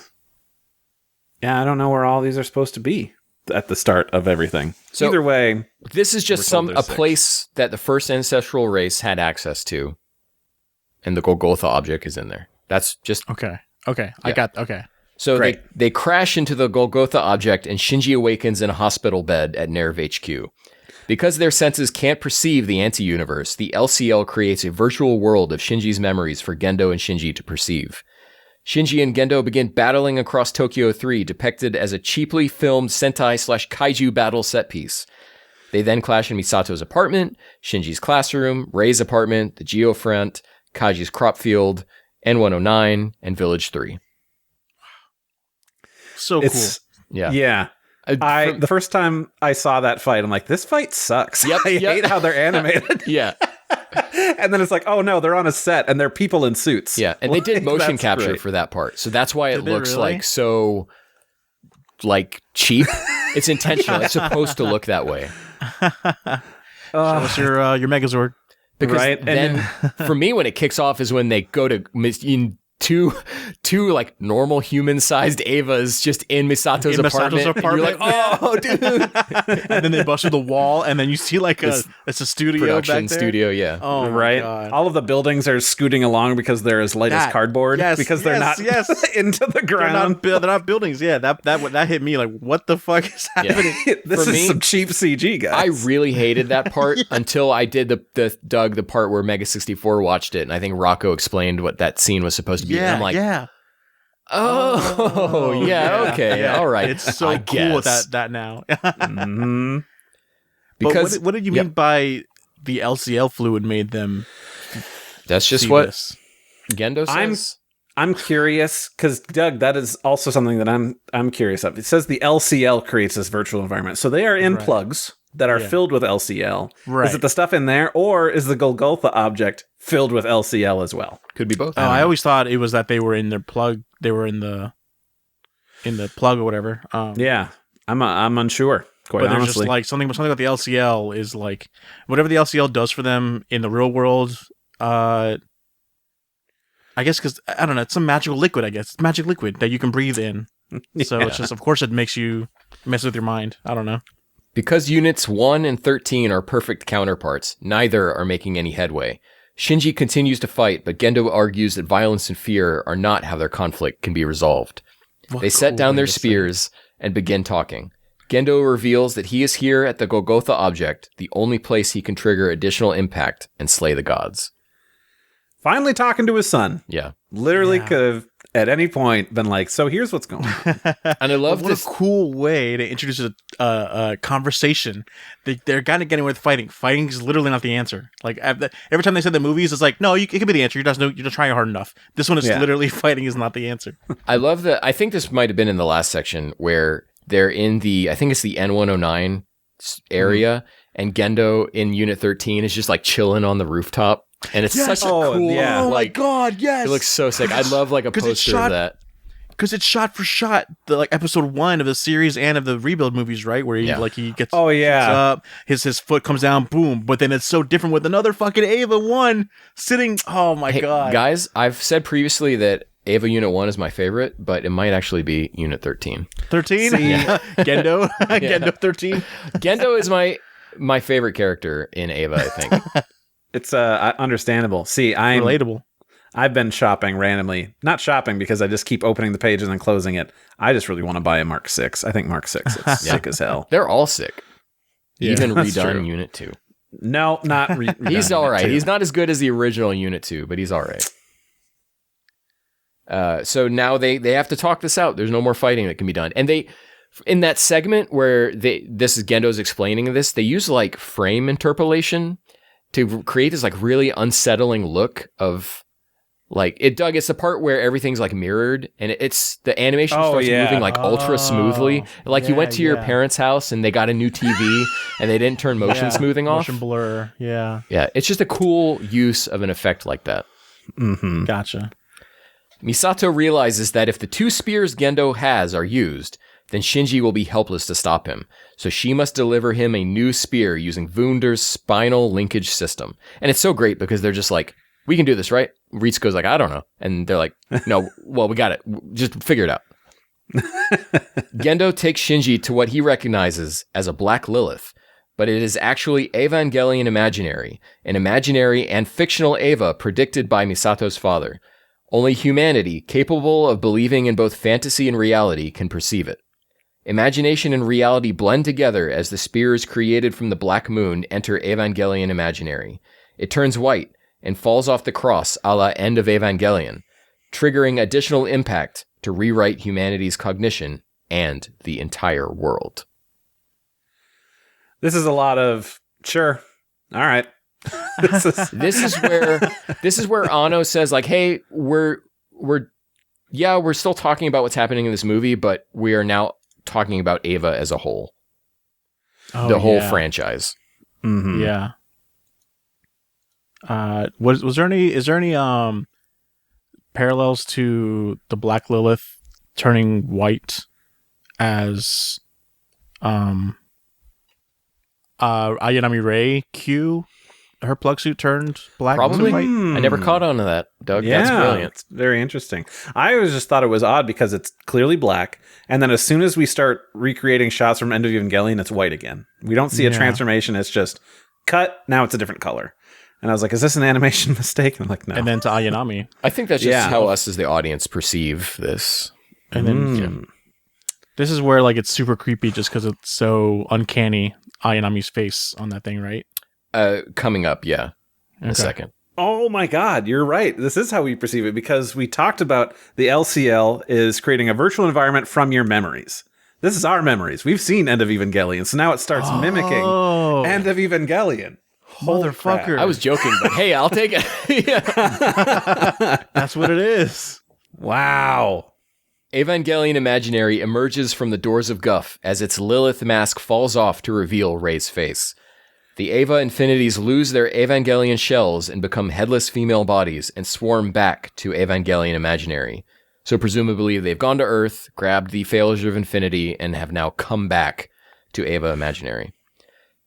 I don't know where all these are supposed to be at the start of everything.
So-
Either way,
This is just
We're told
a
there's 6.
place that the first ancestral race had access to, and the Golgotha object is in there. That's just
Okay.
Yeah.
I got. Okay.
so
Great.
they crash into the Golgotha object, and Shinji awakens in a hospital bed at Nerve HQ. Because their senses can't perceive the anti-universe, the LCL creates a virtual world of Shinji's memories for Gendo and Shinji to perceive. Shinji and Gendo begin battling across Tokyo 3, depicted as a cheaply filmed Sentai/Kaiju battle set piece. They then clash in Misato's apartment, Shinji's classroom, Rei's apartment, the Geofront, Kaji's crop field, N109, and Village 3.
So
it's
Yeah.
yeah.
From-
The first time I saw that fight, I'm like, this fight sucks.
Yep,
I
yep.
hate how they're animated.
yeah.
And then it's like, oh no, they're on a set and they're people in suits.
Yeah, and they did
Like,
motion
that's
capture
great.
for that part. So that's why it
Did they
looks
really?
like so like cheap. It's intentional. It's supposed to look that way.
Show us your Megazord.
Because
Right, and
then for me, when it kicks off is when they go to in two like normal human-sized Evas just in Misato's apartment. And you're like, oh, dude.
And then they bust through the wall, and then you see like it's a studio
Production
back there.
studio, yeah.
Oh my
right.
God.
All of the buildings are scooting along because they're as light as cardboard.
Yes,
because they're not into the ground.
They're not buildings. Yeah, that hit me like, what the fuck is happening?
This
For
is
me,
some cheap CG, guys.
I really hated that part until I did the part where Mega 64 watched it, and I think Rocco explained what that scene was supposed to be. And I'm like, oh, yeah, okay, all right.
It's so
I
cool with
guess.
that now.
Mhm.
Because
what did you mean by the LCL fluid made them?
That's just
see
what
this?
Gendo says.
I'm curious because Doug, that is also something that I'm curious of. It says the LCL creates this virtual environment, so they are in
Right.
plugs that are filled with LCL.
Right.
Is it the stuff in there, or is the Golgotha object filled with LCL as well?
Could be both.
Oh, I always thought it was that they were in their plug. They were in the plug or whatever.
Yeah, I'm unsure. Quite
but there's
honestly,
just like something about the LCL is like whatever the LCL does for them in the real world. I guess because I don't know, it's some magical liquid. I guess it's magic liquid that you can breathe in. So it's just, of course, it makes you mess with your mind. I don't know.
Because units 1 and 13 are perfect counterparts, neither are making any headway. Shinji continues to fight, but Gendo argues that violence and fear are not how their conflict can be resolved. They set down their spears and begin talking. Gendo reveals that he is here at the Golgotha object, the only place he can trigger additional impact and slay the gods.
finally talking to his son.
Yeah.
Literally could have at any point been like, so here's what's going on.
And I love
what
this.
a cool way to introduce a conversation. They're kind of getting with fighting. Fighting is literally not the answer. Like every time they said the movies, it's like, no, it can be the answer. You're just trying hard enough. This one is literally fighting is not the answer.
I love that. I think this might have been in the last section where they're in I think it's the N109 area, and Gendo in Unit 13 is just like chilling on the rooftop. And it's such a cool,
oh
like,
my god, yes,
it looks so sick. I'd love like a poster of that.
Because it's shot for shot, the like episode 1 of the series and of the rebuild movies, right? Where he gets up, his foot comes down, boom. But then it's so different with another fucking Ava 1 sitting. Oh my god,
guys! I've said previously that Ava Unit 1 is my favorite, but it might actually be Unit 13.
13, Gendo, Gendo 13.
Gendo is my favorite character in Ava. I think.
It's understandable. See, I'm
relatable.
I've been shopping randomly. Not shopping because I just keep opening the page and then closing it. I just really want to buy a Mark 6. I think Mark 6 is sick as hell.
They're all sick.
Yeah,
even
that's
redone
true.
Unit 2.
No, not
He's all right.
2.
He's not as good as the original Unit 2, but he's all right. So now they have to talk this out. There's no more fighting that can be done. And they, in that segment where this is Gendo's explaining this, they use like frame interpolation to create this like really unsettling look of like it. Doug, it's the part where everything's like mirrored and it's the animation starts moving like ultra smoothly. Like you went to your parents' house and they got a new TV and they didn't turn motion smoothing off.
Motion blur. Yeah.
It's just a cool use of an effect like that.
Mm-hmm.
Gotcha.
Misato realizes that if the 2 spears Gendo has are used, then Shinji will be helpless to stop him. So she must deliver him a new spear using Wunder's spinal linkage system. And it's so great because they're just like, we can do this, right? Ritsuko's like, I don't know. And they're like, no, well, we got it. Just figure it out. Gendo takes Shinji to what he recognizes as a Black Lilith, but it is actually Evangelion Imaginary, an imaginary and fictional Eva predicted by Misato's father. Only humanity, capable of believing in both fantasy and reality, can perceive it. Imagination and reality blend together as the spears created from the Black Moon enter Evangelion Imaginary. It turns white and falls off the cross a la End of Evangelion, triggering additional impact to rewrite humanity's cognition and the entire world.
This is a lot of sure. All right.
This is where Anno says like, hey, we're still talking about what's happening in this movie, but we are now talking about Ava as a whole. The whole franchise.
Mm-hmm.
Yeah. Is there any parallels to the Black Lilith turning white as Ayanami Rei Q, her plug suit turned black.
Probably.
to white.
I never caught on to that, Doug.
Yeah,
That's brilliant.
it's very interesting. I always just thought it was odd because it's clearly black, and then as soon as we start recreating shots from End of Evangelion, it's white again. We don't see a transformation. It's just cut. Now it's a different color. And I was like, is this an animation mistake? And I'm like, no.
And then to Ayanami.
I think that's just how us as the audience perceive this.
And then this is where like it's super creepy just because it's so uncanny. Ayanami's face on that thing, right?
Coming up, in a second.
Oh my God, you're right. This is how we perceive it because we talked about the LCL is creating a virtual environment from your memories. This is our memories. We've seen End of Evangelion, so now it starts mimicking End of Evangelion.
Motherfucker.
Crap.
I was joking, but hey, I'll take it.
That's what it is.
Wow.
Evangelion Imaginary emerges from the doors of Guff as its Lilith mask falls off to reveal Rey's face. The Eva Infinities lose their Evangelion shells and become headless female bodies and swarm back to Evangelion Imaginary. So presumably they've gone to Earth, grabbed the failures of Infinity, and have now come back to Eva Imaginary.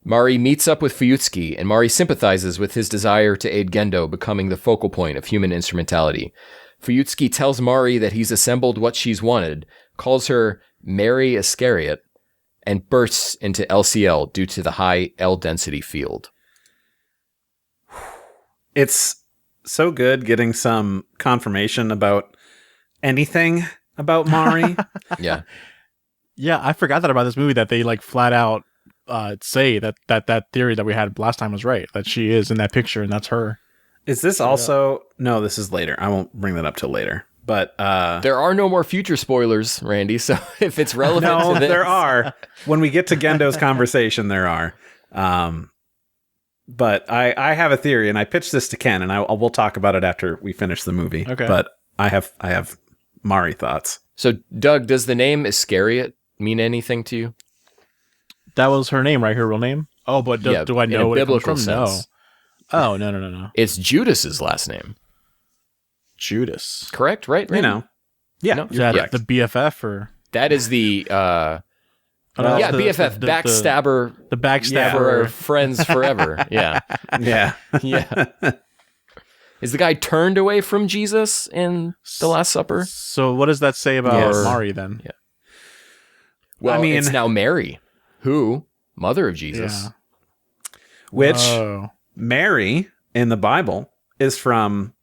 Mari meets up with Fuyutsuki, and Mari sympathizes with his desire to aid Gendo becoming the focal point of human instrumentality. Fuyutsuki tells Mari that he's assembled what she's wanted, calls her Mary Iscariot, and bursts into LCL due to the high L-density field.
It's so good getting some confirmation about anything about Mari.
Yeah.
Yeah, I forgot that about this movie that they like flat out say that theory that we had last time was right, that she is in that picture and that's her.
Is this also... No, this is later. I won't bring that up till later. But
there are no more future spoilers, Randy, so if it's relevant to this...
there are. When we get to Gendo's conversation, there are. But I have a theory, and I pitched this to Ken, and we'll talk about it after we finish the movie.
Okay.
But I have Mari thoughts.
So, Doug, does the name Iscariot mean anything to you?
That was her name, right? Her real name? Oh, but do I know what it comes from?
Sense.
No. Oh, no.
It's Judas's last name.
Judas.
Correct, right?
You know. Yeah.
No?
Is that
Yeah.
the BFF or...
That is the...
no,
BFF, backstabber.
The backstabber.
For friends forever. Yeah.
Yeah.
Yeah. Is the guy turned away from Jesus in The Last Supper?
So what does that say about Mari then?
Yeah. Well,
I mean,
it's now Mary, who, mother of Jesus.
Yeah.
Which Mary in the Bible is from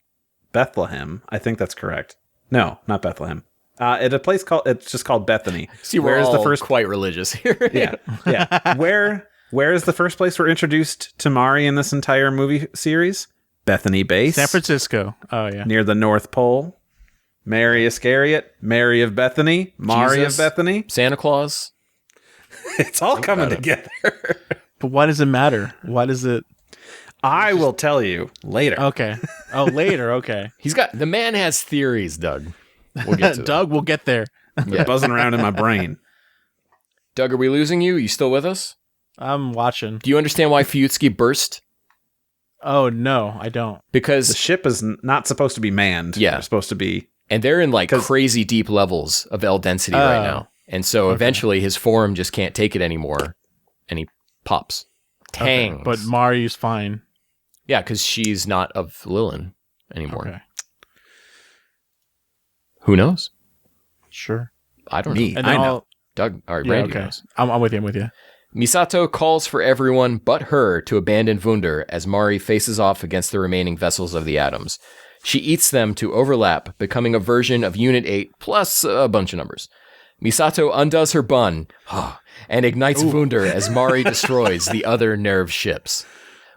Bethlehem. I think that's correct. No, not Bethlehem. At a place it's just called Bethany.
See, we're all quite religious here.
Yeah. Where is the first place we're introduced to Mari in this entire movie series? Bethany Base.
San Francisco. Oh, yeah.
Near the North Pole. Mary Iscariot, Mary of Bethany, Mari
Jesus,
of Bethany.
Santa Claus.
It's all coming together.
But why does it matter? Why does it...
I will tell you later.
Okay. Oh, later. Okay.
The man has theories, Doug. We'll get to
Doug, we'll get there.
They're buzzing around in my brain.
Doug, are we losing you? You still with us?
I'm watching.
Do you understand why Fuyutsuki burst?
Oh, no, I don't.
Because
the ship is not supposed to be manned.
Yeah.
They're supposed to be...
And they're in like crazy deep levels of L density right now. And so eventually his form just can't take it anymore. And he pops. Tangs.
Okay. But Mari's fine.
Yeah, because she's not of Lilin anymore.
Okay.
Who knows?
Sure.
I don't
Me.
know.
And
I
then
know.
Doug, all right,
Yeah,
Randy
okay.
knows.
I'm with you.
Misato calls for everyone but her to abandon Wunder as Mari faces off against the remaining vessels of the atoms. She eats them to overlap, becoming a version of Unit 8 plus a bunch of numbers. Misato undoes her bun and ignites Wunder as Mari destroys the other nerve ships.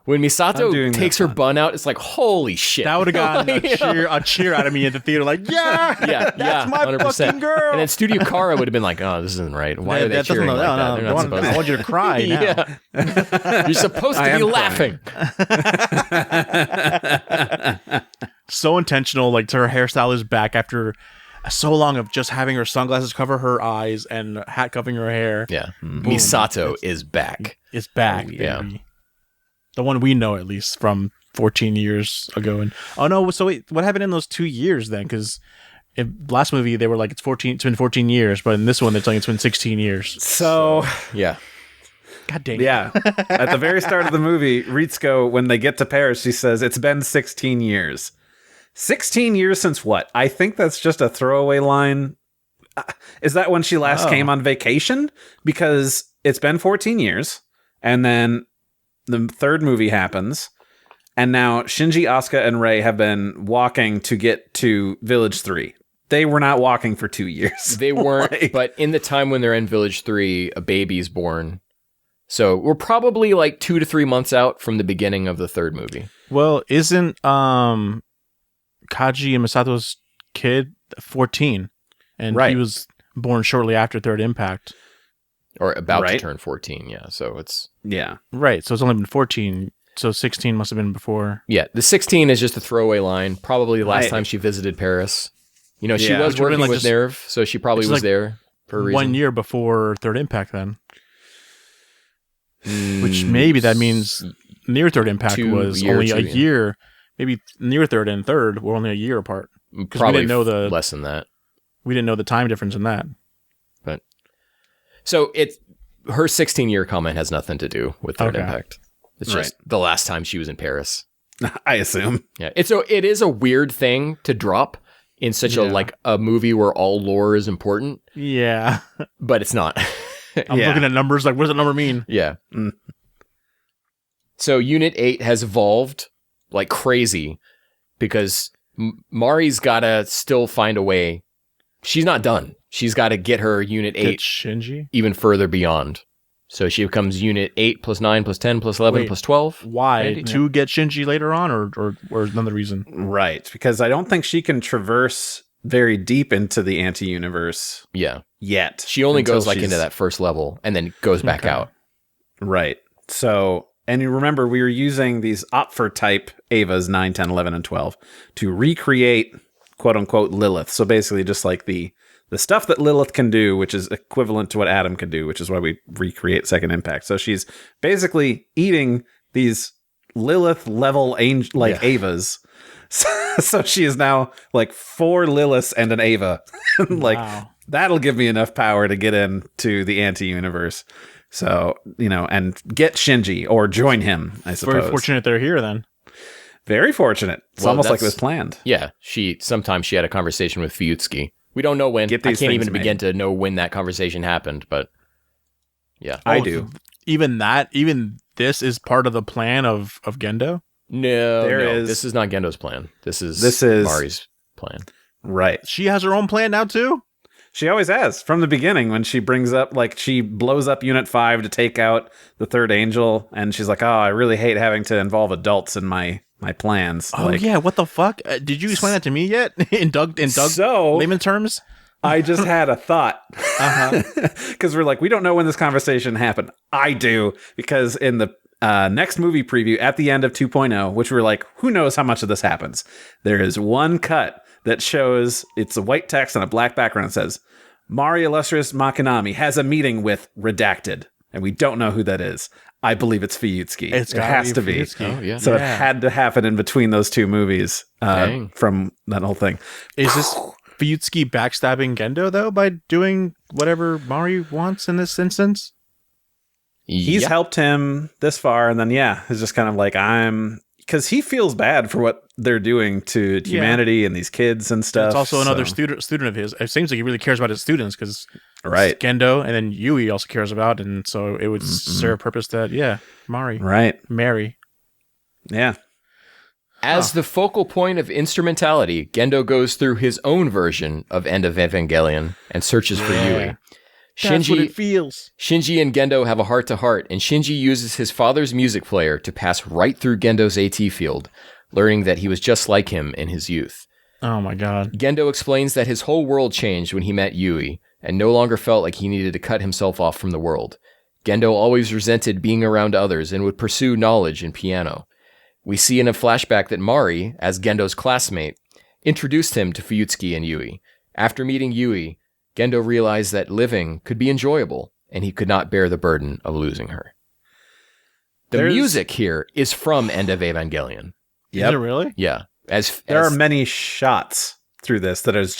When Misato takes her bun out, it's like, holy shit.
That would have gotten a cheer out of me in the theater, like, yeah, that's my
100%.
fucking girl.
And then Studio Khara would have been like, oh, this isn't right. Why are they cheering like that? They're not supposed
I want you to cry now.
Yeah. You're supposed to be laughing.
So intentional, like her hairstyle is back after so long of just having her sunglasses cover her eyes and a hat covering her hair.
Yeah. Misato is back.
It's back, baby.
Yeah.
The one we know, at least, from 14 years ago. And oh no, so wait, what happened in those 2 years then? Because in last movie they were like it's been 14 years, but in this one they're telling it's been 16 years.
So
Yeah.
God dang it.
Yeah. At the very start of the movie, Ritsuko, when they get to Paris, she says, it's been 16 years. 16 years since what? I think that's just a throwaway line. Is that when she last came on vacation? Because it's been 14 years, and then the third movie happens, and now Shinji, Asuka, and Rei have been walking to get to Village 3. They were not walking for 2 years.
They weren't, but in the time when they're in Village 3, a baby's born. So we're probably like 2 to 3 months out from the beginning of the third movie.
Well, isn't Kaji and Misato's kid 14? And
Right.
he was born shortly after Third Impact.
Or about to
Right.
turn 14, yeah. So it's...
Yeah.
Right, so it's only been 14, so 16 must have been before.
Yeah, the 16 is just a throwaway line. Probably the last
I-
time she visited Paris. You know, she
Yeah.
was
Which would've been
working
like
with
just-
Nerve, so she probably
it's
was
like
there for a reason.
1 year before Third Impact then. Which maybe that means near Third Impact
2
was
year,
only a
2, yeah.
year. Maybe near Third and Third were only a year apart.
Probably
didn't know the-
less than that.
We didn't know the time difference in that.
But so it's her 16-year comment has nothing to do with Third
Okay.
Impact. It's just the last time she was in Paris.
I assume.
Yeah, it is a weird thing to drop in such
Yeah.
a movie where all lore is important,
Yeah.
but it's not.
I'm
Yeah.
looking at numbers like, what does that number mean?
Yeah.
Mm.
So Unit 8 has evolved like crazy because Mari's got to still find a way. She's not done. She's got to get her Unit 8
Get Shinji?
even further beyond. So she becomes Unit 8 plus 9 plus 10 plus 11
Wait.
plus 12.
Why?
Maybe.
To get Shinji later on or another reason?
Right. Because I don't think she can traverse very deep into the anti-universe
Yeah.
yet.
She only
until
goes like
she's-
into that first level and then goes back
Okay.
out.
Right. So, and you remember we were using these Opfer type Avas 9, 10, 11, and 12 to recreate quote unquote Lilith. So basically just like the stuff that Lilith can do, which is equivalent to what Adam can do, which is why we recreate Second Impact. So she's basically eating these Lilith level angel like Avas. So she is now like 4 Liliths and an Ava. Like
Wow.
that'll give me enough power to get into the anti-universe. So, you know, and get Shinji or join him, I suppose.
Very fortunate they're here then.
Very fortunate. It's
Well,
almost like it
that's-
was planned.
Yeah. Sometimes she had a conversation with Fuyutsuki. We don't know when.
Get
I
these
can't
things
even
made.
begin to know when that conversation happened, but yeah.
I
Oh,
do.
Even this is part of the plan of Gendo?
No,
There
no,
is-
this is not Gendo's plan. This is Mari's plan.
Right.
She has her own plan now too?
She always has from the beginning when she brings up, like, she blows up Unit 5 to take out the third angel. And she's like, oh, I really hate having to involve adults in my plans.
Oh
like,
yeah, what the fuck? Did you explain that to me yet? in Doug
So
layman terms?
I just had a thought.
Uh-huh.
Because we're like, we don't know when this conversation happened. I do, because in the next movie preview at the end of 2.0, which we're like, who knows how much of this happens? There is one cut that shows it's a white text on a black background. It says, Mari Illustrious Makinami has a meeting with Redacted. And we don't know who that is. I believe it's Fuyutsuki.
It
has to be.
Fuyutsuki.
Oh, yeah.
So it
Yeah.
had to happen in between those two movies
Dang.
from that whole thing.
Is this Fuyutsuki backstabbing Gendo though by doing whatever Mari wants in this instance?
He's
Yeah.
helped him this far, and then it's just kind of like because he feels bad for what they're doing to humanity and these kids and stuff.
It's also another
so-
student of his. It seems like he really cares about his students because
right,
Gendo and then Yui also cares about, and so it would serve a purpose that Mari,
right,
Mary.
yeah.
As the focal point of instrumentality, Gendo goes through his own version of End of Evangelion and searches for Yui.
That's what it feels.
Shinji and Gendo have a heart-to-heart, and Shinji uses his father's music player to pass right through Gendo's AT field, learning that he was just like him in his youth.
Oh my god.
Gendo explains that his whole world changed when he met Yui, and no longer felt like he needed to cut himself off from the world. Gendo always resented being around others and would pursue knowledge in piano. We see in a flashback that Mari, as Gendo's classmate, introduced him to Fuyutsuki and Yui. After meeting Yui, Gendo realized that living could be enjoyable, and he could not bear the burden of losing her. The
There's-
music here is from End of Evangelion.
Is it really?
Yeah.
There are many shots through this that is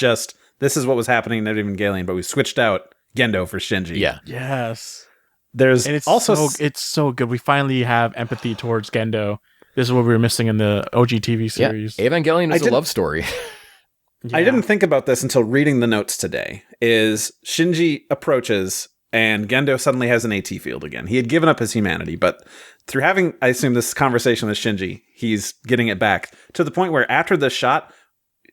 this is what was happening in Evangelion, but we switched out Gendo for Shinji.
Yeah.
Yes.
There's
And it's
also
it's so good. We finally have empathy towards Gendo. This is what we were missing in the OG TV series.
Yeah, Evangelion is
I
a love story.
I didn't think about this until reading the notes today. Is Shinji approaches and Gendo suddenly has an AT field again. He had given up his humanity, but through having, I assume, this conversation with Shinji, he's getting it back to the point where after this shot,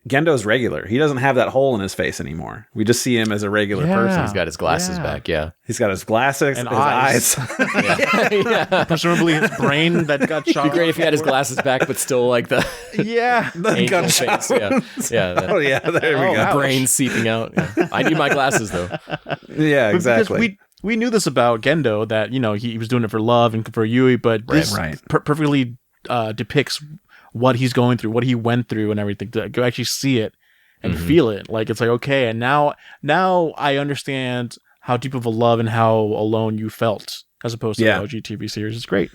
Gendo's regular. He doesn't have that hole in his face anymore. We just see him as a regular person.
He's got his glasses back, yeah.
He's got his glasses
And
his eyes.
Yeah.
Presumably his brain that got shot.
It'd be great if he had his glasses back, but still like the
Yeah.
The
angel
gunshot
face. Yeah, yeah. That,
Oh yeah, there we go.
ouch.
brain seeping out. Yeah. I need my glasses though.
Yeah,
Because
exactly.
we knew this about Gendo, that, you know, he was doing it for love and for Yui, but this
Right.
perfectly depicts what he's going through, what he went through and everything, to go actually see it and feel it. Like, it's like, okay, and now I understand how deep of a love and how alone you felt, as opposed to the OG TV series. It's great.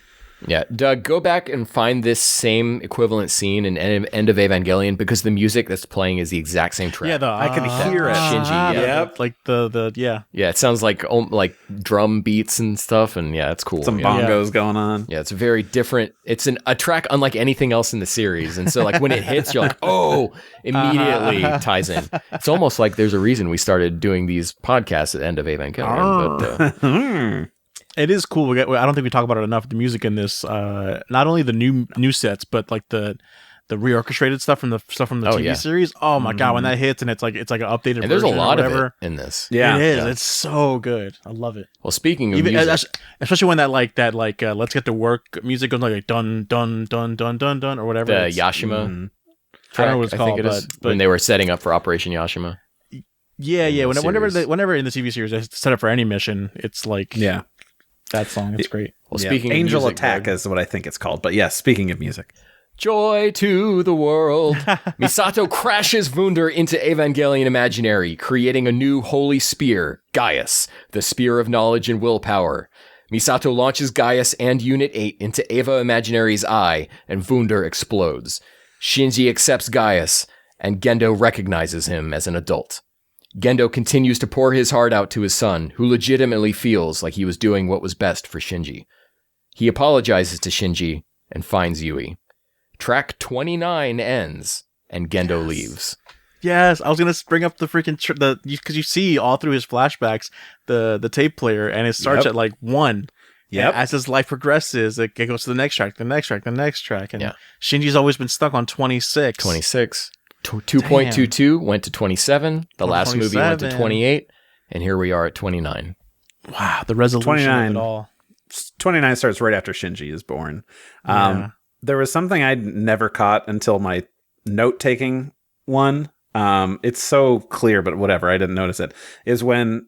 Yeah, Doug, go back and find this same equivalent scene in End of Evangelion, because the music that's playing is the exact same track.
Yeah,
I can hear it.
Shinji, yeah.
Yep. Like the
Yeah, it sounds like drum beats and stuff, and yeah, it's cool.
Some
yeah.
bongos going on.
Yeah, it's very different. It's a track unlike anything else in the series, and so like when it hits, you're like, oh, immediately ties in. It's almost like there's a reason we started doing these podcasts at End of Evangelion. But
it is cool. I don't think we talk about it enough. The music in this, not only the new sets, but like the reorchestrated stuff from the TV series. Oh my god, when that hits and it's like an updated
and there's a
version
lot
or
of
whatever.
it in this.
Yeah.
It is.
Yeah.
It's so good. I love it.
Well, speaking of
Even
music,
especially when that let's get to work music goes like dun dun dun dun dun dun or whatever.
the
It's-
Yashima
I don't know what it's
I
called,
think it is,
but
when they were setting up for Operation Yashima.
yeah.
the
Whenever
series.
whenever in the TV series they set up for any mission, it's like
Yeah.
that song. It's great.
Well,
Yeah.
speaking
Angel
of music,
Attack
Doug,
is what I think it's called. But yes, speaking of music.
Joy to the world. Misato crashes Wunder into Evangelion Imaginary, creating a new holy spear, Gaius, the spear of knowledge and willpower. Misato launches Gaius and Unit 8 into Eva Imaginary's eye, and Wunder explodes. Shinji accepts Gaius, and Gendo recognizes him as an adult. Gendo continues to pour his heart out to his son, who legitimately feels like he was doing what was best for Shinji. He apologizes to Shinji and finds Yui. Track 29 ends, and Gendo leaves.
Yes, I was gonna bring up the freaking because you see all through his flashbacks the tape player, and it starts at like 1.
Yep.
And as his life progresses, it goes to the next track, the next track, the next track, and
Yeah.
Shinji's always been stuck on 26.
26. 2.22 went to 27. The last movie went to
27.
28. And here we are at 29.
Wow, the resolution
29.
of it all.
29 starts right after Shinji is born.
Yeah.
There was something I'd never caught until my note-taking one. It's so clear, but whatever, I didn't notice it. Is when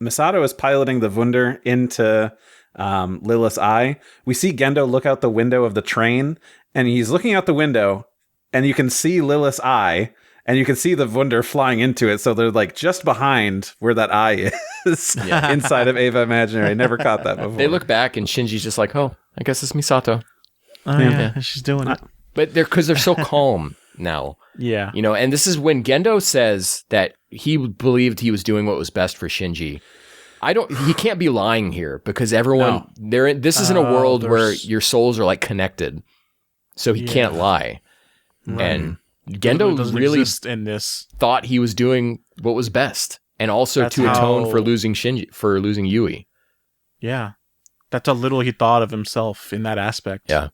Misato is piloting the Wunder into Lilith's eye, we see Gendo look out the window of the train, and he's looking out the window, and you can see Lilith's eye, and you can see the Wunder flying into it, so they're like just behind where that eye is inside of Eva Imaginary. I never caught that before.
They look back, and Shinji's just like, oh, I guess it's Misato.
Oh, yeah, she's doing it.
But because they're so calm now.
Yeah.
You know, and this is when Gendo says that he believed he was doing what was best for Shinji. He can't be lying here, because everyone, this isn't a world where your souls are like connected. So he can't lie.
Right.
And Gendo
doesn't
really
exist in this.
thought he was doing what was best, and also
That's
to atone
how-
for losing Yui.
Yeah. That's how little he thought of himself in that aspect.
Yeah.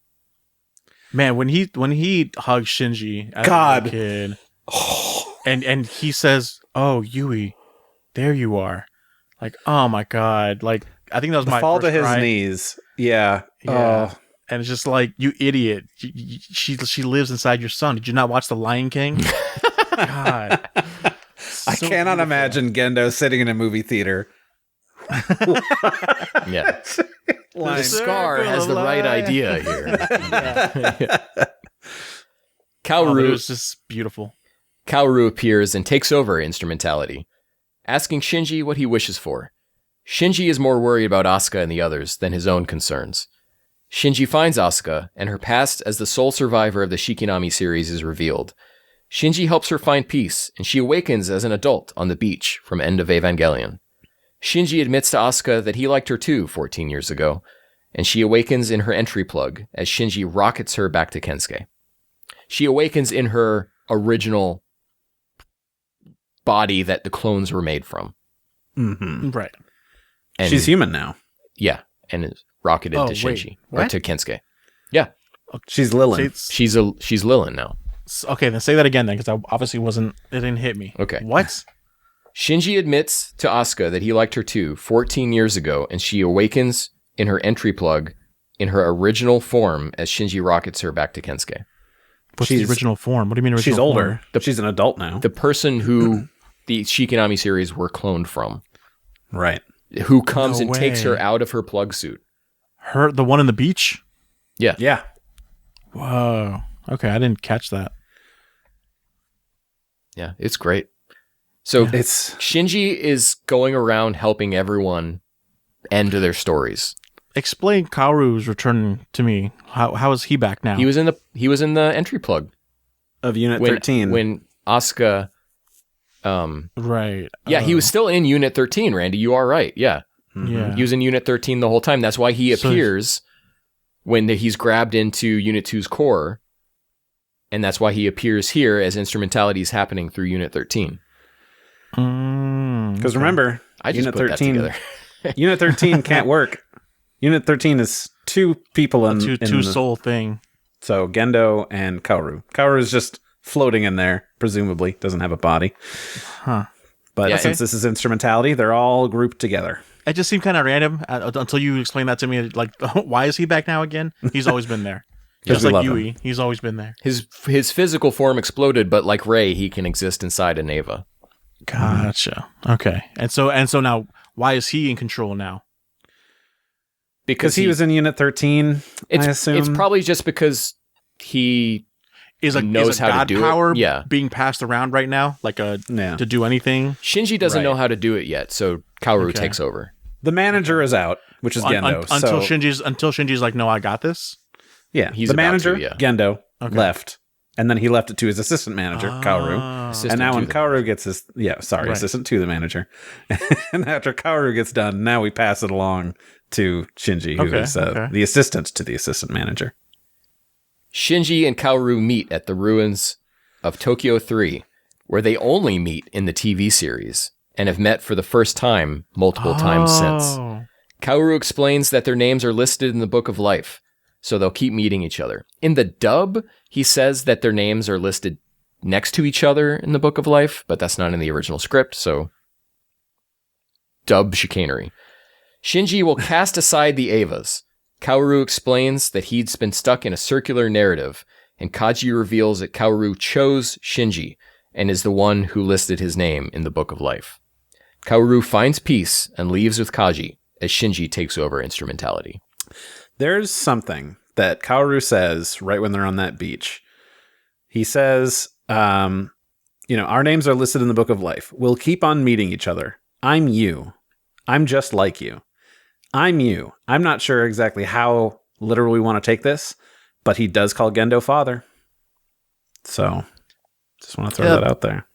Man, when he hugged Shinji as
God.
a kid, and he says, "Oh, Yui, there you are," like, oh my god, like I think that was
the
my
fall
first
to his
cry.
knees. Yeah.
Yeah.
Oh.
And it's just like, you idiot, she lives inside your son. Did you not watch The Lion King? God,
I
So
cannot
beautiful.
imagine Gendo sitting in a movie theater.
Yeah. The Scar has the right idea here.
Oh, but it
Kaoru
was just beautiful.
appears and takes over instrumentality, asking Shinji what he wishes for. Shinji is more worried about Asuka and the others than his own concerns. Shinji finds Asuka, and her past as the sole survivor of the Shikinami series is revealed. Shinji helps her find peace, and she awakens as an adult on the beach from End of Evangelion. Shinji admits to Asuka that he liked her too 14 years ago, and she awakens in her entry plug as Shinji rockets her back to Kensuke. She awakens in her original body that the clones were made from.
Mm-hmm.
Right.
And
She's human now.
yeah, and is rocketed to
wait,
Shinji or
what?
to Kensuke. Yeah,
She's Lilin.
Say-
she's Lilin now.
okay, then say that again then, because I obviously wasn't. It didn't hit me.
Okay.
What?
Shinji admits to Asuka that he liked her too 14 years ago, and she awakens in her entry plug in her original form as Shinji rockets her back to Kensuke.
What's the original form? What do you mean original
She's older.
form?
She's an adult now.
The person who the Shikinami series were cloned from,
Right.
who comes
No
and takes her
way.
out of her plug suit.
Her, the one on the beach?
Yeah.
Yeah.
Whoa. Okay, I didn't catch that.
Yeah, it's great. So
It's
Shinji is going around helping everyone end their stories.
Explain Kaoru's return to me. How is he back now?
He was in the entry plug
of Unit
when
13.
when Asuka
right.
yeah, he was still in Unit 13, Randy. You are right. Yeah.
Yeah.
He was in Unit 13 the whole time. That's why he
So-
appears when he's grabbed into Unit 2's core. And that's why he appears here as instrumentality is happening through Unit 13.
Because remember,
I just
Unit
put
13
that together.
Unit 13 can't work. Unit 13 is two people in
two
the-
soul thing.
So Gendo and Kaoru. Kaoru is just floating in there, presumably. Doesn't have a body.
Huh.
But
Yeah,
since this is instrumentality, they're all grouped together.
It just seemed kind of random until you explained that to me. Like, why is he back now again? He's always been there. Just
we
like
love
Yui, he's always been there.
His physical form exploded, but like Rei, he can exist inside a Neva.
Gotcha. Okay. And so now, why is he in control now?
Because he was in Unit 13, I assume.
It's probably just because he
Is a
knows
is a
how to
god
do it?
power
Yeah.
being passed around right now, like
Yeah.
to do anything?
Shinji doesn't
Right.
know how to do it yet, so Kaoru
Okay.
takes over.
The manager is out, which is Gendo.
Until
so,
Shinji's like, no, I got this.
yeah,
He's
the
about
manager,
to, yeah.
Gendo,
Okay.
left. And then he left it to his assistant manager, Kaoru.
Ah.
Assistant
And now
to
when
the
Kaoru gets his,
Right.
assistant to the manager. And after Kaoru gets done, now we pass it along to Shinji, who
Okay,
is
okay.
the assistant to the assistant manager.
Shinji and Kaoru meet at the ruins of Tokyo 3, where they only meet in the TV series and have met for the first time multiple times since.
Oh.
Kaoru explains that their names are listed in the Book of Life, so they'll keep meeting each other. In the dub, he says that their names are listed next to each other in the Book of Life, but that's not in the original script, so dub chicanery. Shinji will cast aside the Evas. Kaoru explains that he's been stuck in a circular narrative, and Kaji reveals that Kaoru chose Shinji and is the one who listed his name in the Book of Life. Kaoru finds peace and leaves with Kaji as Shinji takes over instrumentality.
There's something that Kaoru says right when they're on that beach. He says, our names are listed in the Book of Life. We'll keep on meeting each other. I'm you. I'm just like you. I'm you. I'm not sure exactly how literal we want to take this, but he does call Gendo father. So, just want to throw that out there.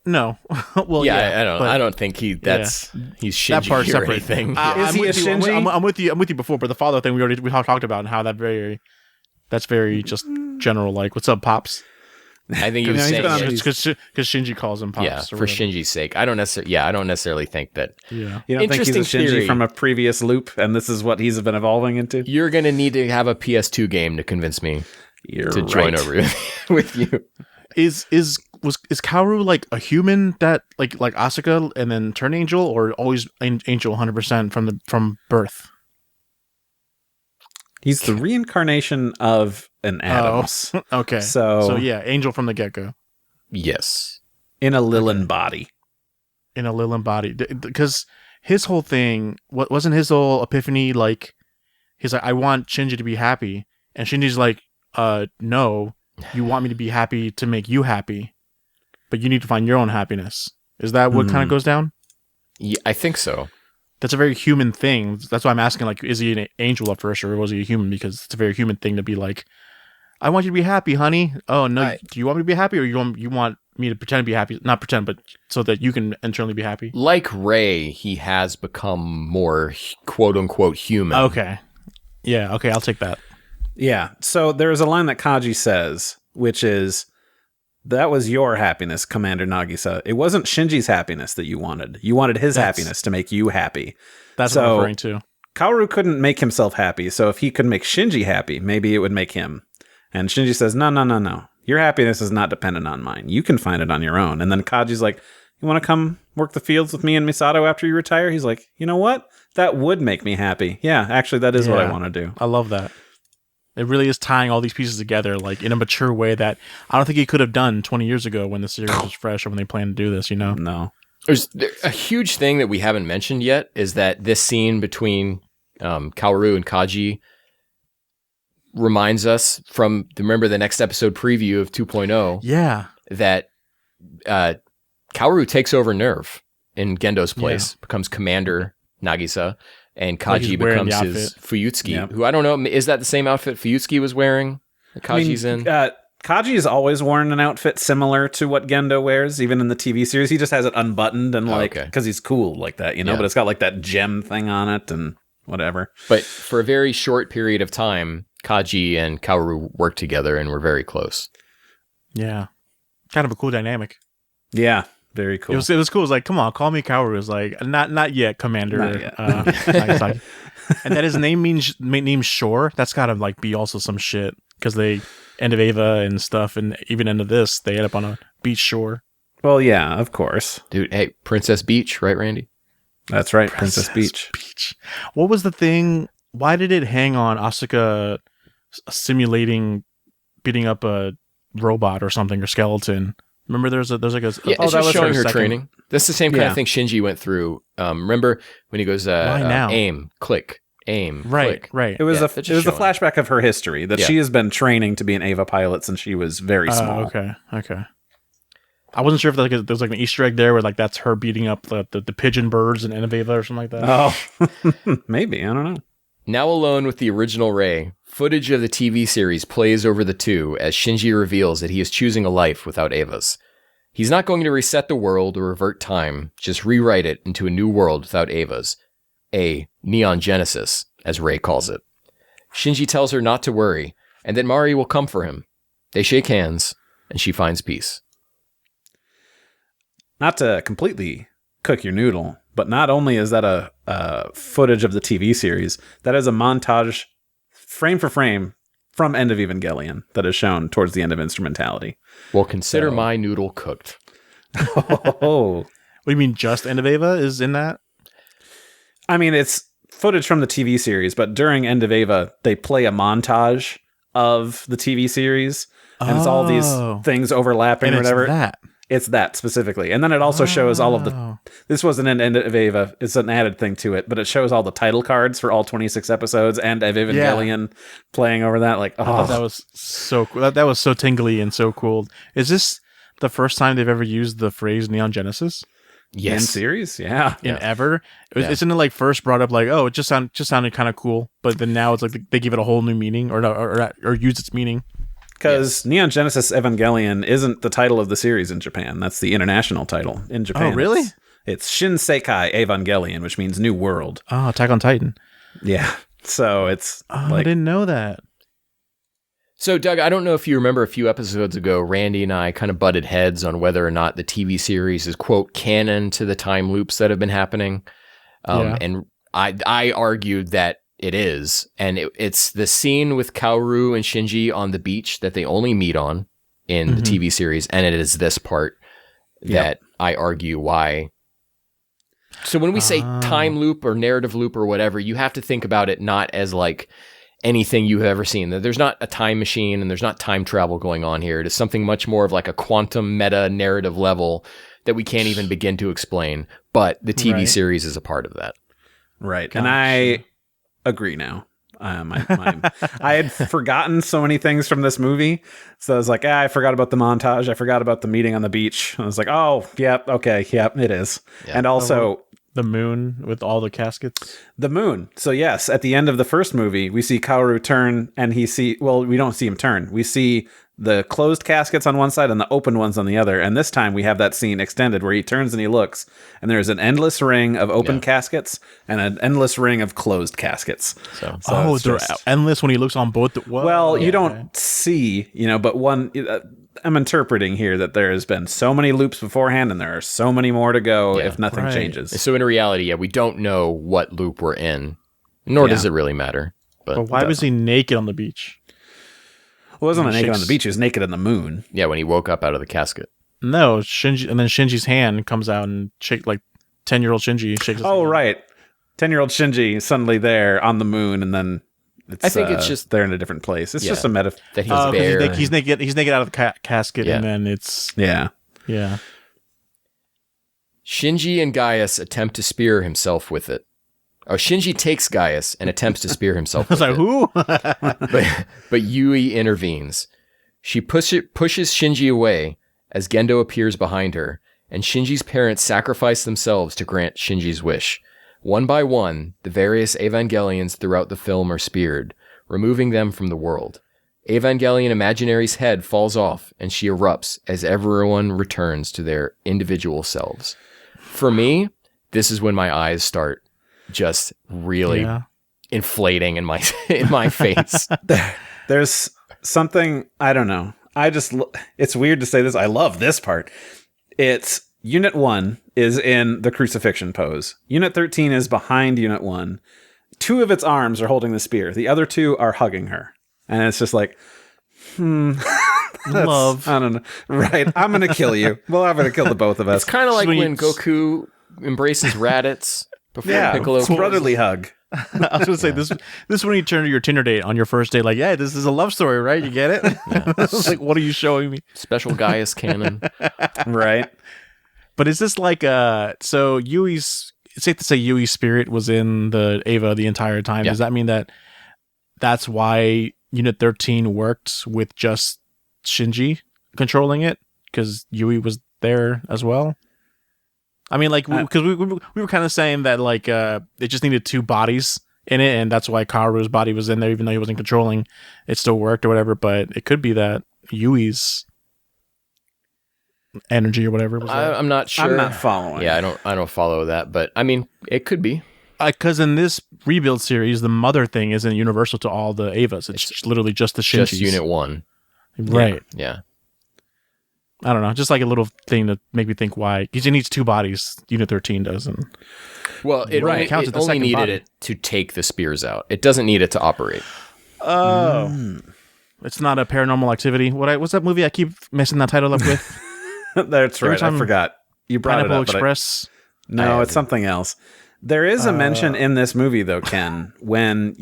No. Well, yeah.
I don't think he's Shinji
That part's
or
separate.
anything.
Is
I'm
he
with
a
you.
Shinji?
I'm with you before, but the father thing we talked about and how that's very just general. Like, what's up, pops?
I think he was
he's
saying
been on
it,
these-
Because Shinji calls him pops.
yeah,
or
for
whatever.
Shinji's sake. I don't necessarily think that
Yeah.
You don't think he's a
Interesting
Shinji
theory.
from a previous loop, and this is what he's been evolving into?
you're going to need to have a PS2 game to convince me
You're
to join
right.
over with you.
Is Kaoru like a human that like Asuka and then turned angel, or always angel 100% from birth?
He's the reincarnation of an Adams.
Okay.
So
yeah, angel from the get-go
Yes.
in a Lilin body.
in a Lilin body, because his whole thing wasn't his whole epiphany. Like, he's like, I want Shinji to be happy, and Shinji's like, no, you want me to be happy to make you happy, but you need to find your own happiness. Is that what kind of goes down?
Yeah, I think so.
That's a very human thing. That's why I'm asking, like, is he an angel at first, or was he a human? Because it's a very human thing to be like, I want you to be happy, honey. Oh no, do you want me to be happy, or you want me to pretend to be happy. Not pretend, but so that you can internally be happy.
Like Rey, he has become more quote unquote human.
Okay. Yeah, okay, I'll take that.
Yeah. So there is a line that Kaji says, which is, "That was your happiness, Commander Nagisa. It wasn't Shinji's happiness that you wanted. You wanted his happiness to make you happy."
That's what I'm referring to.
Kaoru couldn't make himself happy, so if he could make Shinji happy, maybe it would make him. And Shinji says, no. Your happiness is not dependent on mine. You can find it on your own. And then Kaji's like, "You want to come work the fields with me and Misato after you retire?" He's like, "You know what? That would make me happy. Yeah, actually, that is what I want to do."
I love that. It really is tying all these pieces together, like in a mature way that I don't think he could have done 20 years ago when the series was fresh or when they planned to do this,
No.
There's a huge thing that we haven't mentioned yet is that this scene between Kaoru and Kaji reminds us from, remember the next episode preview of 2.0?
Yeah.
That Kaoru takes over Nerve in Gendo's place, becomes Commander Nagisa, and Kaji becomes his Fuyutsuki, who I don't know, is that the same outfit Fuyutsuki was wearing that Kaji's in?
Kaji has always worn an outfit similar to what Gendo wears, even in the TV series. He just has it unbuttoned and because he's cool like that, but it's got like that gem thing on it and whatever.
But for a very short period of time, Kaji and Kaoru worked together and were very close.
Yeah. Kind of a cool dynamic.
Yeah. Very cool.
It was cool. It was like, come on, call me Kaoru. It was like, not yet, Commander.
Not yet.
And that his name means shore. That's got to like be also some shit because they end of Ava and stuff, and even end of this, they end up on a beach shore.
Well, yeah, of course,
dude. Hey, Princess Beach, right, Randy?
That's right, Princess Beach.
What was the thing? Why did it hang on Asuka simulating beating up a robot or something or skeleton? Remember, there's like a
it's just showing her training. That's the same kind of thing Shinji went through. Remember when he goes aim, click, aim, click.
Right.
It was a flashback of her history that she has been training to be an Ava pilot since she was very small.
Okay. I wasn't sure if there's like an Easter egg there where like that's her beating up the pigeon birds in End of Ava or something like that.
Oh, maybe, I don't know.
Now alone with the original Rey, footage of the TV series plays over the two as Shinji reveals that he is choosing a life without Ava's. He's not going to reset the world or revert time, just rewrite it into a new world without Ava's. A Neon Genesis, as Rey calls it. Shinji tells her not to worry, and that Mari will come for him. They shake hands, and she finds peace.
Not to completely cook your noodle, but not only is that a footage of the TV series, that is a montage frame for frame from End of Evangelion that is shown towards the end of Instrumentality.
Well, consider my noodle cooked.
Oh.
What do you mean, just End of Ava is in that?
I mean, it's footage from the TV series, but during End of Ava, they play a montage of the TV series, and it's all these things overlapping or whatever. It's that specifically. And then it also shows all of the... This wasn't an End of Ava. It's an added thing to it, but it shows all the title cards for all 26 episodes and of Evangelion playing over that. Like,
I thought that was so cool. That was so tingly and so cool. Is this the first time they've ever used the phrase Neon Genesis?
Yes. In series? Yeah.
In ever? Isn't it like first brought up like, oh, it just sounded kind of cool, but then now it's like they give it a whole new meaning or use its meaning?
Because Neon Genesis Evangelion isn't the title of the series in Japan. That's the international title in Japan.
Oh, really?
It's Shinseikai Evangelion, which means New World.
Oh, Attack on Titan.
Yeah. So it's
I didn't know that.
So, Doug, I don't know if you remember a few episodes ago, Randy and I kind of butted heads on whether or not the TV series is, quote, canon to the time loops that have been happening. And I argued that it is, and it's the scene with Kaoru and Shinji on the beach that they only meet on in the TV series, and it is this part that I argue why. So when we say time loop or narrative loop or whatever, you have to think about it not as like anything you have ever seen. There's not a time machine and there's not time travel going on here. It is something much more of like a quantum meta narrative level that we can't even begin to explain, but the TV series is a part of that.
Right. Gosh. And I agree now. I had forgotten so many things from this movie, so I was like, I forgot about the montage. I forgot about the meeting on the beach. I was like, oh, yep, okay, yep, it is. Yeah. And also,
The moon with all the caskets.
The moon. So yes, at the end of the first movie, we see Kaoru turn, and we don't see him turn. We see the closed caskets on one side and the open ones on the other. And this time we have that scene extended where he turns and he looks, and there's an endless ring of open caskets and an endless ring of closed caskets.
So
they're endless when he looks on both.
You don't see, but one. I'm interpreting here that there has been so many loops beforehand, and there are so many more to go if nothing changes.
So in reality, we don't know what loop we're in, nor does it really matter.
But why was he naked on the beach?
Well, it wasn't naked on the beach. He was naked on the moon.
Yeah, when he woke up out of the casket.
No, Shinji, and then Shinji's hand comes out and shake like 10-year-old Shinji shakes. His hand.
Right, 10-year-old Shinji is suddenly there on the moon, and then I think it's just they're in a different place. It's just a metaphor
that he's bare.
He's naked. He's naked out of the casket, and then it's yeah.
Shinji and Gaius attempt to spear himself with it. Oh, Shinji takes Gaius and attempts to spear himself with it.
Who?
but Yui intervenes. She pushes Shinji away as Gendo appears behind her, and Shinji's parents sacrifice themselves to grant Shinji's wish. One by one, the various Evangelions throughout the film are speared, removing them from the world. Evangelion Imaginary's head falls off, and she erupts as everyone returns to their individual selves. For me, this is when my eyes start just really inflating in my face.
There's something, I don't know. It's weird to say this. I love this part. It's Unit 1 is in the crucifixion pose. Unit 13 is behind Unit 1. 2 of its arms are holding the spear. The other 2 are hugging her. And it's just like,
love.
I don't know. Right. I'm going to kill you. Well, I'm going to kill the both of us.
It's kind of like when Goku embraces Raditz before Piccolo.
Brotherly hug.
I was going to say, this is when you turn to your Tinder date on your first date, like, yeah, this is a love story, right? You get it? Yeah. Like, what are you showing me?
Special Gaius canon.
Right.
But is this like so Yui's, it's safe to say Yui's spirit was in the Eva the entire time. Yeah. Does that mean that that's why Unit 13 worked with just Shinji controlling it? Because Yui was there as well? I mean, like, because we were kind of saying that, like, it just needed 2 bodies in it, and that's why Kaoru's body was in there, even though he wasn't controlling. It still worked or whatever, but it could be that Yui's energy or whatever was there.
I'm not sure.
I'm not following.
Yeah, I don't follow that, but I mean, it could be.
Because in this rebuild series, the mother thing isn't universal to all the Evas. It's literally just the Shinjis.
Just Unit 1.
Right.
Yeah.
I don't know. Just like a little thing to make me think why. Because it needs 2 bodies. Unit 13 doesn't.
Well, it only needed it to take the spears out. It doesn't need it to operate.
Oh. It's not a Paranormal Activity. What's that movie I keep messing that title up with?
That's right. I forgot. You brought
Pineapple
it up.
Express.
No, it's something else. There is a mention in this movie, though, Ken, when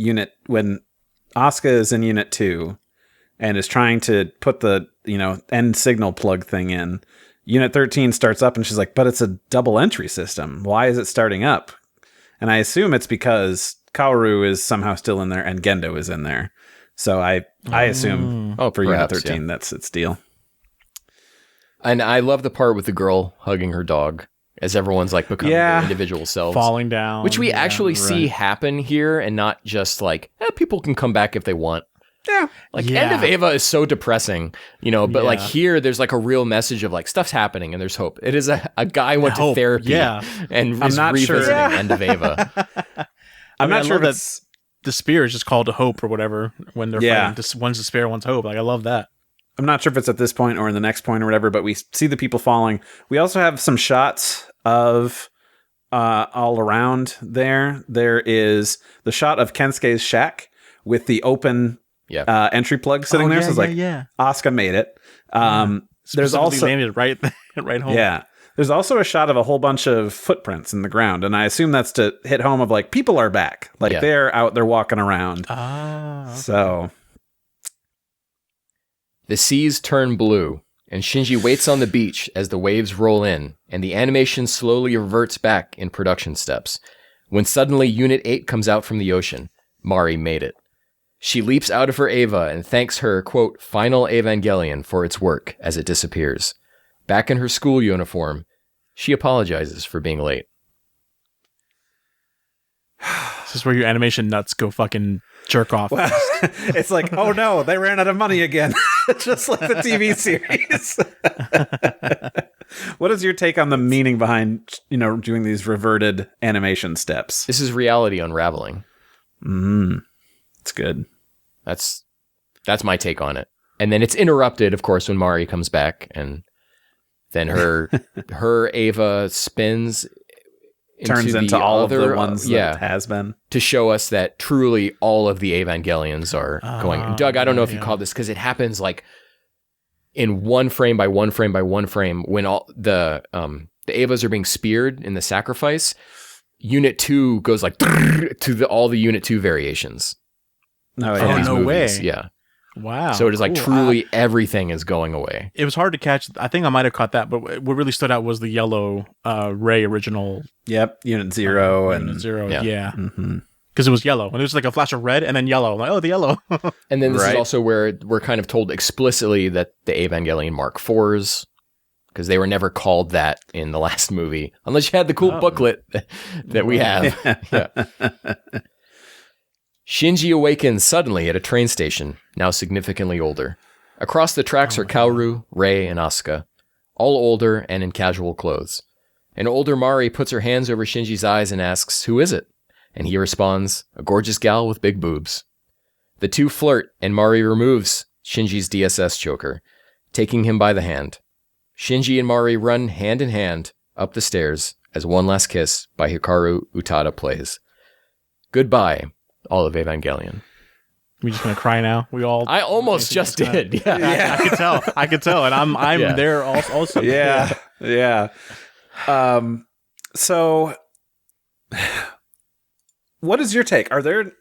Asuka is in Unit 2 and is trying to put the end signal plug thing in. Unit 13 starts up and she's like, but it's a double entry system. Why is it starting up? And I assume it's because Kaoru is somehow still in there and Gendo is in there. So I assume for Unit 13, that's its deal.
And I love the part with the girl hugging her dog as everyone's like becoming their individual selves.
Falling down.
Which we actually see happen here and not just like, people can come back if they want.
Yeah.
End of Eva is so depressing, but like here, there's like a real message of like stuff's happening and there's hope. It is a guy went to therapy and is revisiting End of Eva.
I'm not sure that the spear is just called hope or whatever when they're fighting. One's despair, one's hope. Like, I love that.
I'm not sure if it's at this point or in the next point or whatever, but we see the people falling. We also have some shots of all around there. There is the shot of Kensuke's shack with the open entry plug sitting there. So it's like, Asuka made it. There's also
landed right home.
Yeah. There's also a shot of a whole bunch of footprints in the ground, and I assume that's to hit home of like people are back. Like they're out there walking around.
Okay.
So
the seas turn blue, and Shinji waits on the beach as the waves roll in, and the animation slowly reverts back in production steps. When suddenly Unit 8 comes out from the ocean, Mari made it. She leaps out of her Eva and thanks her, quote, final Evangelion for its work as it disappears. Back in her school uniform, she apologizes for being late.
This is where your animation nuts go fucking jerk off.
Well, it's like, oh no, they ran out of money again. Just like the TV series. What is your take on the meaning behind, doing these reverted animation steps?
This is reality unraveling.
It's good.
That's my take on it. And then it's interrupted, of course, when Mari comes back, and then her Ava spins
Turns into all of the ones
yeah,
that it has been.
to show us that truly all of the Evangelions are going. Doug, I don't know if you caught this because it happens like in one frame by one frame by one frame when all the Avas are being speared in the sacrifice. Unit 2 goes like to all the Unit 2 variations.
No,
from
yeah.
these
no
movies.
way.
Yeah.
Wow.
So it is like
cool.
truly everything is going away.
It was hard to catch. I think I might have caught that, but what really stood out was the yellow Ray original.
Yep, Unit 0 and
Unit 0.
yeah.
Yeah.
Mhm.
Because it was yellow. And it was like a flash of red and then yellow. I'm like, oh, the yellow.
And then this is
Right.
also where we're kind of told explicitly that the Evangelion Mark IVs, because they were never called that in the last movie, unless you had the cool booklet that we have. Yeah. Shinji awakens suddenly at a train station, now significantly older. Across the tracks are Kaoru, Rei, and Asuka, all older and in casual clothes. An older Mari puts her hands over Shinji's eyes and asks, "Who is it?" And he responds, "A gorgeous gal with big boobs." The two flirt, and Mari removes Shinji's DSS choker, taking him by the hand. Shinji and Mari run hand in hand up the stairs as One Last Kiss by Hikaru Utada plays. Goodbye, all of Evangelion.
We just gonna cry now. We all.
I almost just did. Yeah.
I could tell, and I'm
Yeah.
there also.
Yeah. So, what is your take? Are there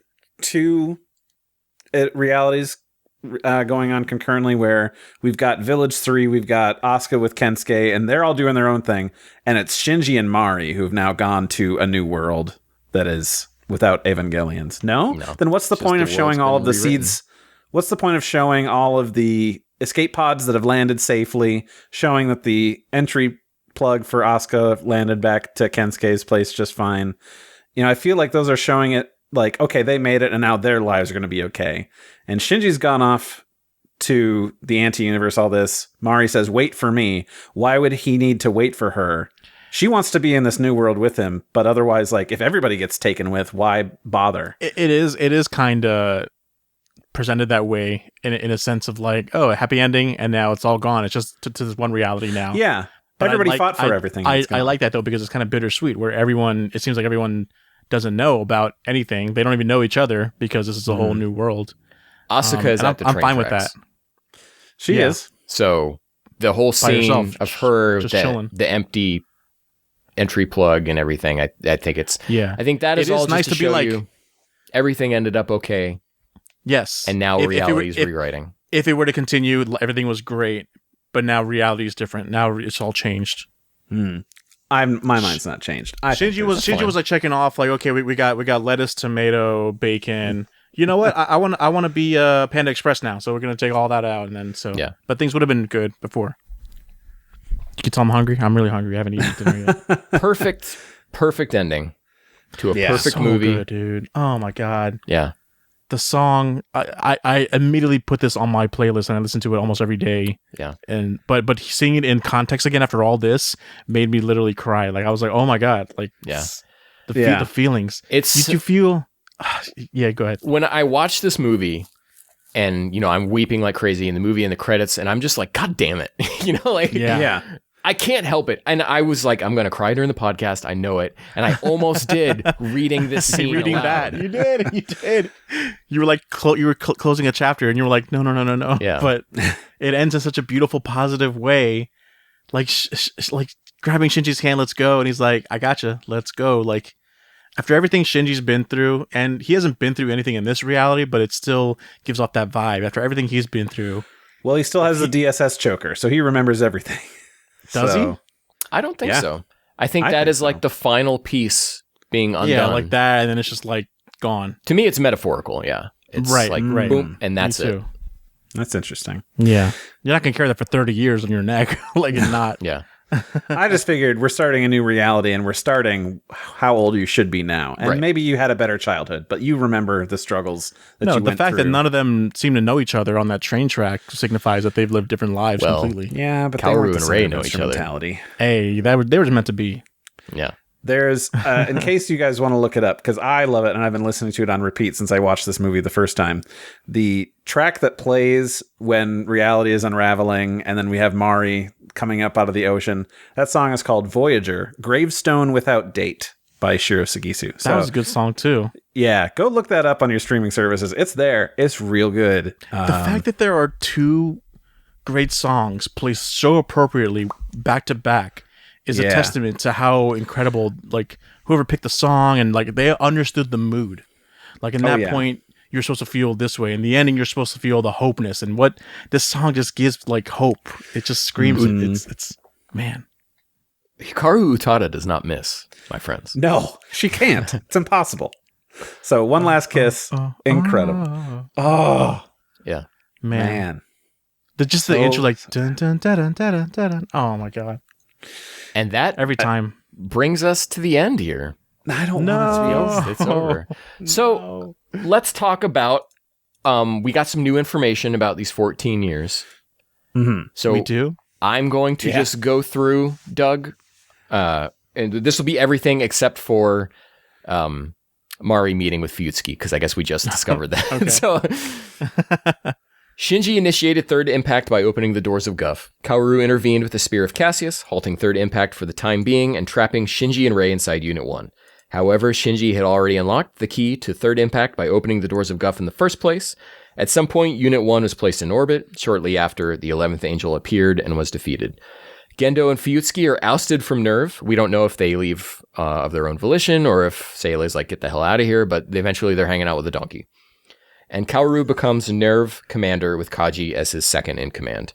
two realities going on concurrently where we've got Village 3, we've got Asuka with Kensuke, and they're all doing their own thing, and it's Shinji and Mari who've now gone to a new world that is without Evangelions? No? Then what's the
Just
point
the
of showing
world's
all of
been
the
rewritten.
seeds? What's the point of showing all of the escape pods that have landed safely, showing that the entry plug for Asuka landed back to Kensuke's place just fine? I feel like those are showing it like, okay, they made it and now their lives are going to be okay. And Shinji's gone off to the anti-universe, all this. Mari says, wait for me. Why would he need to wait for her? She wants to be in this new world with him, but otherwise, like, if everybody gets taken with, why bother?
It is kind of presented that way in a sense of like, oh, a happy ending, and now it's all gone. It's just to this one reality now.
Yeah.
But
Everybody fought for everything.
I like that, though, because it's kind of bittersweet, where it seems like everyone doesn't know about anything. They don't even know each other because this is a whole new world.
Asuka is
and
at the
I'm
train
fine with
tracks.
that.
She
Yeah.
is.
So the whole scene
herself,
of her,
just chilling.
the empty entry plug and everything, I think it's...
Yeah.
I think that is
It is
all
nice
just
to be
show
like-
you everything ended up okay,
Yes.
and now
If
reality is
it were,
rewriting.
if it were to continue, everything was great, but now reality is different. Now it's all changed.
My mind's not changed.
Shinji was like checking off, like, okay, we got lettuce, tomato, bacon. You know what? I want to be Panda Express now, so we're gonna take all that out, and then
Yeah.
But things would have been good before. You can tell I'm hungry. I'm really hungry. I haven't eaten dinner yet.
Perfect ending to a
Yeah.
perfect
So
movie.
good, dude. Oh my god,
Yeah.
the song. I immediately put this on my playlist and I listen to it almost every day.
Yeah.
And but seeing it in context again after all this made me literally cry. Like I was like, oh my god, like
Yeah.
the feelings.
It's
You feel. Yeah, go ahead.
when I watch this movie and, I'm weeping like crazy in the movie and the credits, and I'm just like, God damn it.
Yeah.
I can't help it. And I was like, I'm going to cry during the podcast. I know it. And I almost did reading this scene
Reading
aloud.
that, you did. You were like, closing a chapter, and you were like, no.
Yeah.
But it ends in such a beautiful, positive way. Like, like grabbing Shinji's hand, let's go, and he's like, I gotcha, let's go. Like, after everything Shinji's been through, and he hasn't been through anything in this reality, but it still gives off that vibe. After everything he's been through,
Well, he still has the DSS choker, so he remembers everything.
Does he?
I don't think
Yeah.
so. I think
I
that
think
is like
so.
the final piece being undone.
Yeah, like that, and then it's just like gone.
To me, it's metaphorical. Yeah. It's
Right,
like
right.
boom, and that's
Me
it.
too.
That's interesting.
Yeah, you're not gonna carry that for 30 years on your neck, like it's not.
Yeah.
I just figured we're starting a new reality and we're starting how old you should be now. And maybe you had a better childhood, but you remember the struggles that you went through. No,
the fact that none of them seem to know each other on that train track signifies that they've lived different lives completely.
Yeah, but
Kaoru and Rei know each other.
Hey, they were just meant to be.
Yeah.
There's, in case you guys want to look it up, because I love it and I've been listening to it on repeat since I watched this movie the first time. The track that plays when reality is unraveling and then we have Mari coming up out of the ocean, that song is called Voyager, Gravestone Without Date by Shiro Sugisu.
That was a good song too.
Yeah, go look that up on your streaming services. It's there. It's real good.
The fact that there are two great songs placed so appropriately back to back is a testament to how incredible, like, whoever picked the song and, like, they understood the mood. Like, in that point, you're supposed to feel this way. In the ending, you're supposed to feel the hopeness. And what this song just gives, like, hope. It just screams. It's man.
Hikaru Utada does not miss, my friends.
No, she can't. It's impossible. So, One Last Kiss. Incredible. Oh.
Yeah.
Man.
The intro, like, dun, dun, dun, dun, dun, dun, dun. Oh, my God.
And that
every time
brings us to the end here.
I don't want it to be over.
It's over. So let's talk about. We got some new information about these 14 years.
Mm-hmm.
So
we do.
I'm going to just go through, Doug, and this will be everything except for Mari meeting with Fuyutsuki, because I guess we just discovered that. So. Shinji initiated Third Impact by opening the doors of Guff. Kaoru intervened with the Spear of Cassius, halting Third Impact for the time being and trapping Shinji and Rei inside Unit 1. However, Shinji had already unlocked the key to Third Impact by opening the doors of Guff in the first place. At some point, Unit 1 was placed in orbit, shortly after the 11th Angel appeared and was defeated. Gendo and Fuyutsuki are ousted from NERV. We don't know if they leave of their own volition or if Sayle's like, get the hell out of here, but eventually they're hanging out with a donkey. And Kaoru becomes NERV commander with Kaji as his second in command.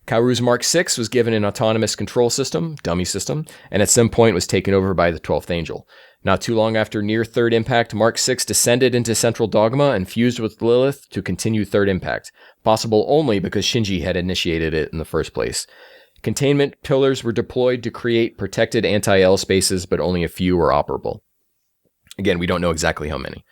Kaoru's Mark 6 was given an autonomous control system, dummy system, and at some point was taken over by the 12th Angel. Not too long after near Third Impact, Mark 6 descended into Central Dogma and fused with Lilith to continue Third Impact, possible only because Shinji had initiated it in the first place. Containment pillars were deployed to create protected anti-L spaces, but only a few were operable. Again, we don't know exactly how many.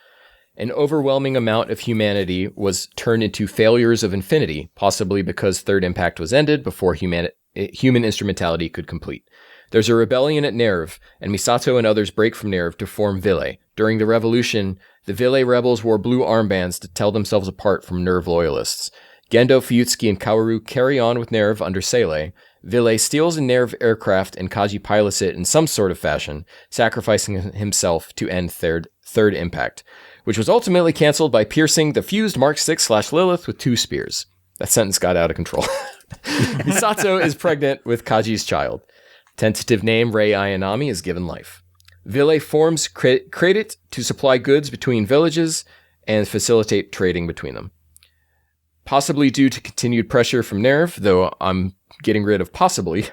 An overwhelming amount of humanity was turned into failures of infinity, possibly because Third Impact was ended before human instrumentality could complete. There's a rebellion at NERV, and Misato and others break from NERV to form Ville. During the revolution, the Ville rebels wore blue armbands to tell themselves apart from NERV loyalists. Gendo, Fuyutsuki, and Kaoru carry on with NERV under Seile. Ville steals a NERV aircraft and Kaji pilots it in some sort of fashion, sacrificing himself to end Third Impact, which was ultimately canceled by piercing the fused Mark 6/Lilith with 2 spears. That sentence got out of control. Misato is pregnant with Kaji's child. Tentative name Rei Ayanami is given life. Ville forms credit to supply goods between villages and facilitate trading between them. Possibly due to continued pressure from NERV, though I'm getting rid of possibly,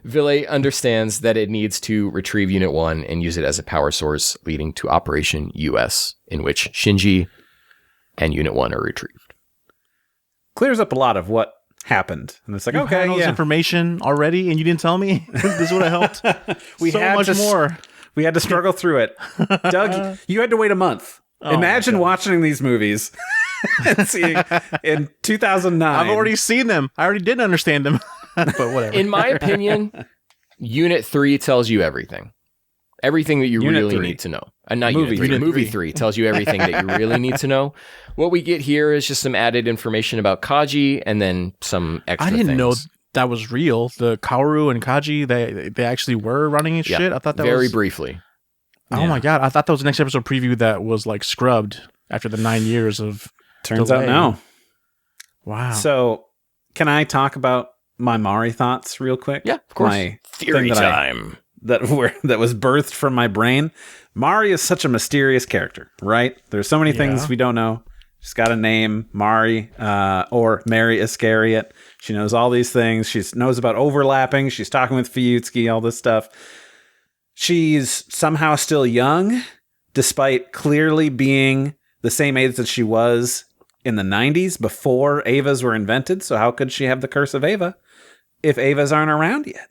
Ville understands that it needs to retrieve Unit 1 and use it as a power source, leading to Operation US, in which Shinji and Unit 1 are retrieved.
Clears up a lot of what happened. And it's like,
you
okay,
had all this information already and you didn't tell me? This would have helped more.
We had to struggle through it. Doug, you had to wait a month. Imagine watching these movies and seeing in 2009.
I've already seen them. I already did understand them. But whatever.
In my opinion, Unit 3 tells you everything. Everything that you really need to know. And not Unit 3. Movie 3 tells you everything that you really need to know. What we get here is just some added information about Kaji and then some extra things.
I didn't know that was real. The Kaoru and Kaji, they actually were running shit. I thought that
very briefly.
Oh my God. I thought that was the next episode preview that was like scrubbed after the 9 years of
Turns
delay.
out no.
Wow.
So can I talk about my Mari thoughts real quick?
Yeah, of course.
My
theory time.
That was birthed from my brain. Mari is such a mysterious character, right? There's so many things we don't know. She's got a name, Mari, or Mary Iscariot. She knows all these things. She knows about overlapping. She's talking with Fuyutsuki, all this stuff. She's somehow still young, despite clearly being the same age that she was in the 90s before Evas were invented. So how could she have the curse of Eva if Evas aren't around yet?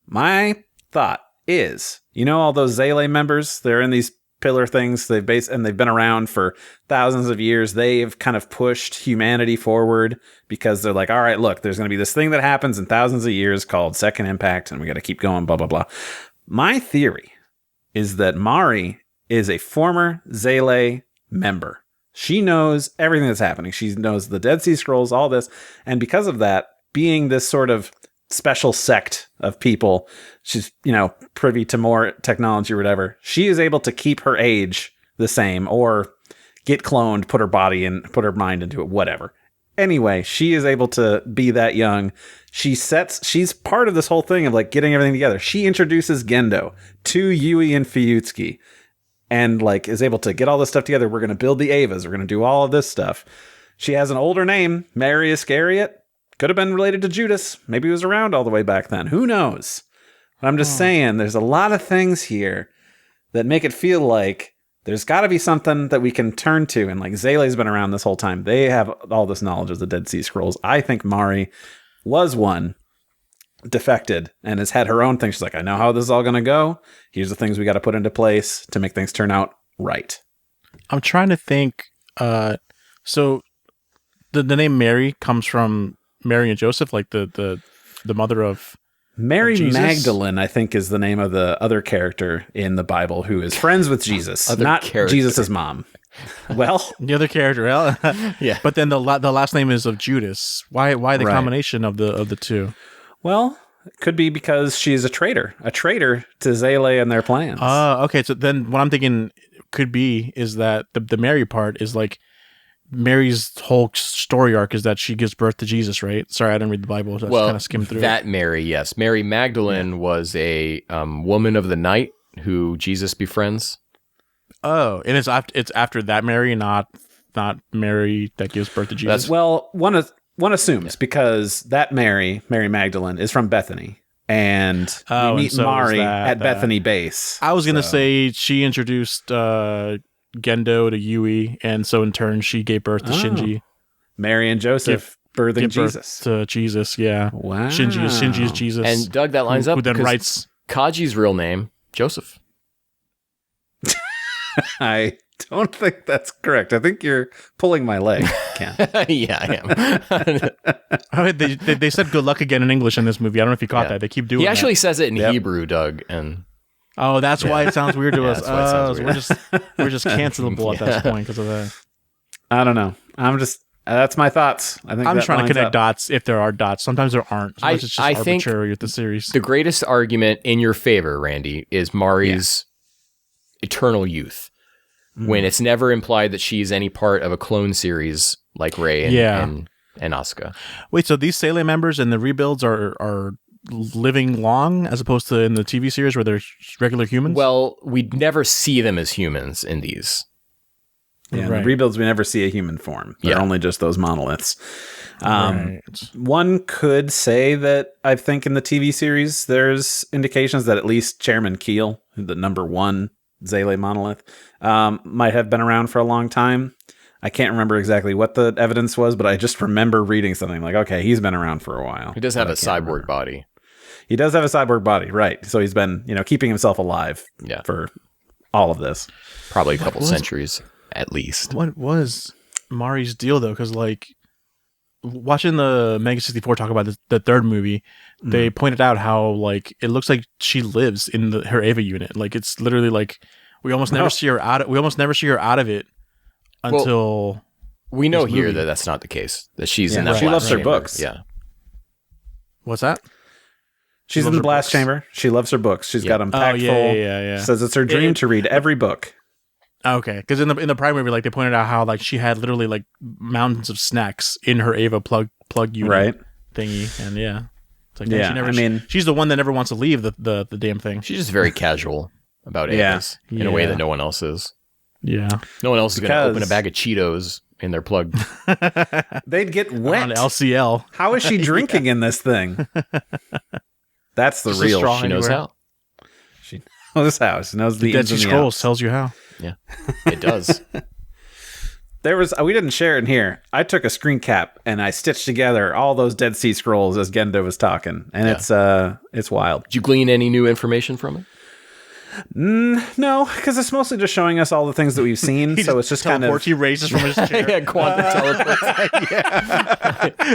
My thought is, you know, all those Zele members, they're in these pillar things. They've been around for thousands of years. They've kind of pushed humanity forward because they're like, all right, look, there's going to be this thing that happens in thousands of years called Second Impact, and we got to keep going, blah, blah, blah. My theory is that Mari is a former Zele member. She knows everything that's happening. She knows the Dead Sea Scrolls, all this. And because of that, being this sort of special sect of people, she's, you know, privy to more technology or whatever, she is able to keep her age the same or get cloned, put her body in, put her mind into it, whatever. Anyway, she is able to be that young. She's part of this whole thing of like getting everything together. She introduces Gendo to Yui and Fuyutsuki and like is able to get all this stuff together. We're going to build the Avas. We're going to do all of this stuff. She has an older name, Mary Iscariot. Could have been related to Judas. Maybe he was around all the way back then. Who knows? But I'm just saying there's a lot of things here that make it feel like there's got to be something that we can turn to. And like Zele's been around this whole time. They have all this knowledge of the Dead Sea Scrolls. I think Mari was one, defected, and has had her own thing. She's like, I know how this is all going to go. Here's the things we got to put into place to make things turn out right.
I'm trying to think. So the name Mary comes from Mary and Joseph, like the mother of
Mary
Jesus?
Magdalene, I think, is the name of the other character in the Bible who is friends with Jesus, not Jesus' mom. Well,
the other character, well,
Yeah.
But then the last name is of Judas. Why the
Right.
combination of the two?
well, it could be because she's a traitor to Zele and their plans.
Okay. So then what I'm thinking could be is that the Mary part is like Mary's whole story arc is that she gives birth to Jesus, right? Sorry, I didn't read the Bible. I just kind of skimmed through
that Mary, yes. Mary Magdalene was a woman of the night who Jesus befriends.
Oh, and it's after that Mary, not Mary that gives birth to Jesus.
Well, one assumes because that Mary Magdalene, is from Bethany. And we meet
so
Mari
is that-
at Bethany Base.
I was gonna say she introduced Gendo to Yui, and so in turn she gave birth to Shinji.
Mary and Joseph birthing
Give birth
Jesus.
to Jesus, yeah.
Wow.
Shinji is Jesus.
And Doug, that lines up
who then
because
writes.
Kaji's real name, Joseph.
I don't think that's correct. I think you're pulling my leg, Ken.
Yeah, I am.
Oh, they said good luck again in English in this movie. I don't know if you caught
Yeah.
that. They keep doing
He actually
that.
says it in
Yep.
Hebrew, Doug, and
Oh, that's why it sounds weird to us.
that's why it sounds
So
weird.
we're just cancelable at this point because of that.
I don't know. I'm just that's my thoughts. I think
I'm
that
just trying to
lines
connect
up.
dots if there are dots. Sometimes there aren't. Sometimes it's just
I think
arbitrary with the series.
the greatest argument in your favor, Randy, is Mari's eternal youth. When it's never implied that she's any part of a clone series like Rey and Asuka.
Wait, so these Sele members and the rebuilds are living long as opposed to in the TV series where they're regular humans?
Well, we never see them as humans in these.
Yeah, in
Right.
the rebuilds, we never see a human form. They're
Yeah.
only just those monoliths.
Right.
One could say that I think in the TV series, there's indications that at least Chairman Keel, the number one Zele monolith, might have been around for a long time. I can't remember exactly what the evidence was, but I just remember reading something like, okay, he's been around for a while.
He does have
But
a
I can't
cyborg
remember.
body.
He does have a cyborg body, right. So he's been, keeping himself alive
Yeah.
for all of this.
Probably a couple
was-
centuries at least.
What was Mari's deal though? Because like watching the Mega 64 talk about the third movie, they pointed out how like it looks like she lives in her Ava unit. Like it's literally like we almost never see her out. We almost never see her out of it until
We know
This
here
movie.
that that's not the case. That she's in
Yeah,
that
she
blast
loves her
chamber.
books.
Yeah.
what's that?
She's in
loves
the
her
blast
books.
chamber. She loves her books. She's
Yeah.
got them packed
yeah,
full.
yeah.
Says it's her dream to read every book.
Okay, because in the Prime movie, like they pointed out how like she had literally like mountains of snacks in her Ava plug unit
Right.
thingy, and yeah, it's like
Yeah,
she never,
I mean-
she's the one that never wants to leave the damn thing.
She's just very casual about
Yeah.
Avas in a way
Yeah.
that no one else is.
Yeah,
No one else is going to
Because-
open a bag of Cheetos in their plug.
They'd get
on
wet.
LCL.
How is she drinking in this thing? That's the
Just a
real.
straw.
She knows
Anywhere.
how.
She knows how. She knows the
Dead
ins
Sea
and the
Scrolls
outs.
tells you how.
It does.
We didn't share it in here. I took a screen cap and I stitched together all those Dead Sea Scrolls as Gendo was talking, and it's wild.
Did you glean any new information from it?
No, because it's mostly just showing us all the things that we've seen. So it's just kind of
he raises from his chair.
Yeah, quantum teleport.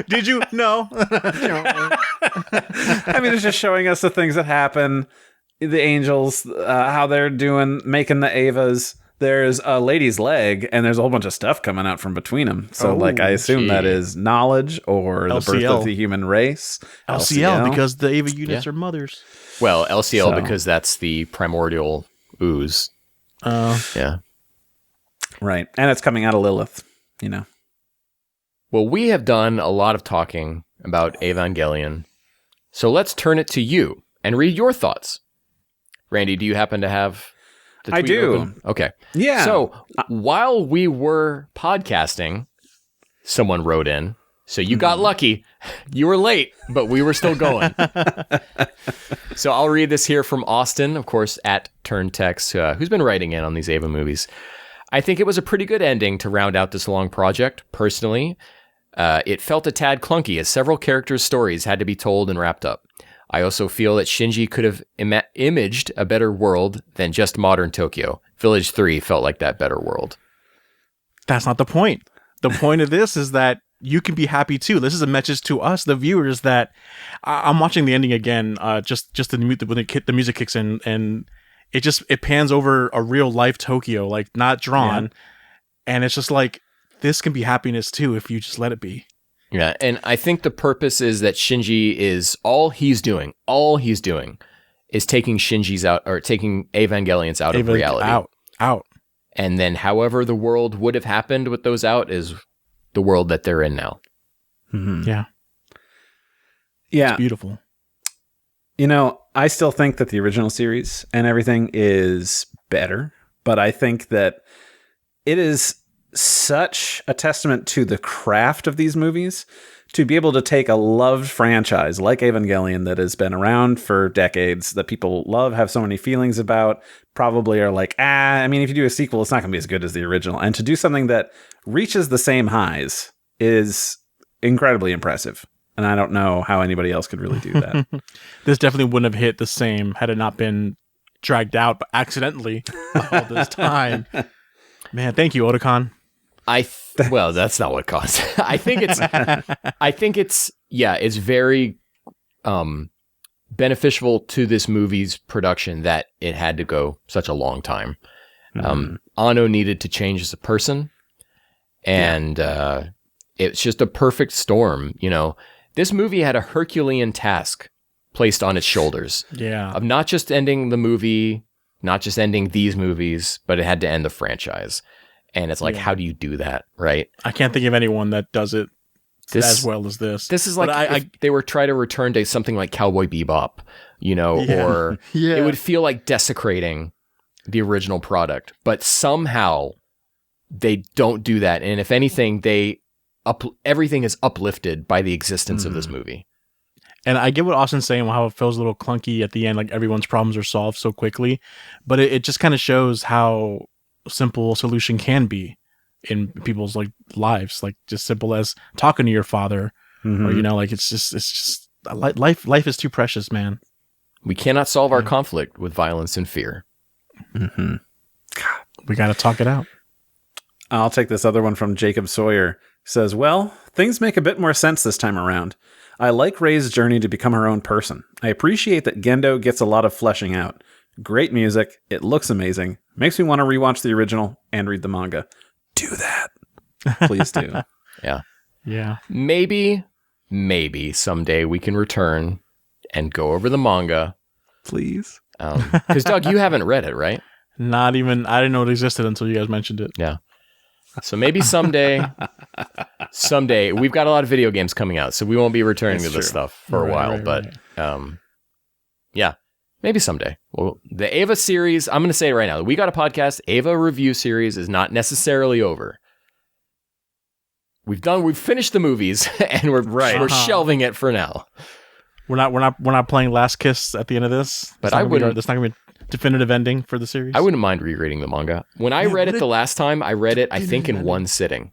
Did you? No.
I mean, it's just showing us the things that happen. The angels, how they're doing, making the Avas. There's a lady's leg, and there's a whole bunch of stuff coming out from between them. So, I assume that is knowledge or the birth of the human race.
LCL, because the Ava units are mothers.
Well, LCL because that's the primordial ooze. Yeah.
Right. And it's coming out of Lilith,
Well, we have done a lot of talking about Evangelion. So let's turn it to you and read your thoughts. Randy, do you happen to have the tweet
I do.
open? Okay.
Yeah.
So while we were podcasting, someone wrote in. So you got lucky. You were late, but we were still going. So I'll read this here from Austin, of course, at TurnTex, who's been writing in on these Ava movies. I think it was a pretty good ending to round out this long project. Personally, it felt a tad clunky as several characters' stories had to be told and wrapped up. I also feel that Shinji could have imaged a better world than just modern Tokyo. Village 3 felt like that better world.
That's not the point. The point of this is that you can be happy too. This is a message to us, the viewers, that I'm watching the ending again. Just when the music kicks in, and it pans over a real life Tokyo, like not drawn, and it's just like this can be happiness too if you just let it be.
Yeah, and I think the purpose is that Shinji is all he's doing is taking Shinji's out, or taking Evangelions out of reality.
Out.
And then however the world would have happened with those out is the world that they're in now.
Mm-hmm.
Yeah.
Yeah.
It's beautiful.
I still think that the original series and everything is better, but I think that it is such a testament to the craft of these movies to be able to take a loved franchise like Evangelion that has been around for decades, that people love, have so many feelings about, probably are like, if you do a sequel, it's not going to be as good as the original. And to do something that reaches the same highs is incredibly impressive. And I don't know how anybody else could really do that.
This definitely wouldn't have hit the same had it not been dragged out accidentally all this time. Man, thank you, Otakon.
Well, that's not what caused it. I think it's very beneficial to this movie's production that it had to go such a long time. Anno needed to change as a person, and it's just a perfect storm. This movie had a Herculean task placed on its shoulders.
Yeah,
of not just ending the movie, not just ending these movies, but it had to end the franchise. And it's like, how do you do that, right?
I can't think of anyone that does it as well as this.
This is like if they were trying to return to something like Cowboy Bebop, or it would feel like desecrating the original product. But somehow they don't do that. And if anything, everything is uplifted by the existence of this movie.
And I get what Austin's saying, how it feels a little clunky at the end, like everyone's problems are solved so quickly. But it just kind of shows how simple a solution can be in people's lives, like just simple as talking to your father, or it's just life is too precious, man.
We cannot solve our conflict with violence and fear.
God, we got to talk it out.
I'll take this other one from Jacob Sawyer. He says, well, things make a bit more sense this time around. I like Rei's journey to become her own person. I appreciate that Gendo gets a lot of fleshing out. Great music. It looks amazing. Makes me want to rewatch the original and read the manga. Do that. Please do.
Yeah.
Yeah.
Maybe someday we can return and go over the manga.
Please.
Because Doug, you haven't read it, right?
Not even. I didn't know it existed until you guys mentioned it.
Yeah. So maybe someday, we've got a lot of video games coming out, so we won't be returning to this stuff for a while. But yeah, maybe someday. Well, the Ava series, I'm going to say it right now. We Got a Podcast Ava review series is not necessarily over. We've finished the movies, and we're shelving it for now.
We're not playing Last Kiss at the end of this.
But I wouldn't.
That's not gonna be. definitive ending for the series?
I wouldn't mind rereading the manga. When I read it the last time, I read it, I think, in one sitting.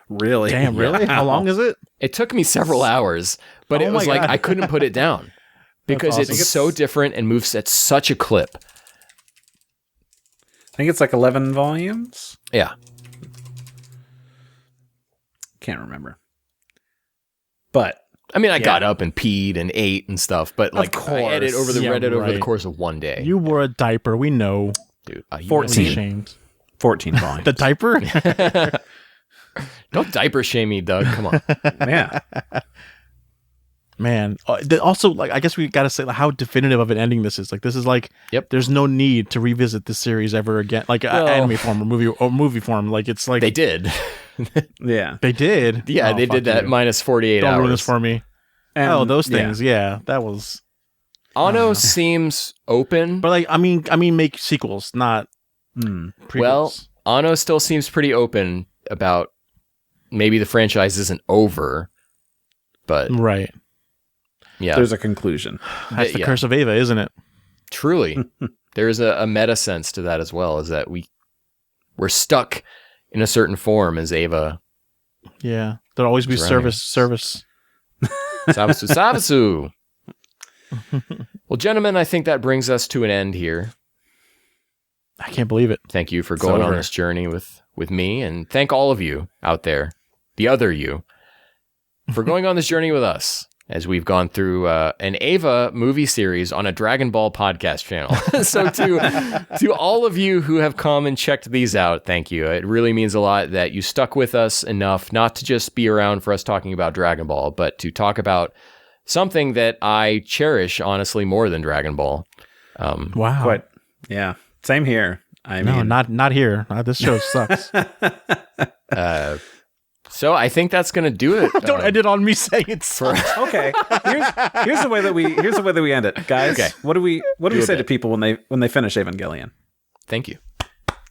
Really?
Damn, really? How long is it?
It took me several hours, but
Oh
it was
my
like
God.
I couldn't put it down because
awesome.
it's so different and moves at such a clip.
I think it's like 11 volumes.
Yeah.
Can't remember. But
I mean, I got up and peed and ate and stuff, but like
course.
I read it over
Yeah,
the
right.
course of one day.
You wore a diaper. We know.
Dude, you
14.
really-
Shamed.
14 volumes.
The diaper?
Don't diaper shame me, Doug. Come on.
Yeah.
Man. Also, like, I guess we got to say like, how definitive of an ending this is. Like, this is like,
Yep.
there's no need to revisit this series ever again. Like,
Well-
anime form or movie form. Like, it's like
They did.
Yeah.
They did.
Yeah,
Oh,
they
fuck
did that
you.
minus 48
Don't
hours.
ruin this for me.
And,
those
yeah.
things. Yeah, that was.
Anno seems open.
But like, I mean, make sequels, not prequels.
Well, Anno still seems pretty open about maybe the franchise isn't over, but
right.
yeah,
There's a conclusion.
That's the
yeah.
curse of Ava, isn't it?
Truly. There's a meta sense to that as well, is that we're stuck in a certain form as Ava.
Yeah, there'll always be
Surrounding
service.
Sabasu, Sabasu. Well, gentlemen, I think that brings us to an end here.
I can't believe it.
Thank you for going on
over.
this journey with me, and thank all of you out there, the other you, for going on this journey with us as we've gone through an Ava movie series on a Dragon Ball podcast channel. So to all of you who have come and checked these out, thank you. It really means a lot that you stuck with us enough not to just be around for us talking about Dragon Ball, but to talk about something that I cherish, honestly, more than Dragon Ball.
Wow.
Quite. Yeah. Same here. I mean,
No, not here. This show sucks.
So I think that's going to do it.
Don't end it on me saying it sucks.
okay. Here's the way that we end it, guys.
Okay.
What do we
Do
say
a
to
bit.
people when they finish Evangelion?
Thank you.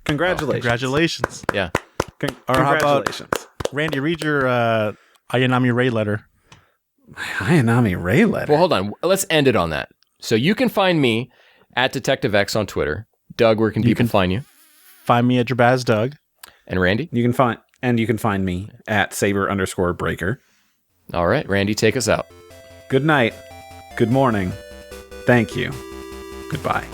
Congratulations.
Congratulations.
Yeah.
Or how about-
Congratulations.
Randy, read your Ayanami Ray letter.
Ayanami Ray letter.
Well, hold on. Let's end it on that. So you can find me at Detective X on Twitter. Doug, where can people find you?
Find me at Jabaz Doug.
And Randy?
You can find me at Saber_Breaker.
All right, Randy, take us out.
Good night. Good morning. Thank you. Goodbye.